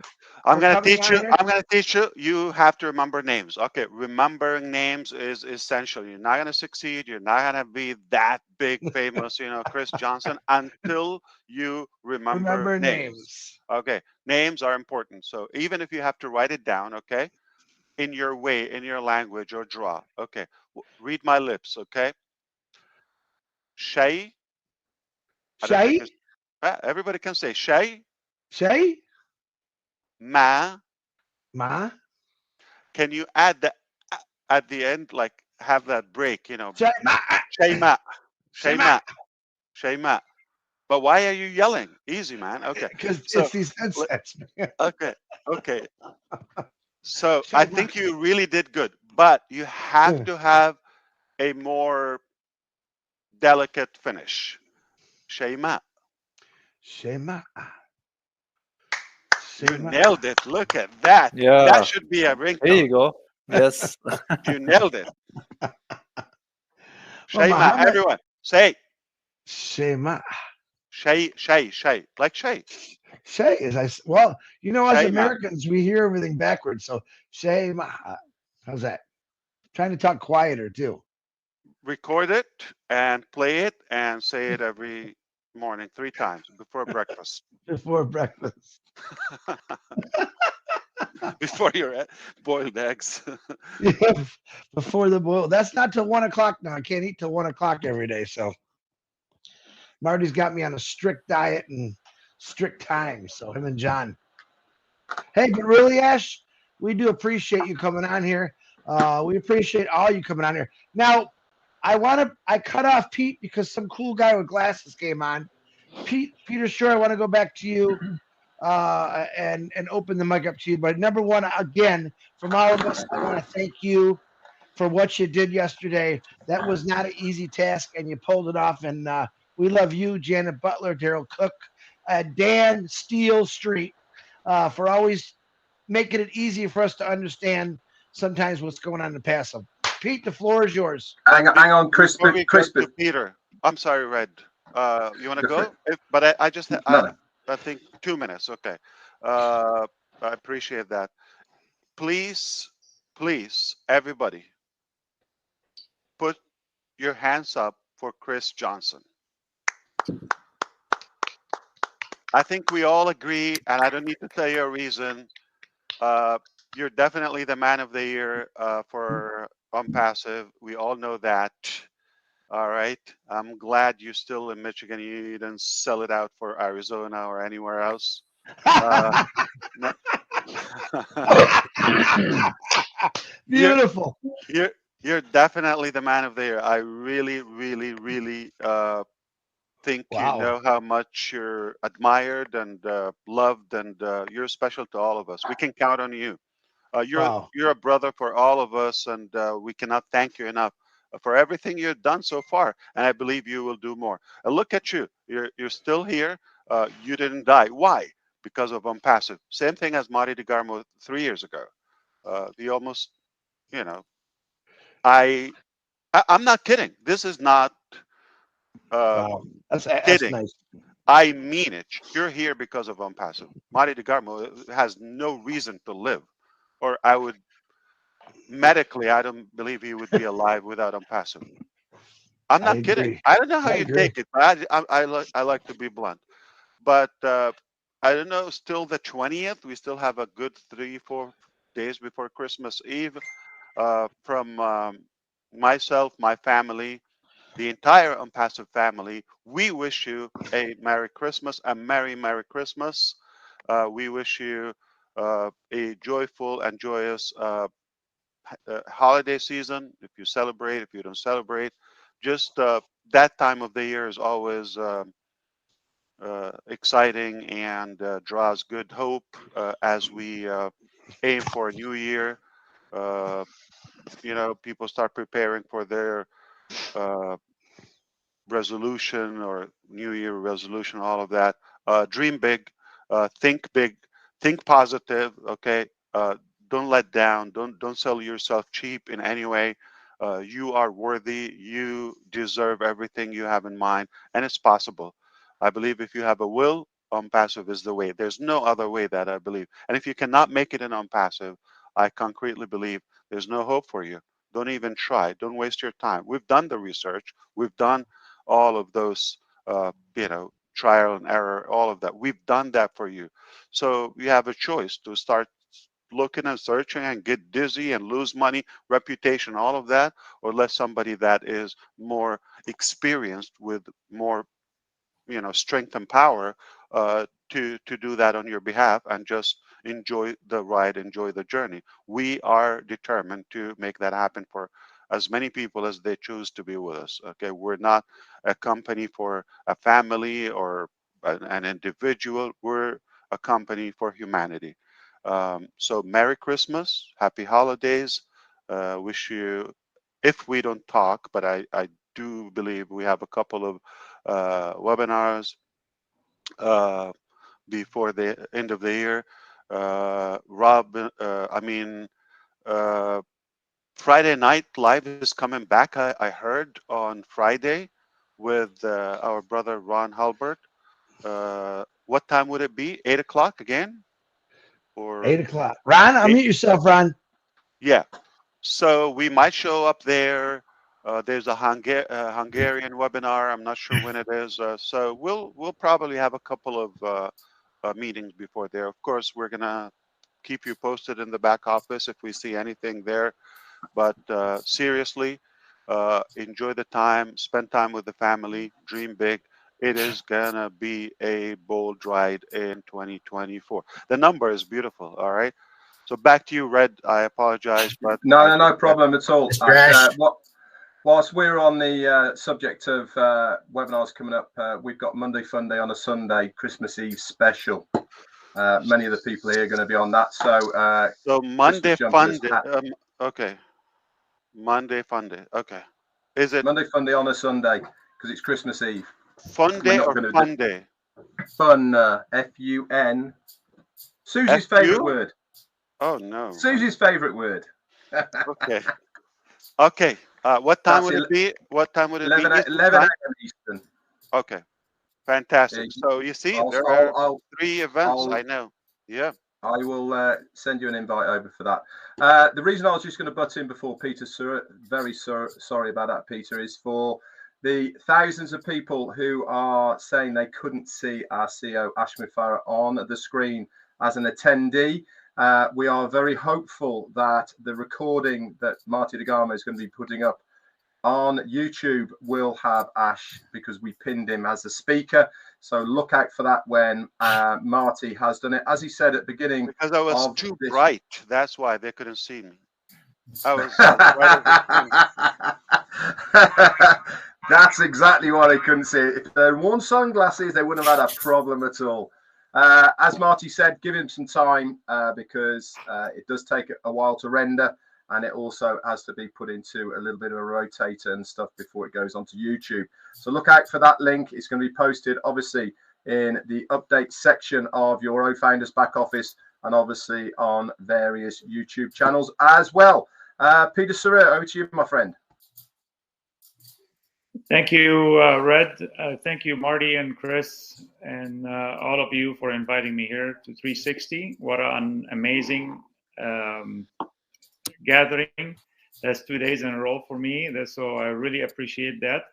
I'm going to teach you. I'm going to teach you. You have to remember names. Okay. Remembering names is essential. You're not going to succeed. You're not going to be that big, famous, Chris Johnson, until you remember names. Okay. Names are important. So even if you have to write it down, okay, in your way, in your language, or draw. Okay. Read my lips. Okay. Shay. Shay. Everybody can say Shay. Shay. Ma. Ma. Can you add the at the end, like have that break, Shay ma. Shay ma. Shay ma. Shay ma. But why are you yelling? Easy, man. Okay. Because it's these headsets. Okay. Okay. So I think you really did good, but you have to have a more delicate finish. Shay ma. Shay ma. You nailed it. Look at that. Yeah. That should be a ringtone. There you go. Yes. You nailed it. Shayma, everyone. Say. Shayma. Shay. Like Shay. Shay is as Americans, we hear everything backwards. So Shayma. How's that? Trying to talk quieter too. Record it and play it and say it every morning 3 times before breakfast. Before breakfast. Before your boiled eggs. Yeah, before the boil. That's not till 1 o'clock now. I can't eat till 1 o'clock every day. So Marty's got me on a strict diet and strict time. So him and John. Hey, but really, Ash, we do appreciate you coming on here. We appreciate all you coming on here. Now, I cut off Pete because some cool guy with glasses came on. Peter, sure, I want to go back to you and open the mic up to you. But number one, again, from all of us, I want to thank you for what you did yesterday. That was not an easy task, and you pulled it off. And we love you, Janet Butler, Daryl Cook, Dan Steele Street, for always making it easy for us to understand sometimes what's going on in the past. So, Pete, the floor is yours. Hang on, Chris. Before we go to Peter, I'm sorry, Red. You want to go? But I just I think 2 minutes. Okay. I appreciate that. Please, everybody, put your hands up for Chris Johnson. I think we all agree, and I don't need to tell you a reason. You're definitely the man of the year for Unpassive. We all know that. All right. I'm glad you're still in Michigan. You didn't sell it out for Arizona or anywhere else. Beautiful. You're definitely the man of the year. I really think you know how much you're admired and loved, and you're special to all of us. We can count on you. You're a brother for all of us, and we cannot thank you enough for everything you've done so far, and I believe you will do more. Look at you. You're still here. You didn't die. Why? Because of Unpassive. Same thing as Marty DeGarmo 3 years ago. He almost, I'm not kidding. This is not That's kidding. nice. I mean it. You're here because of Unpassive. Marty DeGarmo has no reason to live, or I don't believe he would be alive without Unpassive. I'm not kidding. I don't know how you take it, but I like to be blunt. But I don't know. Still the 20th. We still have a good 3-4 days before Christmas Eve. From myself, my family, the entire Unpassive family, we wish you a Merry Christmas, a Merry Christmas. We wish you a joyful and joyous holiday season. If you celebrate, if you don't celebrate, just that time of the year is always exciting and draws good hope as we aim for a new year. People start preparing for their resolution or New Year resolution, all of that. Dream big, think big, think positive. Okay, don't let down. Don't sell yourself cheap in any way. You are worthy. You deserve everything you have in mind, and it's possible. I believe if you have a will, Unpassive is the way. There's no other way that I believe. And if you cannot make it in Unpassive, I concretely believe there's no hope for you. Don't even try. Don't waste your time. We've done the research. We've done all of those, trial and error, all of that. We've done that for you. So you have a choice to start looking and searching and get dizzy and lose money, reputation, all of that, or let somebody that is more experienced with more, strength and power to do that on your behalf and just enjoy the ride, enjoy the journey. We are determined to make that happen for as many people as they choose to be with us. Okay, we're not a company for a family or an individual. We're a company for humanity. So Merry Christmas, Happy Holidays. Wish you, if we don't talk, but I do believe we have a couple of webinars before the end of the year. Friday Night Live is coming back. I heard on Friday with our brother Ron Halbert. What time would it be? 8 o'clock again? Or 8 o'clock. Ron, unmute yourself, Ron. Yeah. So we might show up there. There's a Hungarian webinar. I'm not sure when it is. So we'll probably have a couple of meetings before there. Of course, we're gonna keep you posted in the back office if we see anything there. But seriously, enjoy the time, spend time with the family, dream big. It is gonna be a bold ride in 2024. The number is beautiful. All right. So back to you, Red. I apologize, but no problem at all. Mr. Ash. Whilst we're on the subject of webinars coming up, we've got Monday Fun Day on a Sunday, Christmas Eve special. Many of the people here are going to be on that. So Monday Fun Day. Okay. Monday Fun Day. Okay. Is it Monday Fun Day on a Sunday because it's Christmas Eve? Fun Day or Fun Day? Fun. F-U-N. Susie's favorite word. Oh no. Susie's favorite word. Okay. Okay. What time would it be? What time would it be? 11 a.m. Eastern. Okay. Fantastic. So you see, there are 3 events. I know. Yeah. I will send you an invite over for that. The reason I was just going to butt in before Peter Surratt, very sorry about that, Peter, is for the thousands of people who are saying they couldn't see our CEO, Ash Mufareh, on the screen as an attendee. We are very hopeful that the recording that Marty DeGarmo is going to be putting up on YouTube will have Ash, because we pinned him as a speaker. So look out for that when Marty has done it. As he said at the beginning, because I was too bright. That's why they couldn't see me. I was right over. That's exactly why they couldn't see it. If they'd worn sunglasses, they wouldn't have had a problem at all. As Marty said, give him some time because it does take a while to render, and it also has to be put into a little bit of a rotator and stuff before it goes onto YouTube. So look out for that link. It's going to be posted, obviously, in the update section of your O Founders back office, and obviously on various YouTube channels as well. Peter Surratt, over to you, my friend. Thank you, Red. Thank you, Marty and Chris, and all of you for inviting me here to 360. What an amazing gathering. That's 2 days in a row for me. So I really appreciate that.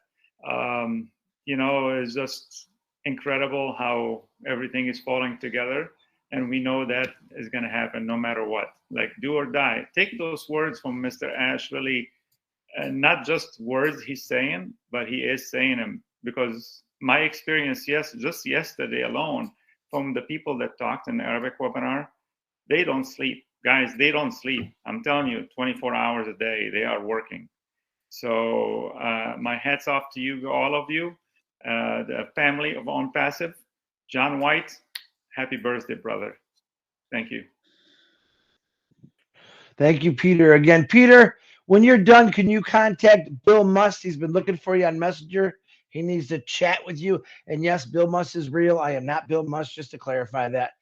You know, it's just incredible how everything is falling together. And we know that is going to happen no matter what. Like, do or die. Take those words from Mr. Ash, really. Not just words he's saying, but he is saying them, because my experience, just yesterday alone, from the people that talked in the Arabic webinar, they don't sleep. Guys, they don't sleep. I'm telling you, 24 hours a day, they are working. So my hat's off to you, all of you, the family of On Passive. John White, happy birthday, brother. Thank you. Thank you, Peter. Again, Peter, when you're done, can you contact Bill Must? He's been looking for you on Messenger. He needs to chat with you. And yes, Bill Must is real. I am not Bill Must, just to clarify that.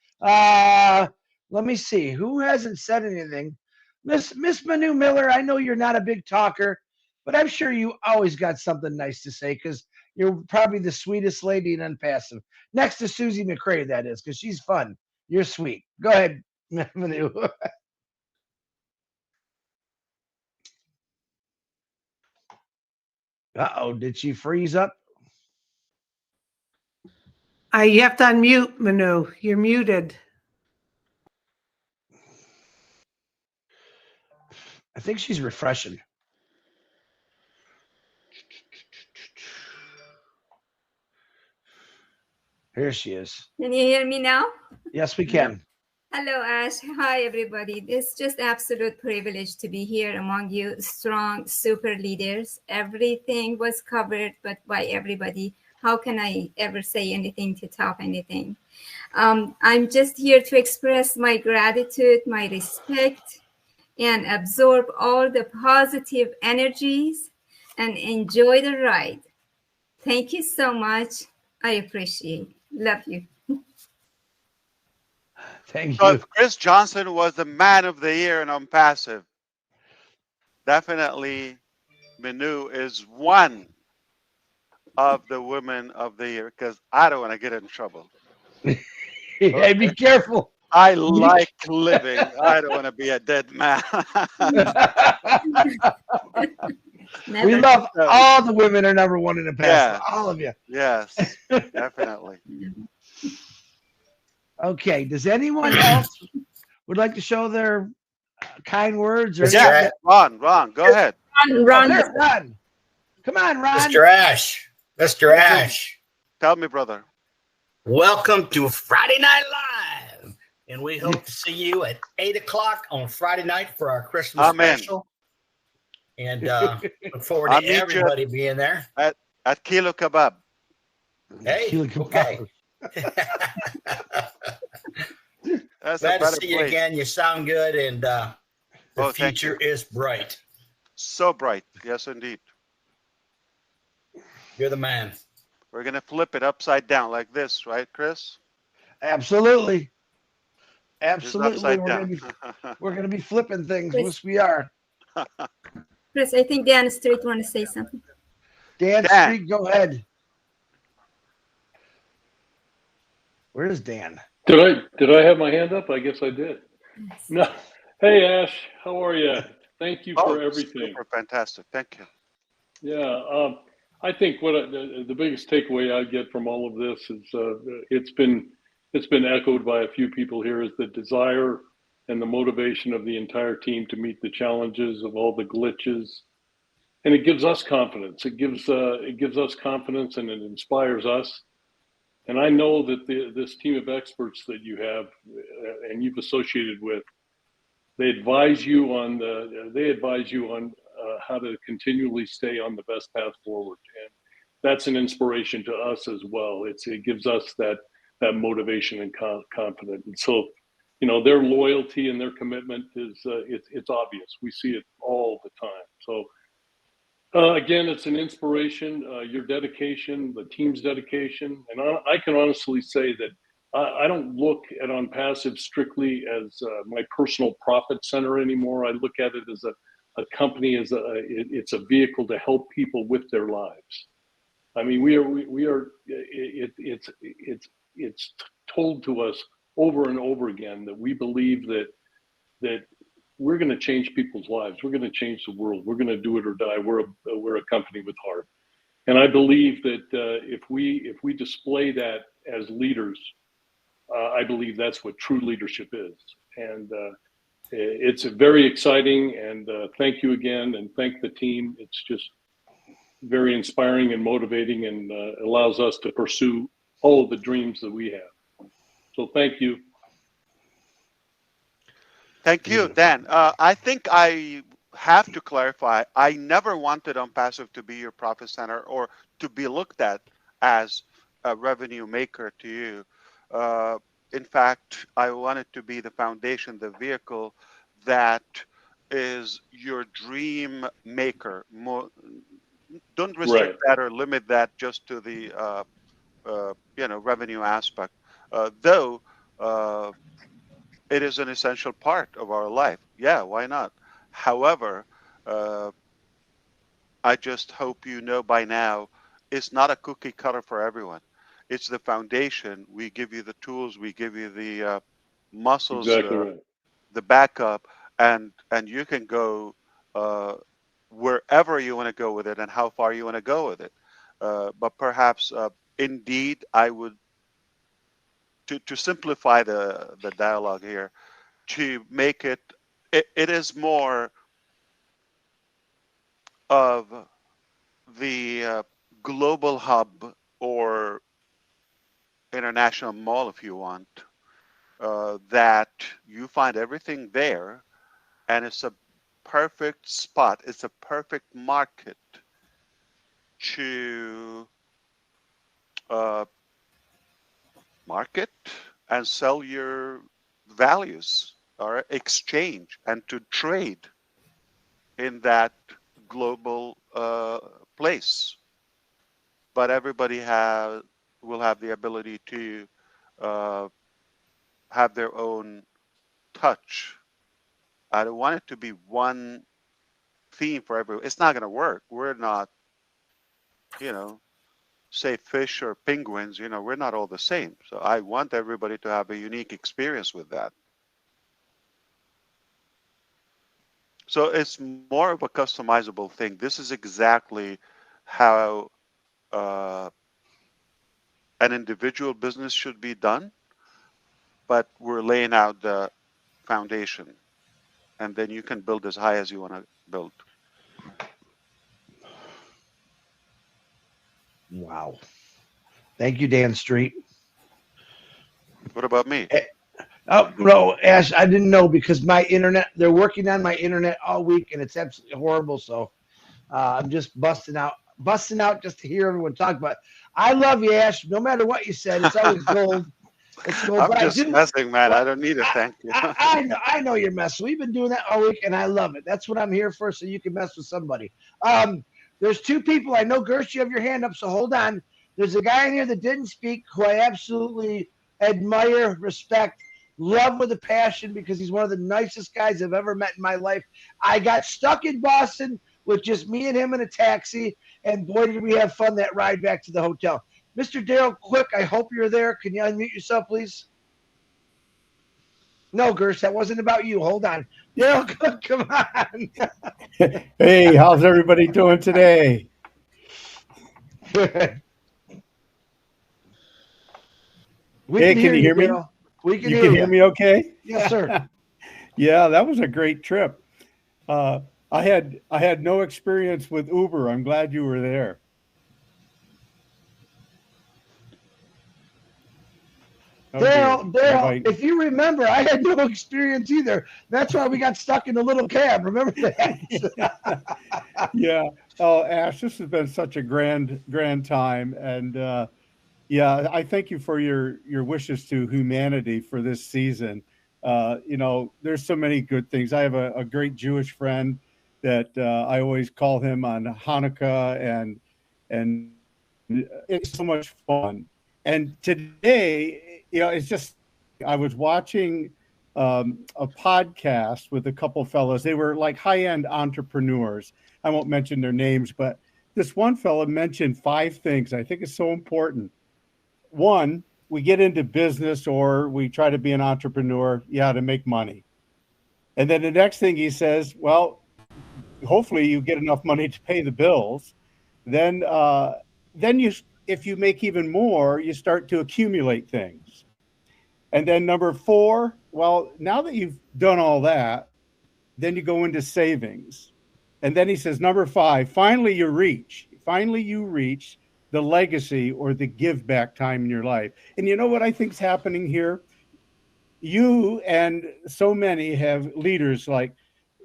Let me see. Who hasn't said anything? Miss Manu Miller, I know you're not a big talker, but I'm sure you always got something nice to say, because you're probably the sweetest lady in Unpassive. Next to Susie McCrae, that is, because she's fun. You're sweet. Go ahead, Manu. Uh-oh, did she freeze up? You have to unmute, Manu. You're muted. I think she's refreshing. Here she is. Can you hear me now? Yes, we can. Hello, Ash. Hi, everybody. It's just absolute privilege to be here among you, strong, super leaders. Everything was covered, but by everybody. How can I ever say anything to top anything? I'm just here to express my gratitude, my respect, and absorb all the positive energies and enjoy the ride. Thank you so much. I appreciate it. Love you. Thank so you. If Chris Johnson was the man of the year in Unpassive, definitely Manu is one of the women of the year, because I don't want to get in trouble. Hey, be careful. I like living. I don't want to be a dead man. We love all the women are number one in the past. Yeah. All of you. Yes, definitely. Okay. Does anyone else would like to show their kind words? Or Yeah. Ron, go ahead. Ron. Oh, Ron. Come on, Ron. Mr. Ash. Mr. Ash. Tell me, brother. Welcome to Friday Night Live. And we hope to see you at 8 o'clock on Friday night for our Christmas special. And look forward to everybody being there. At Kilo Kebab. Hey, okay. That's Glad to a better see you place. again. You sound good, and the thank future is bright. So bright. Yes, indeed. You're the man. We're going to flip it upside down like this, right, Chris? Absolutely. This is upside We're gonna be flipping things. Chris. Yes, we are. Chris, I think Dan Street want to say something. Dan Street, go ahead. Where is Dan? Did I have my hand up? I guess I did. No. Hey Ash, how are you? Thank you for everything. Super fantastic. Thank you. Yeah, I think what the biggest takeaway I get from all of this is it's been echoed by a few people here, is the desire and the motivation of the entire team to meet the challenges of all the glitches, and it gives us confidence. It gives us confidence, and it inspires us. And I know that this team of experts that you have and you've associated with, they advise you on how to continually stay on the best path forward, and that's an inspiration to us as well. It gives us that motivation and confidence. And so, you know, their loyalty and their commitment is it's obvious. We see it all the time. So again, it's an inspiration. Your dedication, the team's dedication, and I can honestly say that I don't look at OnPassive strictly as my personal profit center anymore. I look at it as a company, it's a vehicle to help people with their lives. I mean, it's told to us over and over again that we believe that we're going to change people's lives. We're going to change the world. We're going to do it or die. We're a company with heart, and I believe that if we display that as leaders, I believe that's what true leadership is. And it's very exciting. And thank you again, and thank the team. It's just very inspiring and motivating, and allows us to pursue all of the dreams that we have. So thank you. Thank you, Dan. I think I have to clarify, I never wanted OnPassive to be your profit center or to be looked at as a revenue maker to you. In fact, I want it to be the foundation, the vehicle that is your dream maker. Don't restrict that or limit that just to the revenue aspect. Though it is an essential part of our life. Yeah, why not? However, I just hope you know by now, it's not a cookie cutter for everyone. It's the foundation. We give you the tools, we give you the muscles, the backup, and you can go wherever you want to go with it and how far you want to go with it. But perhaps, indeed, I would, to simplify the dialogue here, to make it is more of the global hub or international mall, if you want, that you find everything there, and it's a perfect spot. It's a perfect market to market and sell your values or exchange and to trade in that global place. But everybody will have the ability to have their own touch. I don't want it to be one theme for everyone. It's not going to work. We're not, say fish or penguins, we're not all the same. So I want everybody to have a unique experience with that. So it's more of a customizable thing. This is exactly how an individual business should be done, but we're laying out the foundation, and then you can build as high as you want to build. Wow. Thank you, Dan Street. What about me? Oh no, Ash, I didn't know because my internet. They're working on my internet all week, and it's absolutely horrible. So I'm just busting out just to hear everyone talk. But I love you, Ash. No matter what you said, it's always gold. It's gold. I'm But just messing, man. I don't need a thank you. I know you're messing. We've been doing that all week, and I love it. That's what I'm here for, so you can mess with somebody. There's two people. I know, Gersh, you have your hand up, so hold on. There's a guy in here that didn't speak who I absolutely admire, respect, love with a passion because he's one of the nicest guys I've ever met in my life. I got stuck in Boston with just me and him in a taxi, and boy, did we have fun that ride back to the hotel. Mr. Daryl Quick, I hope you're there. Can you unmute yourself, please? No, Gersh, that wasn't about you. Hold on. Daryl Quick, come on. Hey, how's everybody doing today? Good. Hey, can you hear me? Daryl. We can You hear can you. hear me okay? Yes, sir. Yeah, that was a great trip. I had no experience with Uber. I'm glad you were there. Oh, Daryl, if you remember, I had no experience either. That's why we got stuck in a little cab. Remember that? Yeah. Oh, Ash, this has been such a grand time. And yeah, I thank you for your wishes to humanity for this season. There's so many good things. I have a great Jewish friend that I always call him on Hanukkah, and it's so much fun. And today, it's just, I was watching a podcast with a couple fellows. They were like high-end entrepreneurs. I won't mention their names, but this one fellow mentioned 5 things I think is so important. One, we get into business or we try to be an entrepreneur, to make money. And then the next thing he says, well, hopefully you get enough money to pay the bills. Then if you make even more, you start to accumulate things. And then number 4, well, now that you've done all that, then you go into savings. And then he says, number 5, finally you reach the legacy or the give back time in your life. And you know what I think is happening here? You and so many leaders like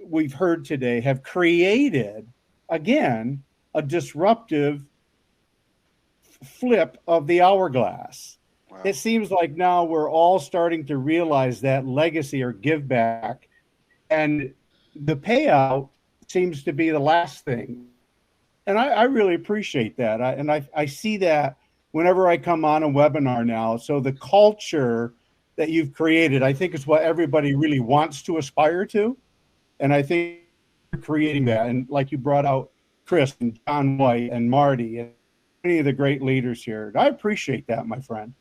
we've heard today have created, again, a disruptive flip of the hourglass. Wow. It seems like now we're all starting to realize that legacy or give back, and the payout seems to be the last thing. And I really appreciate that. I see that whenever I come on a webinar now. So the culture that you've created, I think is what everybody really wants to aspire to. And I think you're creating that. And like you brought out Chris and John White and Marty and many of the great leaders here. I appreciate that, my friend.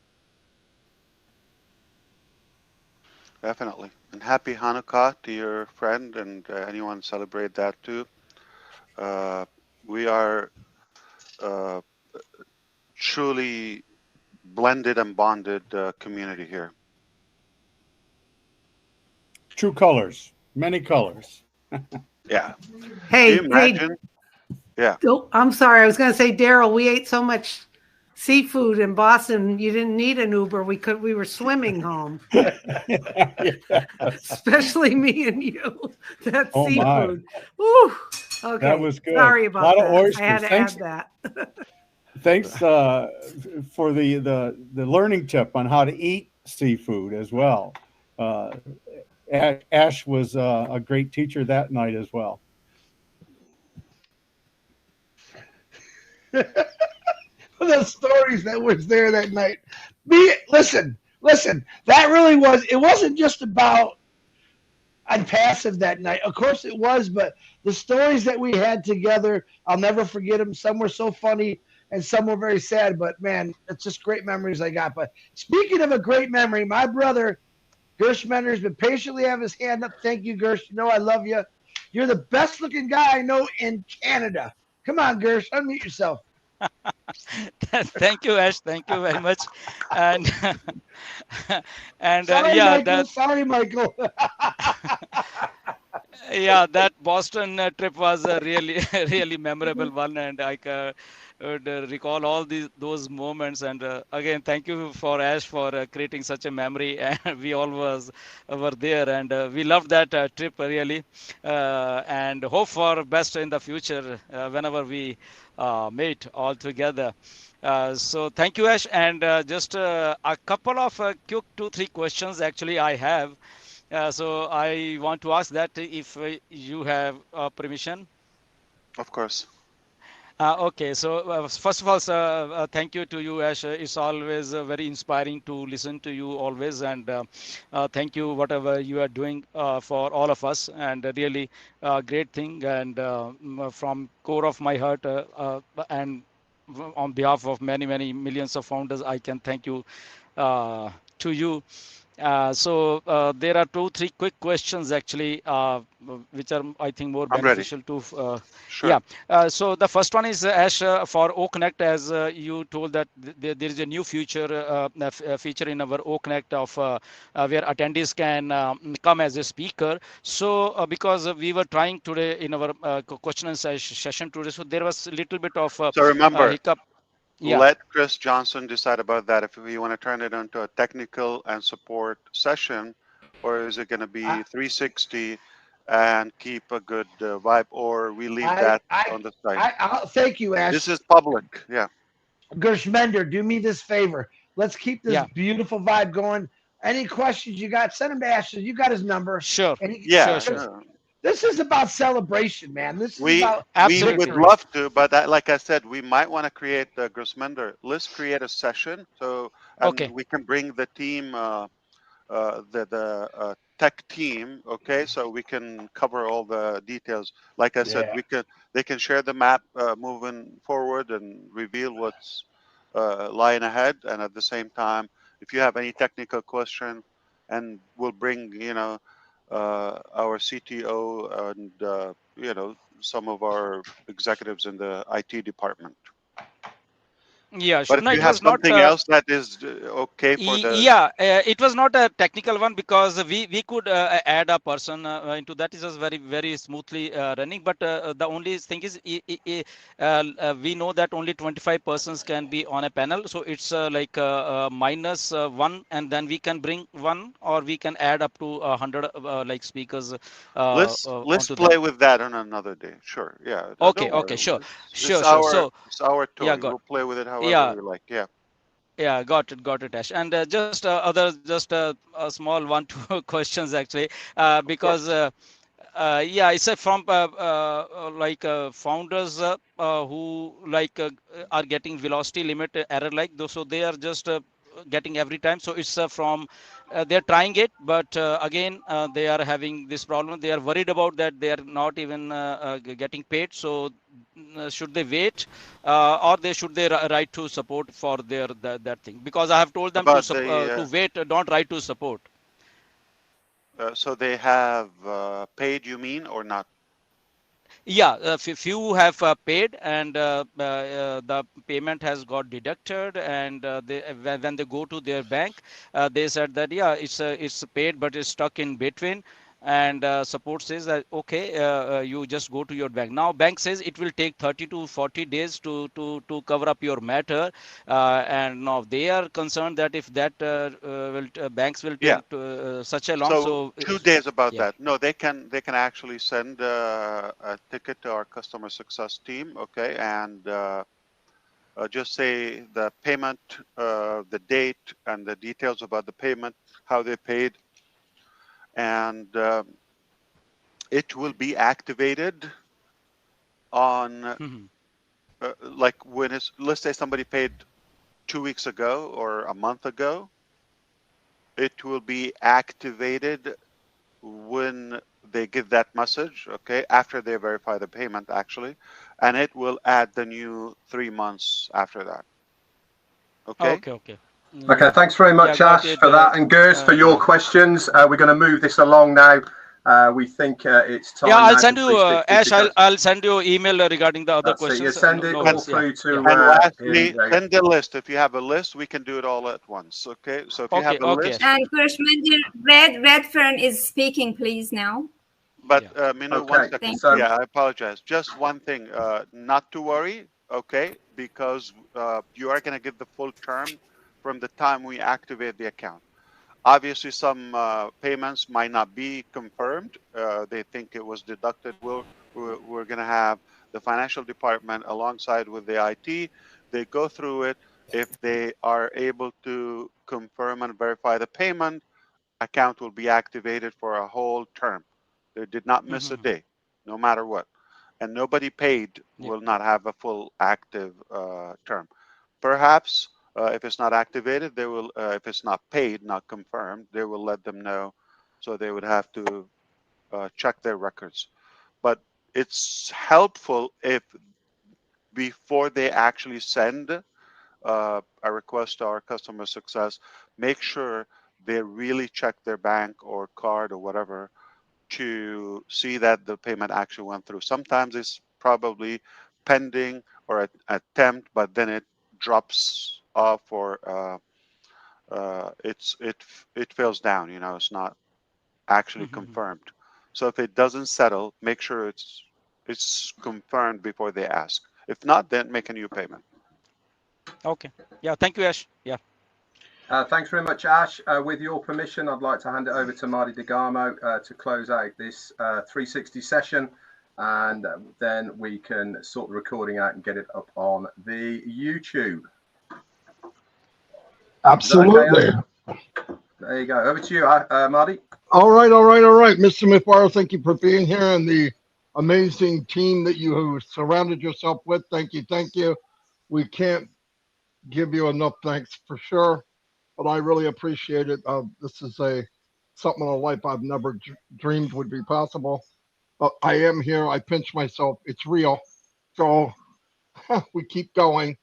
Definitely. And happy Hanukkah to your friend and anyone celebrate that too. We are truly blended and bonded community here. True colors, many colors. Yeah. Hey, Can you imagine? Yeah. Oh, I'm sorry. I was going to say, Daryl, we ate so much seafood in Boston. You didn't need an Uber. We were swimming home. Especially me and you. That seafood. Ooh. Okay. That was good. Sorry about that. Oysters. I had to add that. Thanks for the learning tip on how to eat seafood as well. Ash was a great teacher that night as well. The stories that was there that night. Listen, that really was, it wasn't just about I'm passive that night. Of course it was, but the stories that we had together, I'll never forget them. Some were so funny and some were very sad, but man, it's just great memories I got. But speaking of a great memory, my brother, Gersh Menner, has been patiently having his hand up. Thank you, Gersh. You know I love you. You're the best looking guy I know in Canada. Come on, Gersh, unmute yourself. Thank you, Ash. Thank you very much. And sorry, yeah, Michael. Sorry, Michael. Yeah, that Boston trip was a really really memorable one, and I would recall all those moments. And again, thank you for Ash for creating such a memory. And we all were there, and we loved that trip really, and hope for best in the future whenever we meet all together. So thank you, Ash. And just a couple of quick 2-3 questions actually I have. So I want to ask that if you have permission. Of course. Okay, so first of all, sir, thank you to you, Ash. It's always very inspiring to listen to you always, and thank you whatever you are doing for all of us, and really great thing. And from core of my heart, and on behalf of many millions of founders, I can thank you to you. So there are 2-3 quick questions actually, which are I think more I'm ready. beneficial to. Sure. Yeah. So the first one is Ash, for OConnect, as you told that there is a new feature feature in our OConnect of where attendees can come as a speaker. So because we were trying today in our question and session today, so there was a little bit of So remember, hiccup. Yeah. let Chris Johnson decide about that. If we want to turn it into a technical and support session, or is it going to be 360 and keep a good vibe, or we leave that on the side? Thank you, Ash. This is public. Yeah. Gershmender, do me this favor. Let's keep this beautiful vibe going. Any questions you got, send them to Ash. You got his number. Sure. Sure. This is about celebration, man. This is about we would love to, but like I said, we might want to create Grossmender. Let's create a session so we can bring the team, the tech team. Okay, so we can cover all the details. Like I said, they can share the map moving forward and reveal what's lying ahead, and at the same time, if you have any technical question, and we'll bring our CTO and some of our executives in the IT department. Yeah, sure. But No, if you it have was not. something else that is okay for the It was not a technical one because we could add a person into that. It was very smoothly running. But the only thing is, we know that only 25 persons can be on a panel. So it's like minus one, and then we can bring one, or we can add up to 100 like speakers. Let's play with that on another day. Sure. Yeah. Okay. Don't worry. Sure. So it's our toy. Yeah, We'll play with it however we like. Yeah. Yeah, got it, Ash. And just a small 1-2 questions actually, because it's from like founders who like are getting velocity limit error like those, so they are just getting every time. So it's from they're trying it, but again they are having this problem. They are worried about that they are not even getting paid. So should they wait, or should they write to support for their that thing? Because I have told them to wait, don't write to support. So they have paid, you mean, or not? Yeah, few have paid, and the payment has got deducted, and when they go to their bank, they said that it's paid, but it's stuck in between. And support says that okay, you just go to your bank. Now bank says it will take 30 to 40 days to cover up your matter, and now they are concerned that if that banks will take such a long. So 2 days about that. No, they can actually send a ticket to our customer success team. Okay, and just say the payment, the date, and the details about the payment, how they paid. And it will be activated on like when it's, let's say somebody paid 2 weeks ago or a month ago, it will be activated when they give that message, okay, after they verify the payment actually, and it will add the new 3 months after that. Okay. Okay, thanks very much, Ash, for that, and Gers for your questions. We're going to move this along now. We think it's time. Yeah, I'll send you, Ash. I'll send you email regarding the other questions. You send it all through to. And lastly, send the list. If you have a list, we can do it all at once. Okay. So if you have a list. And Gershmender, Redfern is speaking, please now. But Minu, one Okay, second. so Yeah, I apologize. Just one thing, not to worry, okay? Because you are going to get the full term from the time we activate the account. Obviously, some payments might not be confirmed. They think it was deducted. We're going to have the financial department alongside with the IT. They go through it. If they are able to confirm and verify the payment, account will be activated for a whole term. They did not miss a day, no matter what. And nobody paid will not have a full active term. Perhaps if it's not activated, they will. If it's not paid, not confirmed, they will let them know. So they would have to check their records. But it's helpful if before they actually send a request to our customer success, make sure they really check their bank or card or whatever to see that the payment actually went through. Sometimes it's probably pending or an attempt, but then it drops off or it fails down. You know, it's not actually confirmed. So if it doesn't settle, make sure it's confirmed before they ask. If not, then make a new payment. Okay. Yeah. Thank you, Ash. Yeah. Thanks very much, Ash. With your permission, I'd like to hand it over to Marty DeGarmo to close out this 360 session, and then we can sort the recording out and get it up on the YouTube. Absolutely. Okay, there you go. Over to you, Marty. All right. Mr. Mufareh, thank you for being here and the amazing team that you surrounded yourself with. Thank you. We can't give you enough thanks for sure, but I really appreciate it. This is something in a life I've never dreamed would be possible, but I am here. I pinch myself. It's real. So we keep going.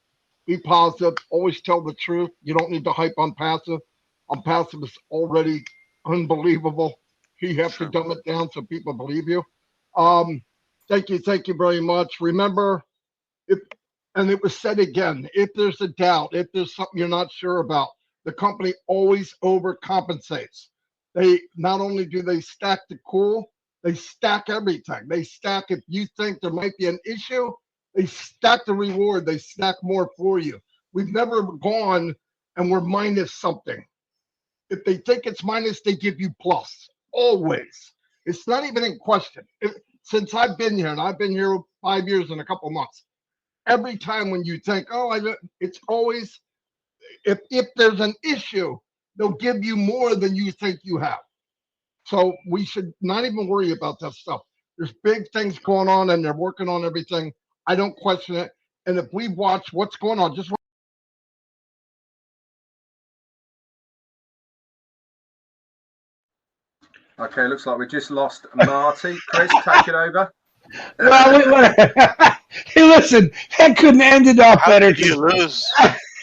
Be positive. Always tell the truth. You don't need to hype on passive. On passive is already unbelievable. You have to dumb it down so people believe you. Thank you very much. Remember, and it was said again, if there's a doubt, if there's something you're not sure about, the company always overcompensates. They not only do they stack the cool, they stack everything. They stack if you think there might be an issue, they stack the reward. They stack more for you. We've never gone and we're minus something. If they think it's minus, they give you plus. Always. It's not even in question. Since I've been here, and I've been here 5 years and a couple months, every time when you think, it's always, if there's an issue, they'll give you more than you think you have. So we should not even worry about that stuff. There's big things going on and they're working on everything. I don't question it. And if we watch what's going on, just Okay, looks like we just lost Marty. Chris, take it over. Well, hey, listen, that couldn't end it off better. How did you lose?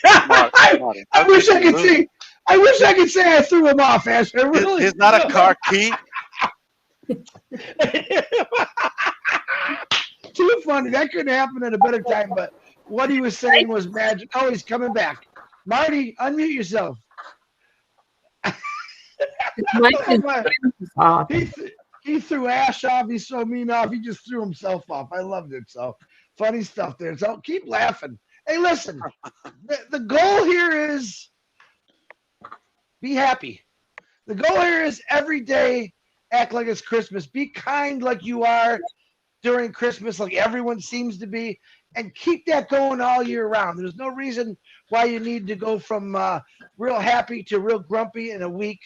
I wish I could say. I wish I could say I threw him off, Ash. Really, it's not a car key. Too funny. That couldn't happen at a better time. But what he was saying was magic. Oh, he's coming back. Marty, unmute yourself. He threw Ash off. He threw me off. He just threw himself off. I loved it. So funny stuff there. So keep laughing. Hey, listen. The goal here is be happy. The goal here is every day act like it's Christmas. Be kind like you are during Christmas, like everyone seems to be, and keep that going all year round. There's no reason why you need to go from real happy to real grumpy in a week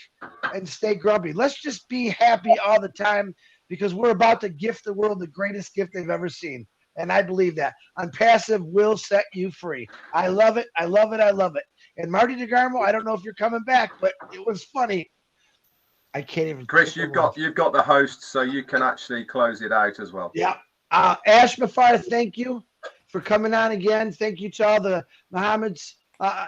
and stay grumpy. Let's just be happy all the time because we're about to gift the world the greatest gift they've ever seen. And I believe that. Unpassive will set you free. I love it. I love it. I love it. And Marty DeGarmo, I don't know if you're coming back, but it was funny. I can't even. Chris, you've got the host, so you can actually close it out as well. Yeah. Ash Mufareh, thank you for coming on again. Thank you to all the Mohammeds.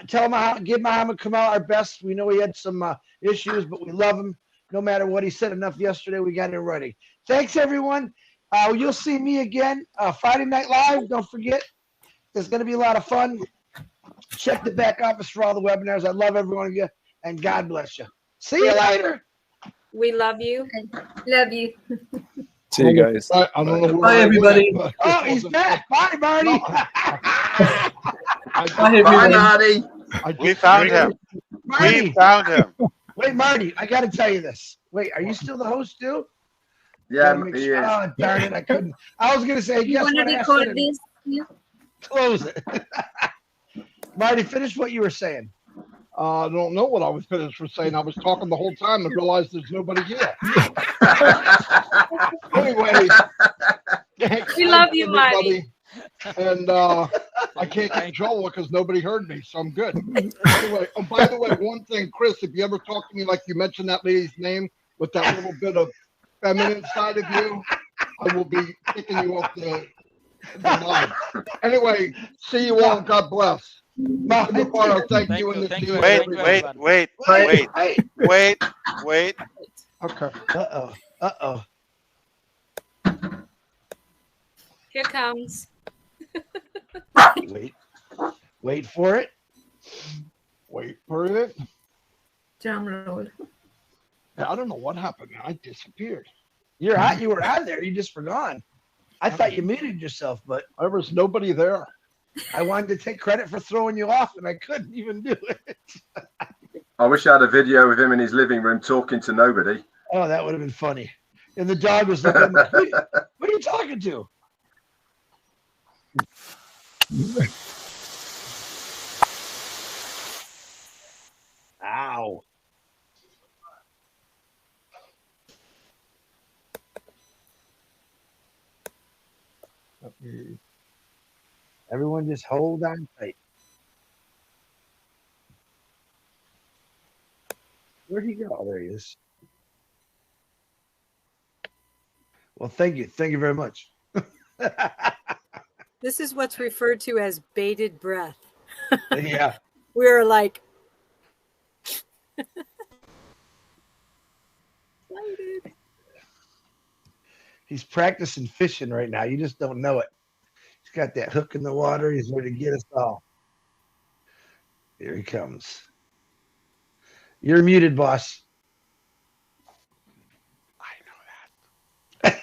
Give Mohammed Kamal our best. We know he had some issues, but we love him. No matter what he said enough yesterday, we got it ready. Thanks, everyone. You'll see me again Friday Night Live. Don't forget. There's going to be a lot of fun. Check the back office for all the webinars. I love every one of you, and God bless you. See you later. We love you. Love you. See you guys. I don't know where Bye, I everybody. went, but Oh, he's back. Bye, Marty. Bye, everyone. Marty. We found him. Marty. We found him. Wait, Marty, I got to tell you this. Wait, are you still the host too? Yeah, Gotta make he sure- is. Oh, darn it, I couldn't. I was gonna say, You guess want what? to I record should've- this? Yeah. Close it. Marty, finish what you were saying. I don't know what I was finished for saying. I was talking the whole time and realized there's nobody here. Anyway, We love you, Marty. and I can't get in trouble because nobody heard me, so I'm good. Anyway, oh, by the way, one thing, Chris, if you ever talk to me like you mentioned that lady's name with that little bit of feminine side of you, I will be kicking you off the line. Anyway, see you all. God bless. Mufareh, thank you. And the team. Wait. Okay. Uh-oh. Here comes. Wait for it. Wait for it. Drum roll. I don't know what happened. I disappeared. You were out there. You just forgot. I thought you muted yourself, but there was nobody there. I wanted to take credit for throwing you off, and I couldn't even do it. I wish I had a video of him in his living room talking to nobody. Oh, that would have been funny. And the dog was looking at me, what are you talking to? Ow. Everyone just hold on tight. Where'd he go? Oh, there he is. Well, thank you. Thank you very much. This is what's referred to as bated breath. Yeah. We're like, he's practicing fishing right now. You just don't know it. He's got that hook in the water. He's ready to get us all. Here he comes. You're muted, boss. I know that.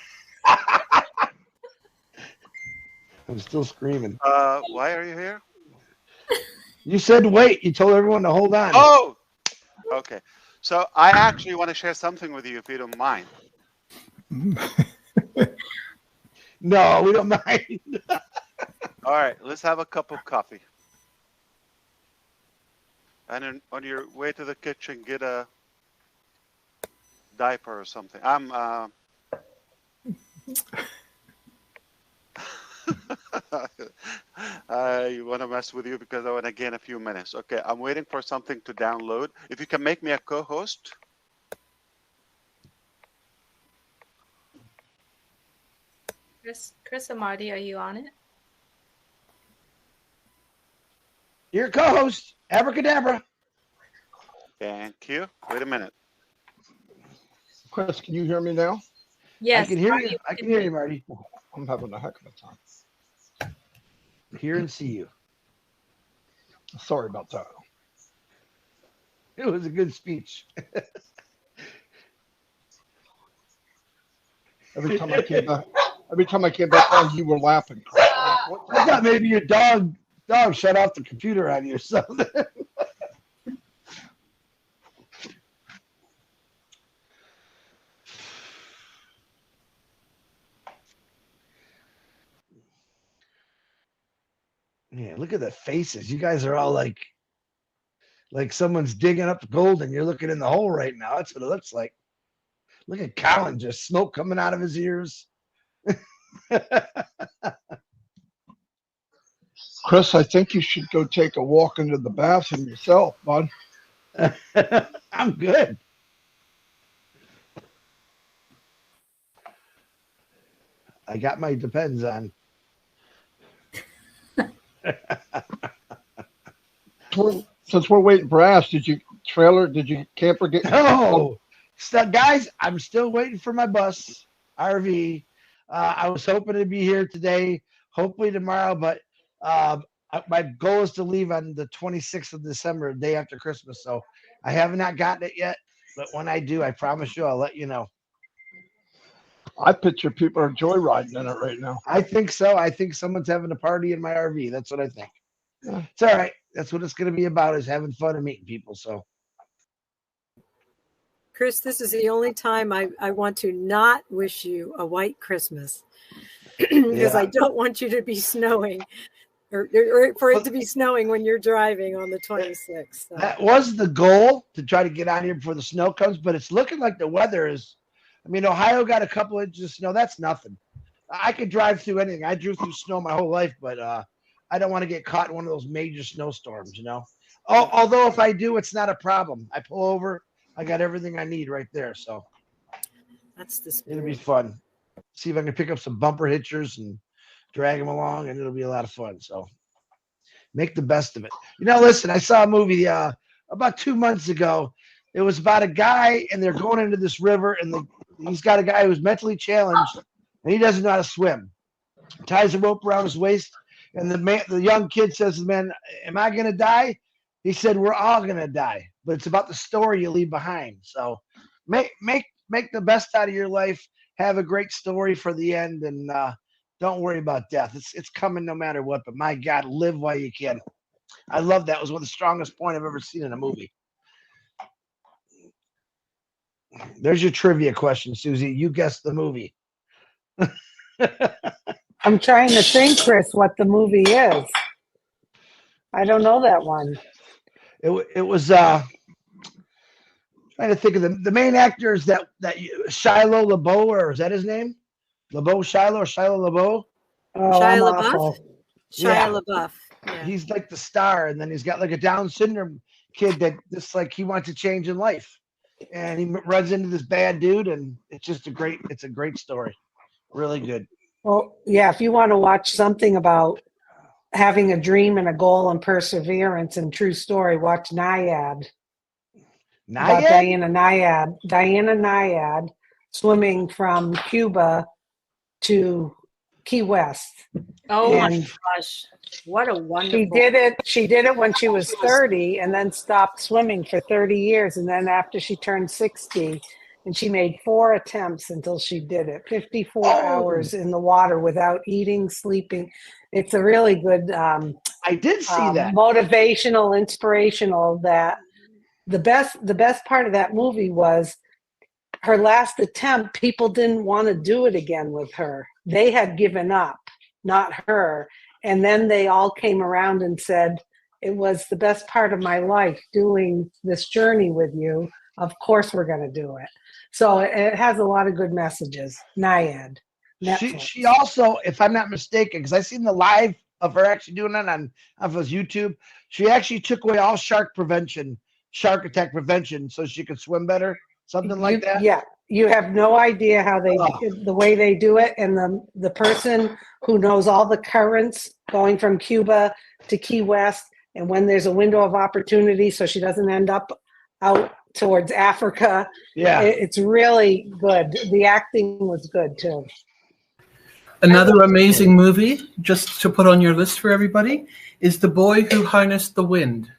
I'm still screaming. Why are you here? You said wait. You told everyone to hold on. Oh, okay. So I actually want to share something with you if you don't mind. No, we don't mind. All right, let's have a cup of coffee. And then on your way to the kitchen, get a diaper or something. I want to mess with you because I want to gain a few minutes. Okay, I'm waiting for something to download. If you can make me a co-host. Chris and Marty, are you on it? Your co-host, Abracadabra. Thank you. Wait a minute. Chris, can you hear me now? Yes. I can hear you. I can hear you, Marty. I'm having a heck of a time. Hear and see you. Sorry about that. It was a good speech. Every time I came back on, you were laughing. I thought maybe your dog shut off the computer on you or something. Yeah, look at the faces. You guys are all like someone's digging up gold and you're looking in the hole right now. That's what it looks like. Look at Colin, just smoke coming out of his ears. Chris, I think you should go take a walk into the bathroom yourself, bud. I'm good. I got my Depends on. Since we're waiting for Ash, did you camper get? No, so guys, I'm still waiting for my bus RV. I was hoping to be here today, hopefully tomorrow, but my goal is to leave on the 26th of December, the day after Christmas. So I have not gotten it yet, but when I do, I promise you, I'll let you know. I picture people are joyriding in it right now. I think so. I think someone's having a party in my RV. That's what I think. Yeah. It's all right. That's what it's going to be about, is having fun and meeting people. So, Chris, this is the only time I want to not wish you a white Christmas because I don't want you to be snowing or for it to be snowing when you're driving on the 26th. So. that was the goal, to try to get out here before the snow comes, but it's looking like the weather is. I mean, Ohio got a couple inches of snow. That's nothing. I could drive through anything. I drove through snow my whole life, but I don't want to get caught in one of those major snowstorms, you know. Although if I do, it's not a problem. I pull over. I got everything I need right there. So that's the spirit. It'll be fun. See if I can pick up some bumper hitchers and drag them along, and it'll be a lot of fun. So make the best of it. You know, listen, I saw a movie about 2 months ago. It was about a guy, and they're going into this river, and he's got a guy who's mentally challenged, and he doesn't know how to swim. Ties a rope around his waist, and the young kid says, "Man, am I gonna die?" He said, "We're all gonna die, but it's about the story you leave behind." So make the best out of your life. Have a great story for the end, and don't worry about death. It's coming no matter what. But my God, live while you can. I love that. It was one of the strongest point I've ever seen in a movie. There's your trivia question, Susie. You guessed the movie. I'm trying to think, Chris, what the movie is. I don't know that one. It was trying to think of the main actors that Shiloh LaBeouf, or is that his name? LaBeouf Shiloh or Shiloh LaBeouf? Oh, Shia LaBeouf. Shia LaBeouf. Yeah. He's like the star, and then he's got like a Down syndrome kid that just like he wants to change in life, and he runs into this bad dude, and it's a great story, really good. Well, yeah, if you want to watch something about having a dream and a goal and perseverance and true story, watch Naiad. About Diana Naiad swimming from Cuba to Key West. Oh my gosh. What a wonderful. She did it when she was 30 and then stopped swimming for 30 years. And then after she turned 60, and she made 4 attempts until she did it. 54 hours in the water without eating, sleeping. It's a really good I did see that. Motivational, inspirational. That the best part of that movie was her last attempt. People didn't want to do it again with her. They had given up, not her. And then they all came around and said, "It was the best part of my life doing this journey with you. Of course we're going to do it." So it has a lot of good messages. Naiad. She also, if I'm not mistaken, because I seen the live of her actually doing that on his YouTube, she actually took away all shark attack prevention, so she could swim better, something like that. Yeah, you have no idea how the way they do it, and the person who knows all the currents going from Cuba to Key West, and when there's a window of opportunity, so she doesn't end up out towards Africa. Yeah, it's really good. The acting was good too. Another amazing movie, just to put on your list for everybody, is The Boy Who Harnessed the Wind.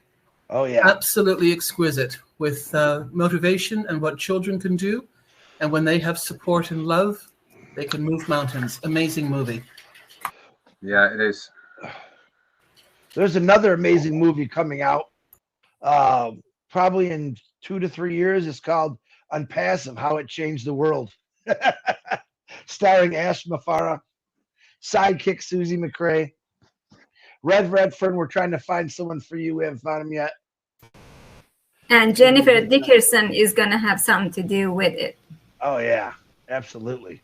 Oh, yeah. Absolutely exquisite, with motivation and what children can do. And when they have support and love, they can move mountains. Amazing movie. Yeah, it is. There's another amazing movie coming out probably in 2 to 3 years. It's called Unpassive, How It Changed the World. Starring Ash Mufareh, sidekick Susie McCrae, Redfern. We're trying to find someone for you. We haven't found him yet. And Jennifer Dickerson is going to have something to do with it. Oh, yeah, absolutely.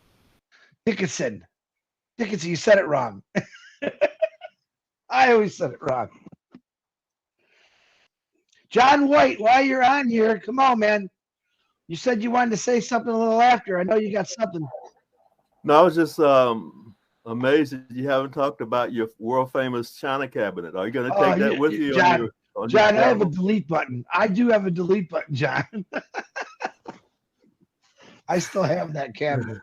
Dickinson, you said it wrong. I always said it wrong. John White, while you're on here, come on, man. You said you wanted to say something a little after. I know you got something. No, I was just amazed that you haven't talked about your world famous China cabinet. Are you going to take that with you? John, on John, I have a delete button. I do have a delete button, John. I still have that cabinet.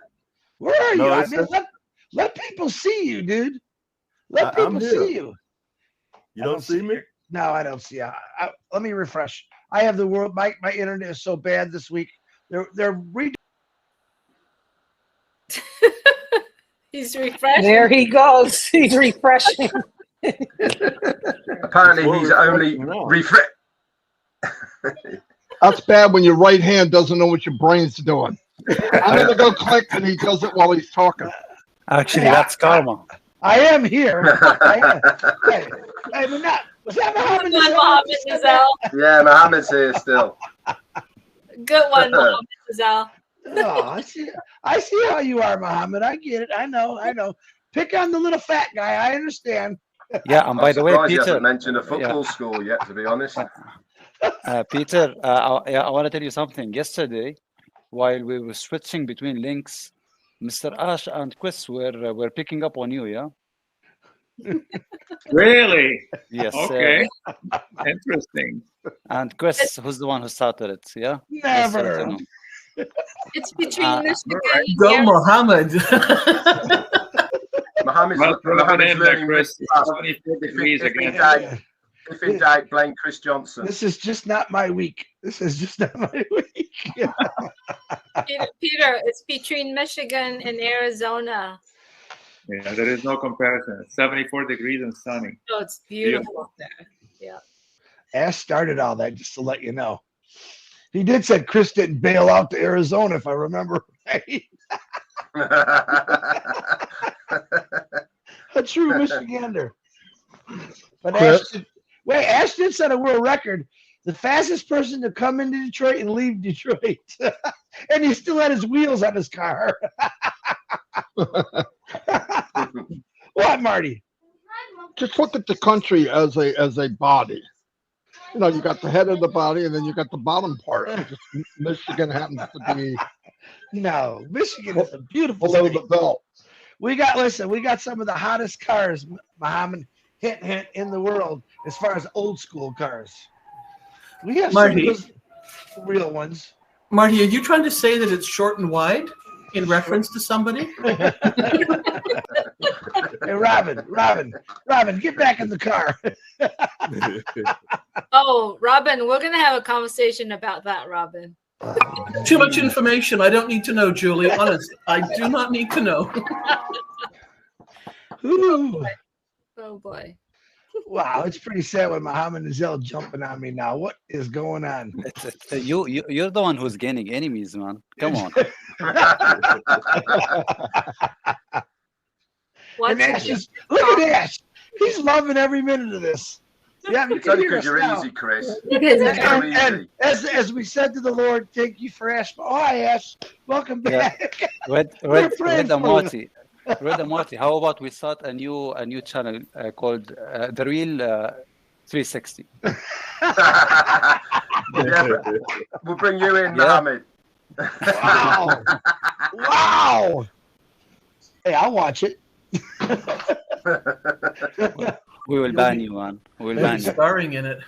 Where are you? I mean, let people see you, dude. Let people see you. You don't see me? No, I don't see you. Let me refresh. I have the world. My internet is so bad this week. They're He's refreshing. There he goes. He's refreshing. Apparently, he's only refresh. That's bad when your right hand doesn't know what your brain's doing. I'm gonna go click, and he does it while he's talking. Actually, that's karma. I am here. I am. Hey, was that Mohammed Nizal? Yeah, Mohammed's here still. Good one, Mohammed Nizal. Oh, I see how you are, Mohammed. I get it. I know. Pick on the little fat guy. I understand. Yeah, and by the way, Surprised he Peter. hasn't mentioned a football school yet, to be honest. Peter, I want to tell you something. Yesterday, while we were switching between links, Mr. Ash and Chris were picking up on you, yeah? Really? Yes. Okay. Interesting. And Chris, who's the one who started it, yeah? Never. It's between Michigan. Go, Mohammed. Mohammed's learning Chris. really fast. 74 degrees again. If in doubt, blame Chris Johnson. This is just not my week. Peter, it's between Michigan and Arizona. Yeah, there is no comparison. It's 74 degrees and sunny. So it's beautiful up there. Yeah. Ash started all that, just to let you know. He did say Chris didn't bail out to Arizona, if I remember right. A true Michigander. But Ash did set a world record. The fastest person to come into Detroit and leave Detroit. And he still had his wheels on his car. What, Marty? Just look at the country as a body. You know, you got the head of the body, and then you got the bottom part. Just Michigan happens to be No, Michigan is a beautiful below state. the belt. We got some of the hottest cars, Muhammad, hint, in the world as far as old school cars. We have some of Marty. those real ones. Marty, are you trying to say that it's short and wide in reference to somebody? Hey, Robin, get back in the car. Oh, Robin, we're going to have a conversation about that, Robin. Too much information. I don't need to know, Julie. Honest, I do not need to know. Ooh. Oh, boy. Wow, it's pretty sad when Mohammed Nizal jumping on me now. What is going on? You're the one who's gaining enemies, man. Come on. And Ash look at Ash. He's loving every minute of this. Yeah, you It's can only hear us because you're now. easy, Chris. And as we said to the Lord, thank you for Ash. Oh, hi, Ash. Welcome back. Red praying for you. Marty, how about we start a new channel called The Real 360? Yeah, we'll bring you in, Mohammed. Wow. Wow. Hey, I'll watch it. We will ban you, man. We will ban you. Starring in it.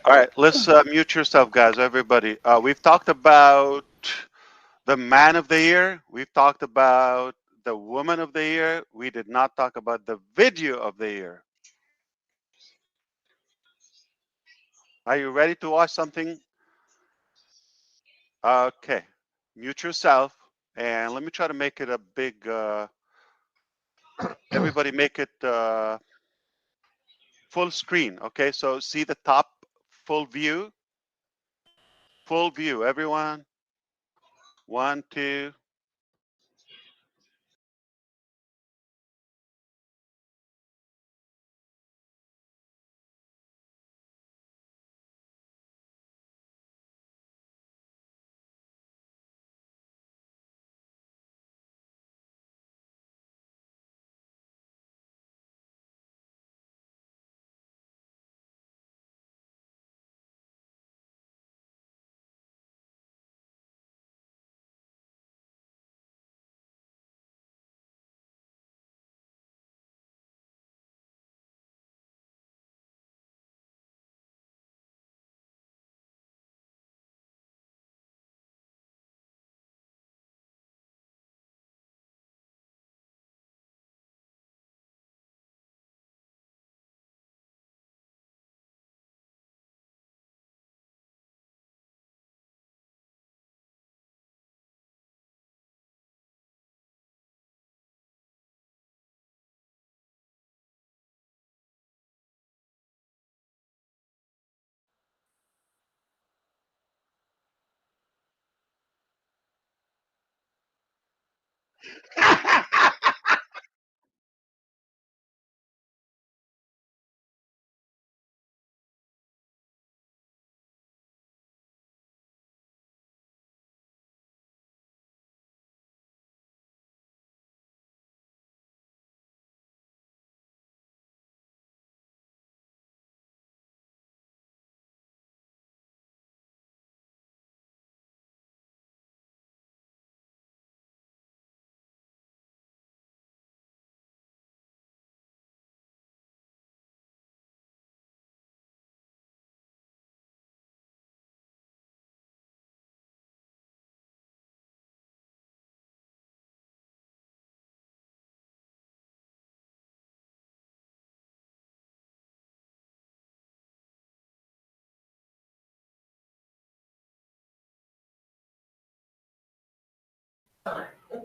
All right, let's mute yourself, guys, everybody. We've talked about the man of the year. We've talked about the woman of the year. We did not talk about the video of the year. Are you ready to watch something? Okay, mute yourself, and let me try to make it a big, everybody make it full screen. Okay, so see the top full view? Full view, everyone. 1, 2.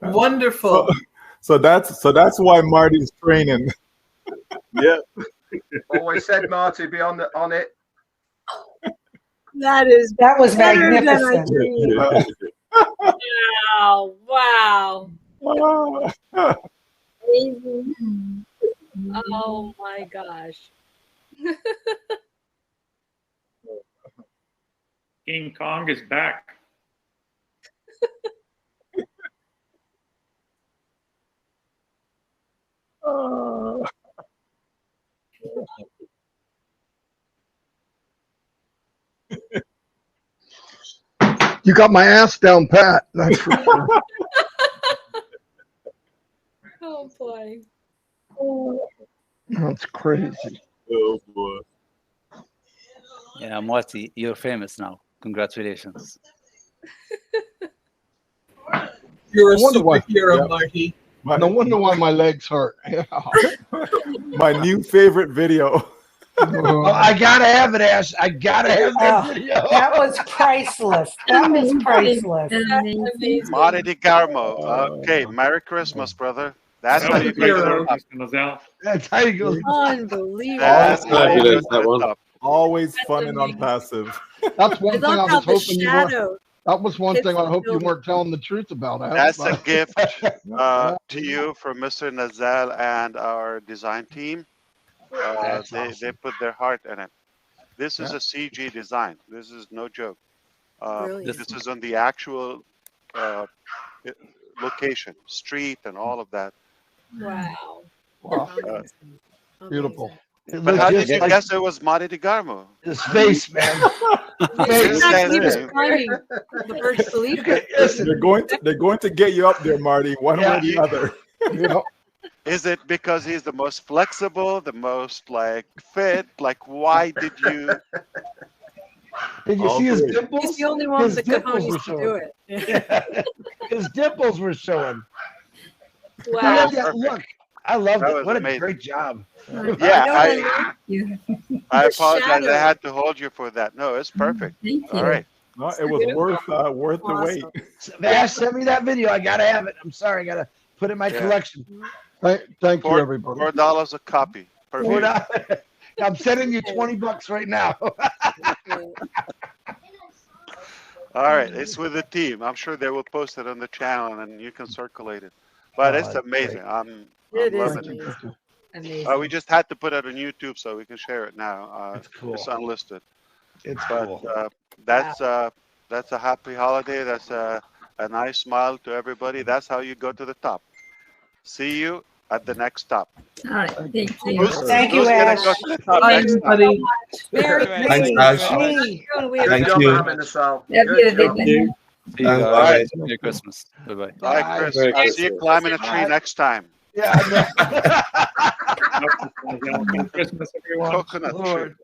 Wonderful. So that's why Marty's training. Yeah. Always said Marty be on it. That was better than I magnificent. dreamed. Wow. Amazing. Oh my gosh. King Kong is back. You got my ass down pat. That's for sure. Oh boy. That's crazy. Oh boy. Yeah, Marty, you're famous now. Congratulations. You're a No wonder why- superhero, yeah. Marty. No wonder why my legs hurt. Yeah. My new favorite video. Oh, I gotta have it, Ash. I gotta have that video. That was priceless. That was priceless. Marty DiCarmo. Okay, Merry Christmas, brother. That's how you go to the top. That's how you go. Unbelievable. That's how you go to that the one. top. Always fun and unpassive. That's one thing I love how was the hoping you weren't. shadow That was one hits thing I the hope you building. weren't telling the truth about. That's a but- gift to you from Mr. Nazal and our design team. That's They awesome. put their heart in it. This is a CG design. This is no joke. Brilliant. This is on the actual location, street, and all of that. Wow. Wow. Amazing. Beautiful. It But looks how just did you like guess it was Marty DiCarmo? his face, man. He's actually Face. describing the Burj Khalifa. Listen, They're going to get you up there, Marty, one way or the other. You know, Is it because he's the most flexible, the most like fit? Like, why did you? did you see his dimples? He's the only one His with the dimples were cojones to do showing. it. His dimples were showing. Wow. Look at that look. I loved That it. was What amazing. a great job. Yeah, You. I The apologize. shadow. I had to hold you for that. No, it's perfect. Thank you. All right. No, it was worth the wait. Vash, send me that video. I gotta have it. I'm sorry. I gotta put it in my Yeah. collection. thank you, everybody. $4 a copy. Per We're view. not- I'm sending you $20 right now. All right, it's with the team. I'm sure they will post it on the channel and you can circulate it. But Oh, it's that's amazing. great. I'm It is loving it. amazing. We just had to put it on YouTube so we can share it now. It's cool. It's unlisted. It's But cool. that's a happy holiday. That's a nice smile to everybody. That's how you go to the top. See you at the next stop. All right. Thank you. Thank you, who's gonna Ash. go to the top Bye, next time? everybody. Merry Thanks, Christmas. Ash. Hey. Good Thank job, you. Mohammed Nassal. Love Good you. job. Bye-bye. See you Thanks, guys. bye. Merry Christmas. Bye-bye. Bye, Chris. Merry I'll see you Christmas. climbing a tree next time. Yeah, I know. Christmas, everyone. Coconut tree. Lord.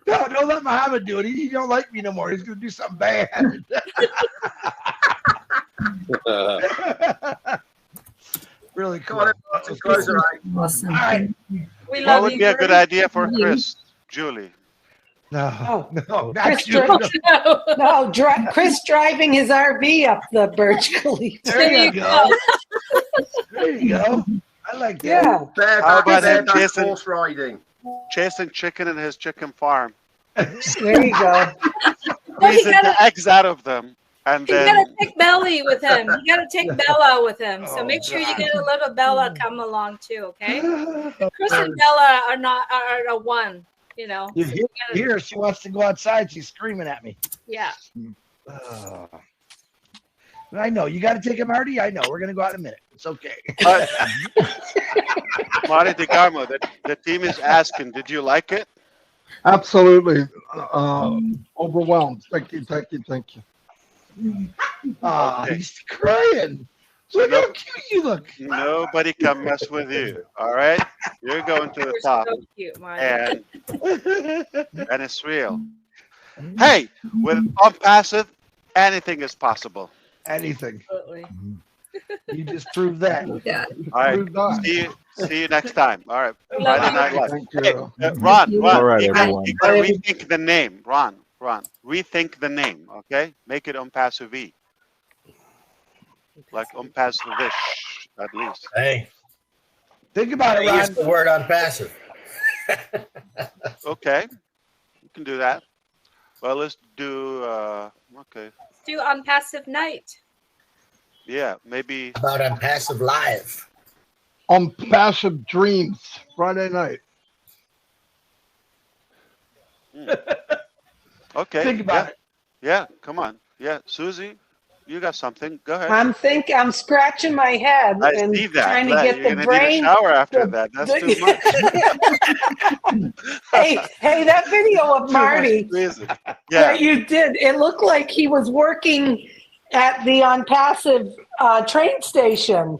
No, don't let Muhammad do it. He don't like me no more. He's gonna do something bad. Really cool. Come on, everyone, close your eyes. Awesome. All right. We What love would you. be a good Bernie. idea for Chris, Julie? No, Oh. no, not Chris, you. No, Chris driving his RV up the Burj Khalifa. There you go. There you go. I like that. Yeah. How Bareback, about him bareback chasing, horse riding. chasing chicken in his chicken farm? There you go. Oh, he Squeezing got the eggs out of them. And You then gotta take Belly with him. You gotta take Bella with him. So make sure you God. get a little Bella come along too, okay? Chris and Bella are a one, you know. You So hear, you gotta, hear her, she wants to go outside. She's screaming at me. yeah. I know. You got to take it, Marty. I know. We're going to go out in a minute. It's okay. Marty DeGarmo, the team is asking, did you like it? Absolutely. Overwhelmed. Thank you. Okay. He's crying. Look how cute you look. Nobody can mess with you. All right? You're going to the You're top. so cute, Marty. And it's real. Hey, with Unpassive, anything is possible. Anything. Absolutely. You just proved that. Yeah. All right. See you next time. All right. Love Friday you. Night Live. Thank Hey, you. Ron, All right, you everyone. gotta rethink the name. Ron, rethink the name, okay? Make it Unpassive. Like Unpassive-ish, at least. Hey, Think about it, I use Ron. the word unpassive. Okay. You can do that. Well, let's do, okay. Do Unpassive Night. Yeah, maybe. About unpassive live. Unpassive Dreams, Friday night. Okay. Think about it. Yeah, come on. Yeah, Susie, you got something. Go ahead. I'm scratching my head I and see that. trying to Like, get you're the gonna brain. need a shower after the- that. That's the- too much. hey, that video of Too much Marty crazy. that Yeah. you did, it looked like he was working at the Unpassive train station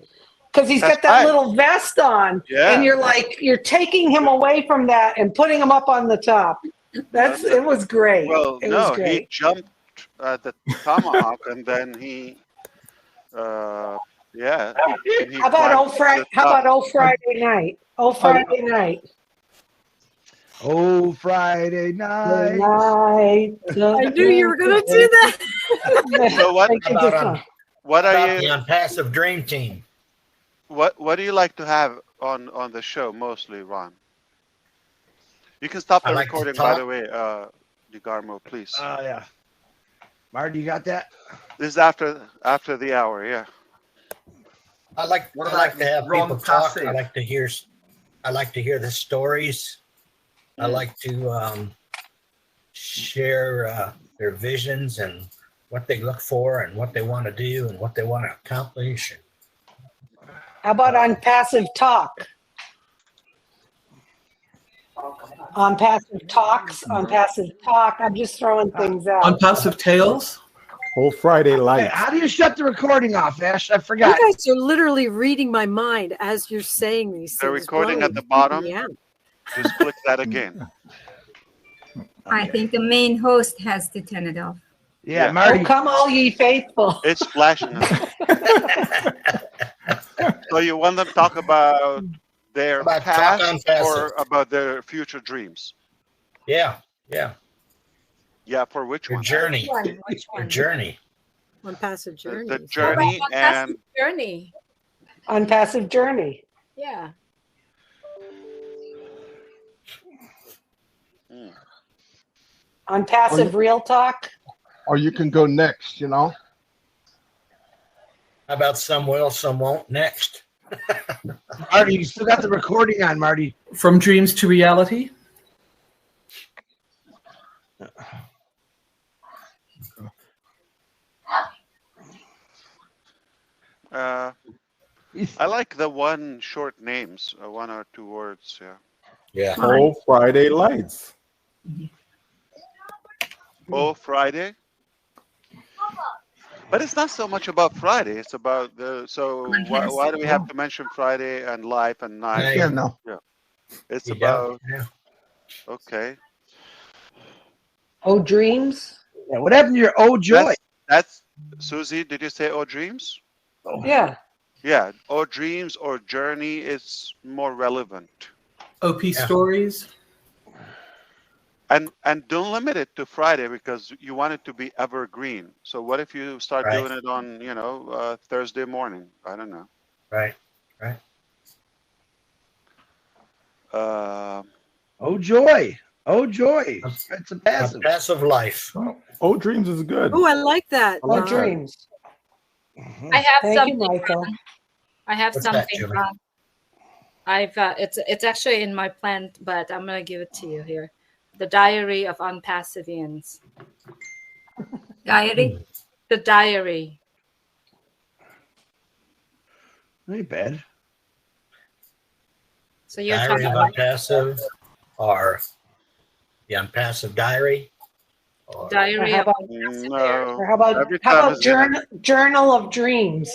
because he's That's got that right. little vest on, Yeah. and you're taking him away from that and putting him up on the top. It was great. Well, It was no, he great. jumped at the tomahawk and then he, yeah. and he How about climbed to the How top. about Friday night? Friday night. Oh, Friday night. Night. I knew you were going to do that. So what? What About are the you? unpassive dream team? What do you like to have on the show mostly, Ron? You can stop I the like to recording, by talk. the way, DeGarmo, please. Yeah. Marty, you got that? This is after the hour, yeah. I like to have people talk. I like to hear the stories. I like to share their visions and what they look for and what they want to do and what they want to accomplish. How about Unpassive Talk? Unpassive Talks, Unpassive Talk. I'm just throwing things out. Unpassive Tales. Whole Friday Hey, lights. how do you shut the recording off, Ash? I forgot. You guys are literally reading my mind as you're saying these The things. recording Wow, at the you bottom. freak me out. Just click that again. I think the main host has to turn it off. Yeah, Yeah. Marty. Oh, come all ye faithful. It's flashing. So you want them to talk about their About talk past unpassive. or about their future dreams? Yeah. Yeah, for which Your one? journey. Which Your one? journey. Unpassive journey. The journey and Unpassive Journey. Unpassive Journey. Yeah. Unpassive Real Talk. Or you can go next, How about some will, some won't? Next. Marty, you still got the recording on, Marty. From dreams to reality. I like the one short names, 1 or 2 words. Yeah. Yeah. Whole Friday lights. Oh, Friday. But it's not so much about Friday. It's about the. So why do we have to mention Friday and life and night? Yeah, no. Yeah. It's You about. don't, yeah. Okay. Oh, Dreams. Yeah, what happened to your Oh Joy? That's Susie. Did you say Oh Dreams? Yeah. Yeah. Oh Dreams or Journey is more relevant. OP Stories. And don't limit it to Friday because you want it to be evergreen. So what if you start Right. doing it on Thursday morning? I don't know. Right. Oh Joy. Oh, joy. It's a passive. Passive life. Oh, dreams is good. Oh, I like that. I like Oh, that. dreams. I have Thank you, something. Michael. I have What's that, something. Julie? It's actually in my plan, but I'm gonna give it to you here. The Diary of Unpassivians. Diary? The Diary. Ain't bad. So you're Diary talking of about Unpassive, or the Unpassive Diary. Or, Diary How of about, No. or how about, Every time it's journal of dreams?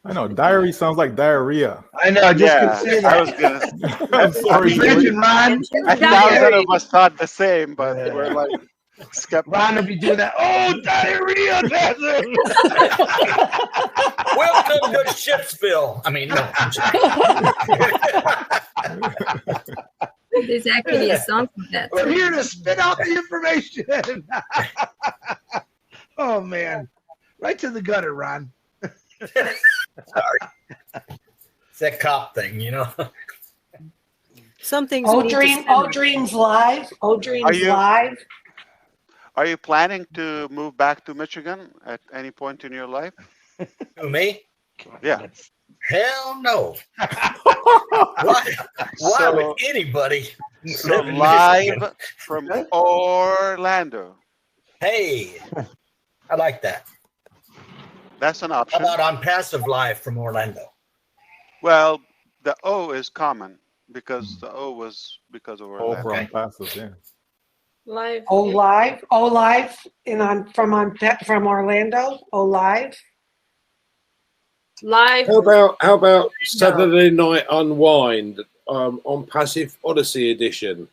I know. Diary sounds like diarrhea. I know. I just Yeah, consider I that. was gonna. I'm sorry, Imagine Julie. Ron. 1,000 of us thought the same, but we're like skeptical. Ron would be doing that. Oh, diarrhea. Welcome to Shipsville. I mean, no. There's actually a song for that. We're here to spit out the information. Oh, man. Right to the gutter, Ron. Sorry. It's that cop thing, you know. Some things. Oh, dreams live. Oh, dreams you- live. Are you planning to move back to Michigan at any point in your life? Who, me? Yeah. Hell no. Why So- would anybody So live in live Michigan? from Orlando. Hey, I like that. That's an How option. about on passive live from Orlando? Well, the O is common because the O was because of Oh, Orlando. from passive, yeah. live. Oh, live. Oh, live. From Orlando. Oh, live. Live. How about Saturday Night Unwind on Passive Odyssey Edition?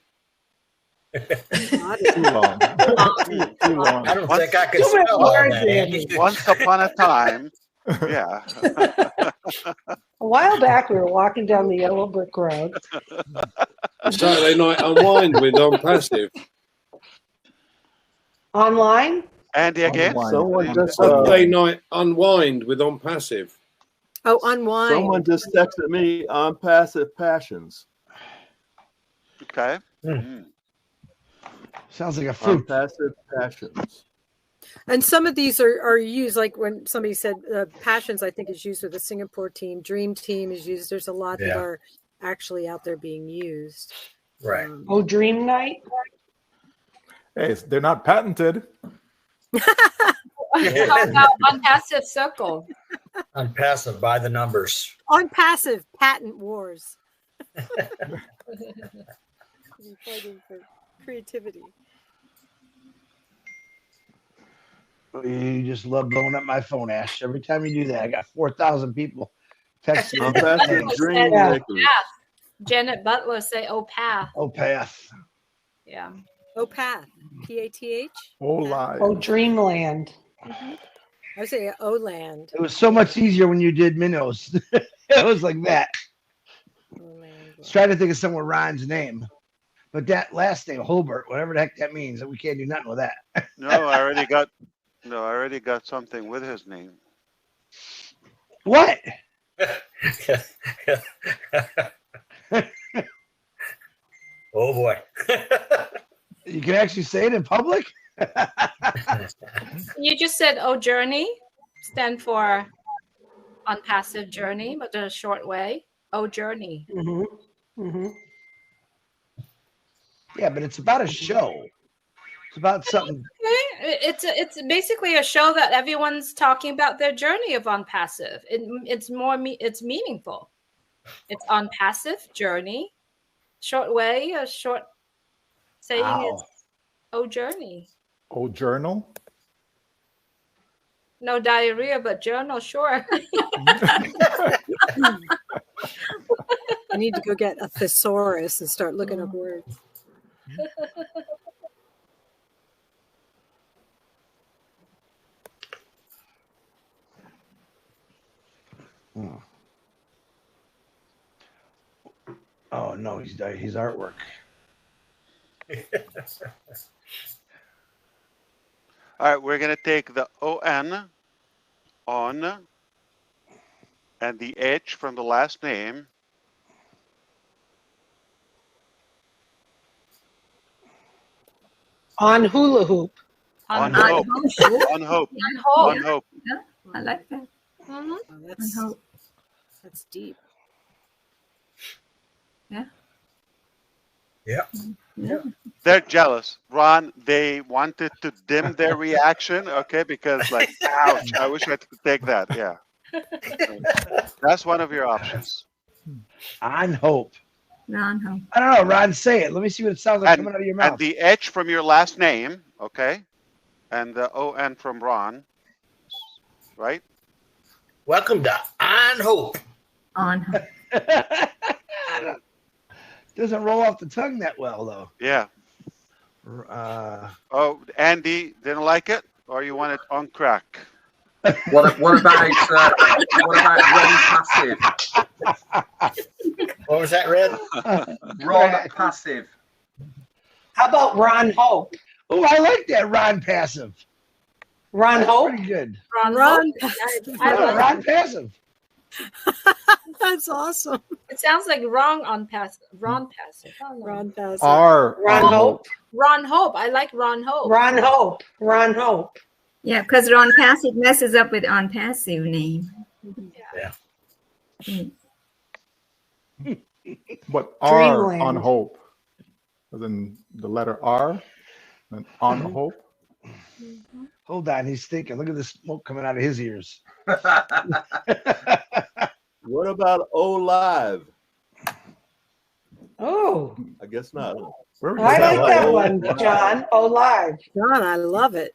Too long. Too long. I don't think I could Too many spell all words, that, Andy. Andy. Once upon a time. Yeah. A while back, we were walking down the yellow brick road. Saturday Night Unwind with on Passive. Online. Andy again? Someone just Saturday Night Unwind with on Passive. Oh, unwind. someone just texted me on passive passions. Okay. Sounds like a On fruit. passive passions. And some of these are used, like when somebody said Passions, I think is used with the Singapore team. Dream Team is used. There's a lot that Yeah. are actually out there being used. Right. Oh, dream night. Hey, they're not patented. How about Unpassive Circle? On passive by the numbers. On passive, patent wars. Fighting for creativity. You just love blowing up my phone, Ash. Every time you do that, I got 4,000 people texting On me. passive dream Oh, makers. path. Janet Butler say, "Oh, path." Oh, path. Yeah. Oh, path. PATH. Oh, live. Oh, dreamland. I would say O-land. It was so much easier when you did minnows. It was like that. O-land. Let's try to think of someone Ryan's name. But that last name, Holbert, whatever the heck that means, we can't do nothing with that. No, I already got something with his name. What? Oh boy. You can actually say it in public? You just said, "Oh, journey," stand for unpassive journey, but the short way. Oh, journey. Mm-hmm. Mm-hmm. Yeah, but it's about a show. It's about something. Okay. It's basically a show that everyone's talking about their journey of unpassive. It's meaningful. It's unpassive journey, short way, a short saying Wow. is "Oh, journey." Oh, journal. No diarrhea, but journal, sure. I need to go get a thesaurus and start looking up words. Oh no, he's artwork. All right, we're going to take the ON, on, and the H from the last name. On hula hoop. On hope. On hope. On hope. Yeah, I like that. Oh, that's deep. Yeah. Yeah. They're jealous, Ron. They wanted to dim their reaction, okay? Because like, ouch! I wish I could take that. Yeah, that's one of your options. On hope. On hope. I don't know, Ron. Say it. Let me see what it sounds like coming out of your mouth. And the H from your last name, okay? And the O-N from Ron, right? Welcome to On Hope. On hope. Doesn't roll off the tongue that well, though. Yeah. Oh, Andy didn't like it, or you want it on crack? What about Ron Passive? What was that, Red? Ron Passive. How about Ron Hope? Oh, I like that, Ron Passive. Ron That's Hope? pretty good. Ron Ron Passive. That's awesome. It sounds like wrong on passive. Ron passive. Ron passive. Ron Hope. Ron Hope. I like Ron Hope. Ron Hope. Ron Hope. Yeah, because Ron Passive messes up with on passive name. Yeah. But R Dreamland. on hope. As in the letter R. And on hope. Hold on, he's thinking. Look at the smoke coming out of his ears. What about O Live? Oh, I guess not. I like that one, John. Oh, live. John, I love it.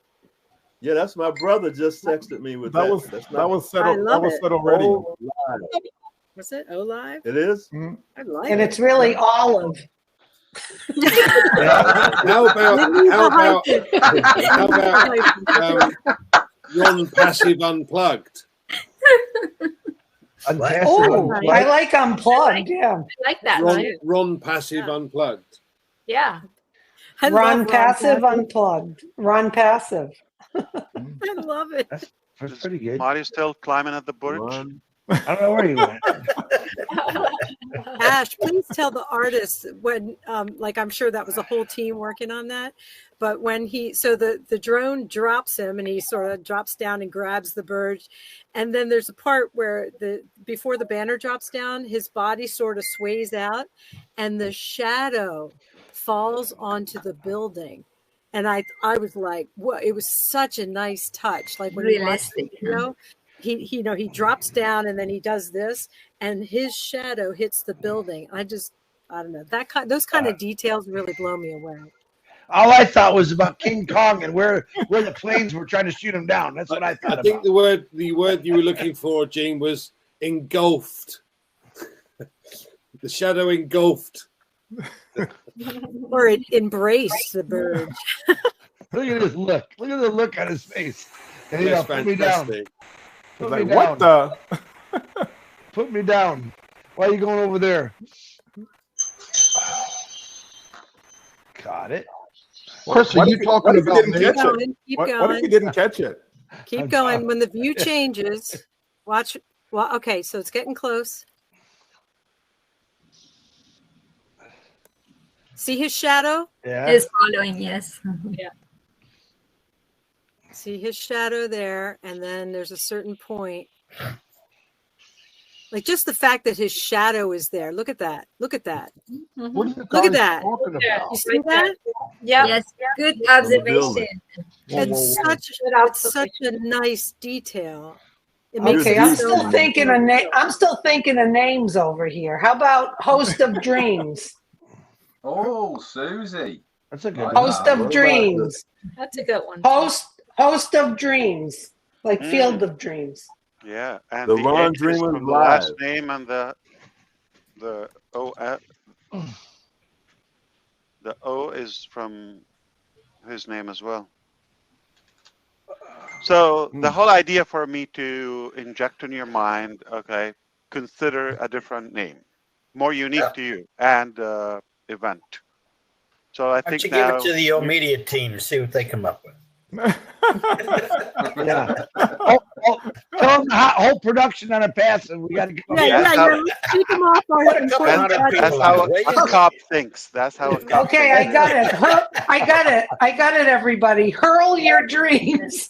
Yeah, that's my brother just texted me with that. That was That's that was settled. I That love was it. said already. O Live. Was it Olive? It is? I like And it. it's really olive. How about Ron Passive Unplugged? Oh, I like unplugged. Yeah. I like that. Ron Passive Unplugged. Yeah. I love Ron Ron Passive Passive. Unplugged. Ron Passive. I love it. That's pretty good. Marty's still climbing at the bridge. I don't know where he went. Ash, please tell the artists when, like, I'm sure that was a whole team working on that. But when the drone drops him and he sort of drops down and grabs the bird. And then there's a part where before the banner drops down, his body sort of sways out and the shadow falls onto the building. And I was like, what? It was such a nice touch. Like when Realistic, you watch the video, he drops down and then he does this and his shadow hits the building. I don't know, those kind of details really blow me away. All I thought was about King Kong and where the planes were trying to shoot him down. That's what I thought I think about. the word you were looking for, Gene, was engulfed. The shadow engulfed. Or it embraced the bird. Look at his look. Look at the look on his face. Hey, That's put me down. fantastic. Put Like, me what down. the? Put me down. Why are you going over there? Got it. Chris, are you talking What if he about didn't me? catch it? Keep What if going. he didn't catch it? Keep going. When the view changes, watch. Well, okay, so it's getting close. See his shadow? Yeah. Is following, yes. Yeah. See his shadow there, and then there's a certain point. Like just the fact that his shadow is there. Look at that. Look at that. What are you Look at guys that. talking about? You see that? Yeah. Yes, good observation. It's such a nice detail. It makes Okay, it I'm so still much thinking more of real. I'm still thinking of names over here. How about Host of Dreams? Oh, Susie. That's a good one. Host of Dreams. That's a good one. Host of Dreams. Like Field of Dreams. Yeah, and The the Ron H is Dreamers from the last Live. name and the O is from his name as well. So the whole idea for me to inject in your mind, okay, consider a different name, more unique to you and event. So I Why don't think you now give it to the media team, see what they come up with. Yeah. Tell them the whole production on a passive. We got to go. Keep them off our That's how a cop thinks. That's how a cop Okay, thinks. I got it. I got it, everybody. Hurl your dreams.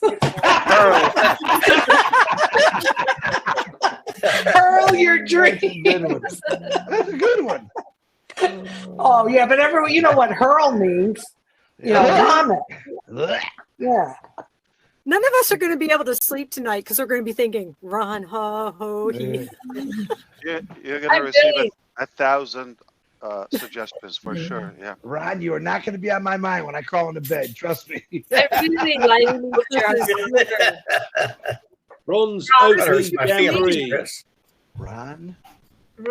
Hurl your dreams. That's a good one. Oh, yeah, but everyone, you know what hurl means. You know, vomit. Yeah. None of us are going to be able to sleep tonight because we're going to be thinking, Ron, ho, ho, he. You're going to receive 1,000 suggestions for sure. Yeah. Ron, you are not going to be on my mind when I crawl into bed. Trust me. I really like Ron's Ron, opening jamboree. Ron?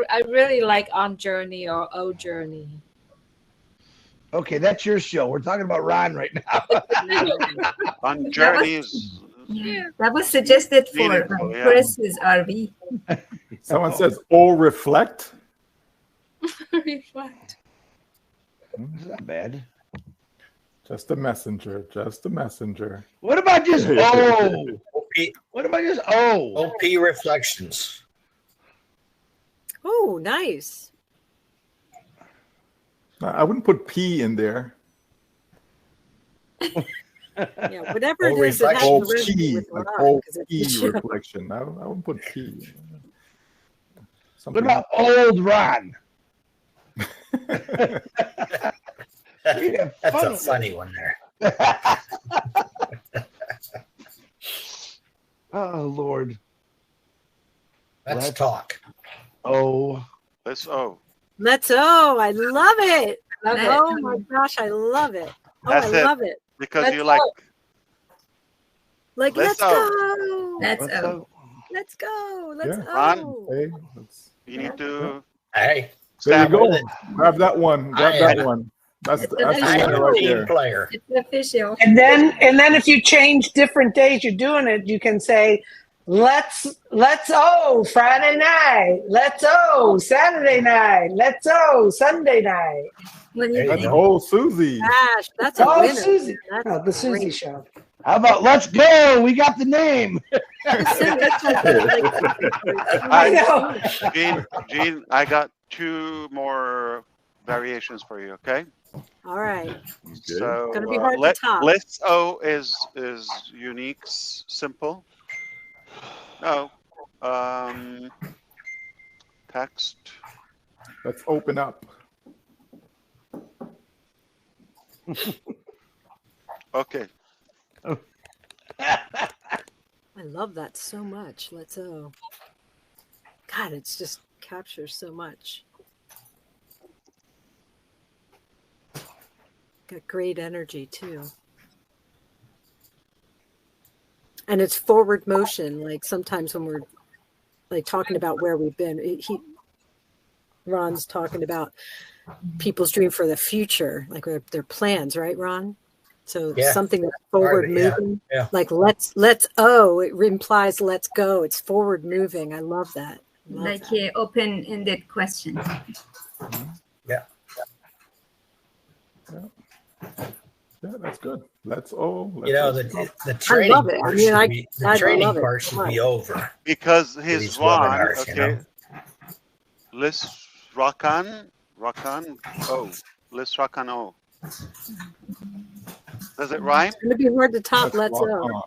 I really like On Journey or O Journey. Okay, that's your show. We're talking about Ron right now. On Journeys. That was suggested for Meaningful, yeah. Chris's RV. Someone says, "Oh, reflect." Reflect. That's not bad. Just a messenger. Just a messenger. What about just O? What about just O? OP Reflections. Oh, nice. I wouldn't put P in there. Yeah, whatever it is that has Oh, to resonate P, with like Ron, oh, 'cause it's P the show. reflection. I wouldn't put P. What about old Ron? That's a funny one there. Oh, Lord. Let's talk. Oh. Let's O. Let's I love it. Love it. Oh my gosh, I love it. Oh, That's I it. love it. Because Let's you like. Like, Let's let's O. go. That's Let's go. Let's Yeah. go. Hey, You need to. Hey, there you Stab go. with it. Grab that one. Grab that one. That's the I am winner a right team there. player. It's official. And then if you change different days you're doing it, you can say, let's Friday night, let's Saturday night, let's Sunday night. That's old Susie. Gosh, that's a winner. Susie. That's Oh, the Susie great. show. How about let's go? We got the name. I know. Gene, I got 2 more variations for you. Okay. All right. So Gonna be hard to top. Let's O is unique, simple. No. Text. Let's open up. Okay. I love that so much. Let's God, it's just captures so much. Got great energy too. And it's forward motion. Like sometimes when we're like talking about where we've been, Ron's talking about people's dream for the future, like their plans, right, Ron? So something that's forward moving, like let's O, it implies let's go. It's forward moving. I love that. Like an open-ended question. Yeah. Yeah, that's good. Let's O. You know, the training love it. part I mean, should be, the I training love it part so should much. be over. Because These his Ron, webinars, okay. you know? Let's rock on O. Let's rock on O. Does it rhyme? It's gonna be hard to top. Let's O.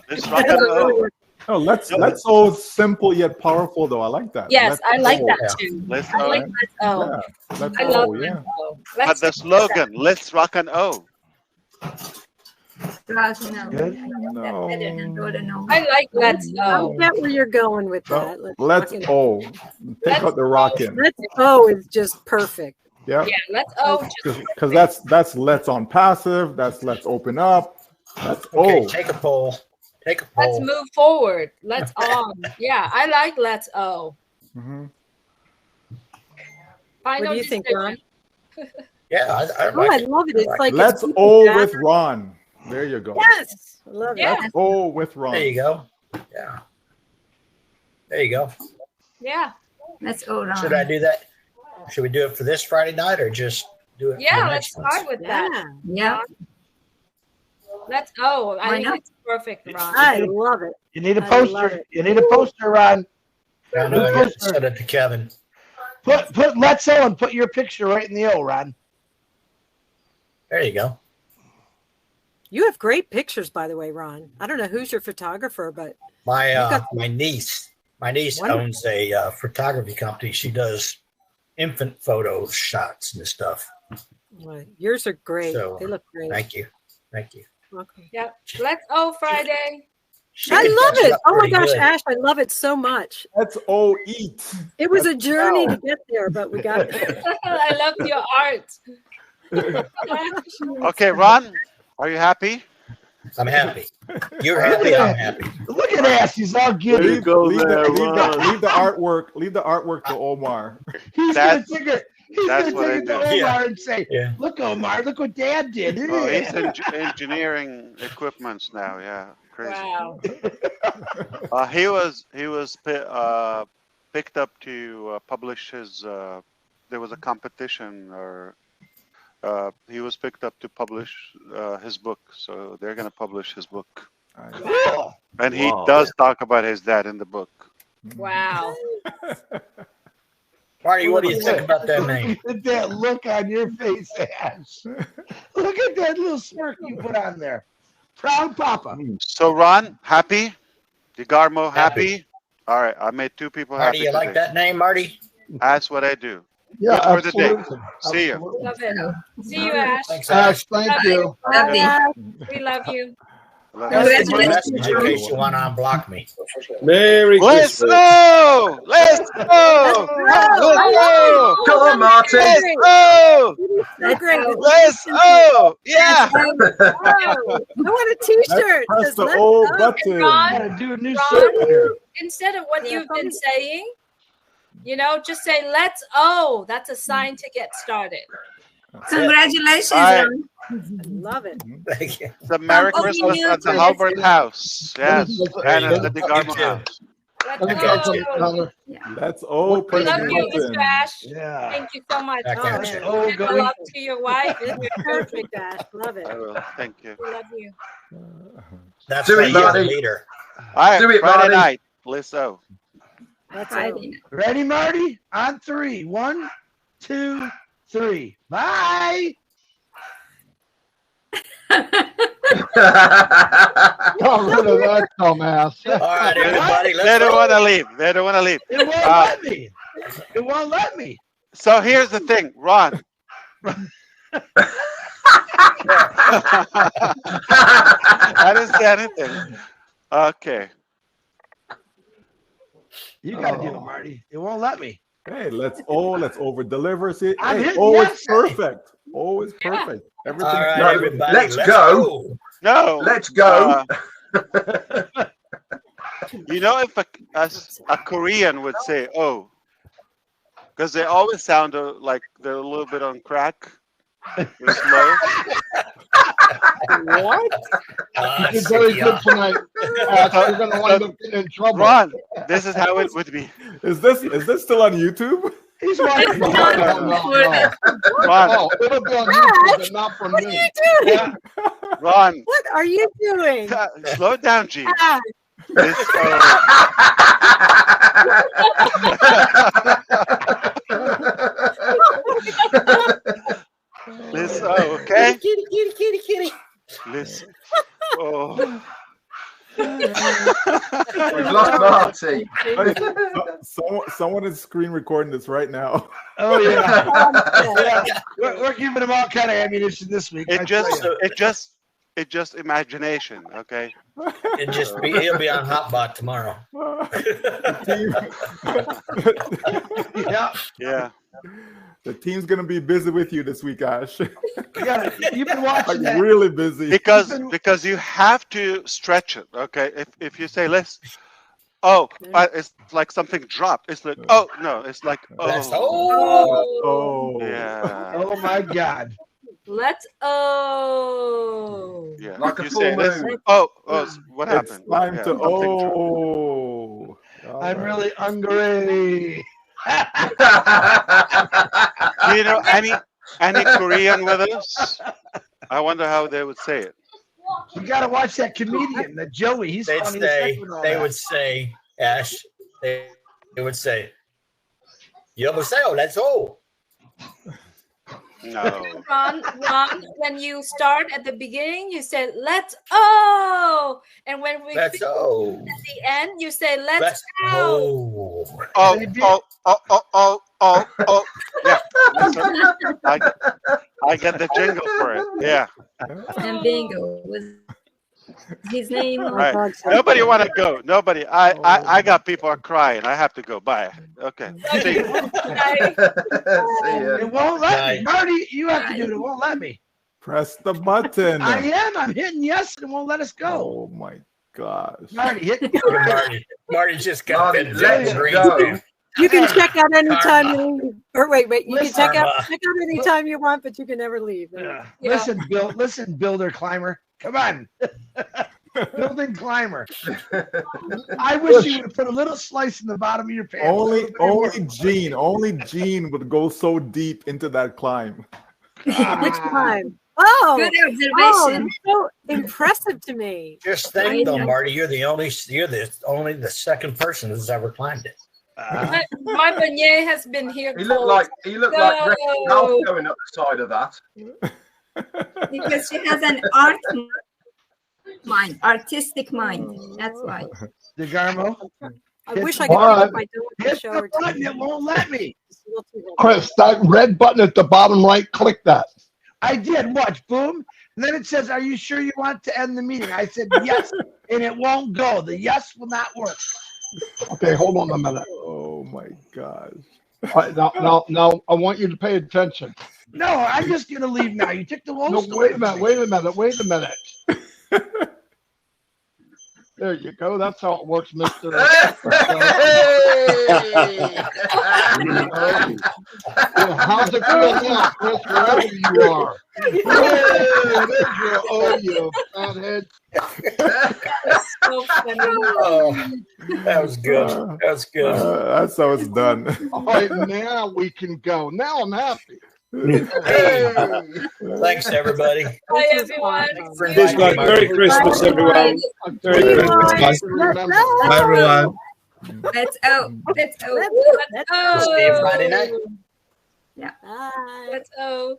Let's rock on O. Oh, let's O is simple yet powerful though. I like that. Yes, Let's I like O. that too. Let's I O. like Let's O. Yeah, let's I love O, yeah. Let's O. But Let's the slogan, let's rock on O. Good? No. I like Let's I O. get where you're going with that. Let's O. Take out the rockin'. Let's O is just perfect. Yeah. Yeah, Let's O. Because that's let's on passive. That's let's open up. That's Okay, O. take a poll. Take a Let's poll. move forward. Let's on. Yeah, I like Let's O. Mm-hmm. What do you think, Ron? Yeah, I Oh, I love it. It's like Let's it's O with Ron. There you go. Yes, I love it. Let's O with Ron. There you go. Yeah. There you go. Yeah. Let's O Ron. Should I do that? Should we do it for this Friday night or just do it? for Yeah, the let's next ones? start with that. Yeah. Let's. Oh, I Why think not? it's perfect, Ron. I love it. You need a I love poster. it. You need a poster, Ron. I know I got to send it to Kevin. Put Let's O and put your picture right in the O, Ron. There you go. You have great pictures, by the way, Ron. I don't know who's your photographer, but My niece Wonderful. owns a photography company. She does infant photo shots and stuff. well, yours are great. So They look great. thank you. Welcome. Yep. Let's Friday. I can love fix it it. up Oh my pretty gosh, good. Ash, I love it so much. Let's all eat. It was a journey to get there, but we got there. I love your art. Okay, Ron, are you happy? I'm happy. You're happy. I'm happy. Look at Ash. He's all giddy. There you go, Leave there, the Ron. artwork to Omar. He's That's- gonna take it. He's that's gonna what I take it to do. Omar and say, Yeah. "Look, Omar, look what Dad did." Oh, he's engineering equipments now. Yeah, crazy. Wow. He was picked up to publish his. There was a competition, or he was picked up to publish his book. So they're going to publish his book, Cool. and he Wow. does talk about his dad in the book. Wow. Marty, what do you think about that name? Look at that look on your face, Ash. Look at that little smirk you put on there. Proud Papa. So Ron, happy? DeGarmo, happy? All right, I made 2 people Marty, happy. you like today. that name, Marty? That's what I do. Yeah, Good for the day. absolutely. See you. Absolutely. Love it. See you, Ash. Thanks, Ash, thank Love you. Love you. We love you. That's my message in case you want to unblock me. Merry Let's Christmas. go! Let's go! Let's go! Come on, Marty. Let's go! So great. Let's go! Yeah! I want a T-shirt. Press Says, the "Let's O go." button. Gotta do a new Ron, shirt here. instead of what you've been saying, just say let's that's a sign to get started. Congratulations, All right. Ron. I love it. Thank you. It's a Merry From Christmas you at the to Halbert you. House. Yes. And at the You DeGarmo too. house. Let's go. Let's all We press love the you, button. Mr. Ash. Yeah. Thank you so much. Back at you. Oh, Give a go. love to your wife. It's perfect, Ash. Love it. I will. Thank you. We love you. That's Do why it, you're the Marty. leader. All right, Do it, Friday Marty. night. Let's go. That's Friday. Ready, Marty? On 3. 1, 2, 3. Bye. Got rid of that dumbass. All right, everybody. They Let's don't go. want to leave. They don't want to leave. It won't Uh, let me. It won't let me. So here's the thing, Ron. I didn't say anything. Okay. You gotta do it, Marty. It won't let me. Hey, let's over deliver. See, I'm hey, hitting always yes. perfect. Always perfect. Everything. All right, No, everybody. let's go. No. Let's go. If a Korean would say, "Oh," because they always sound like they're a little bit on crack. They're slow. What? You did very good tonight. You're going to wind up getting in trouble. Ron, this is how it would be. Is this still on YouTube? He's watching. No. Ron, Oh, it'll be on YouTube, but not from What are me. you doing? Yeah. Ron, What are you doing? slow it down, G. Ash, This, listen, okay? kitty, kitty, kitty, kitty. Listen. Oh. We've lost Marty. Someone is screen recording this right now. Oh yeah. Yeah. We're giving him all kind of ammunition this week. I tell you. It's just imagination, okay? He'll be on Hotbot tomorrow. Yeah. Yeah. The team's gonna be busy with you this week, Ash. You've been watching Like that. really busy. Because you have to stretch it, okay? If you say it's like something dropped. It's like it's like yeah. Oh my God. Let's Yeah. Like a You full say this. moon. What It's happened? time Yeah, to something dropped. I'm really hungry. Do you know any Korean with us? I wonder how they would say it. You got to watch that comedian, the Joey. He's funny as heck with all They that. would say, Ash, they would say, "Yo, Marcel, let's go." No. Ron, when you start at the beginning, you say "Let's oh," and when we Let's finish go. at the end, you say "Let's Let's go." Oh. Yeah. Yes, sir. I get the jingle for it. Yeah. And bingo was his name. Right. Nobody want to go. Nobody. I got people are crying. I have to go. Bye. Okay. See you. It won't let me. Marty, you have to do it. It won't let me. Press the button. I am. I'm hitting yes, and it won't let us go. Oh my gosh. Marty, hit. Marty just got Marty, that green go. stuff. You can check out anytime you leave. Or wait. You Listen, can check out anytime you want, but you can never leave. Listen, builder climber. Come on. Building climber. I wish you would have put a little slice in the bottom of your pants. Only Gene would go so deep into that climb. Which climb? Oh, Good observation. that's so impressive to me. Just think, though, Marty, you're the only the second person who's ever climbed it. My beignet has been here. He looked like Rick Ralph going up the side of that. Because she has an artistic mind. That's why. DeGarmo. I wish I could pick up my dog and Hit show the her to button. you. It won't let me. Chris, that red button at the bottom right, click that. I did. Watch. Boom. And then it says, "Are you sure you want to end the meeting?" I said yes, and it won't go. The yes will not work. Okay, hold on a minute. Oh my gosh. All right, now, I want you to pay attention. No, I'm just gonna leave now. You took the whole No, story. wait a minute. There you go. That's how it works, Mr. How's it feel now, Chris, wherever you are? You fathead. That was good. That was good. That's how it's done. All right, now we can go. Now I'm happy. Hey. Thanks, everybody. Bye, everyone. Merry Christmas, everyone. Merry Christmas. Bye, everyone. Let's go. Let's See you Friday night. Yeah. Let's go.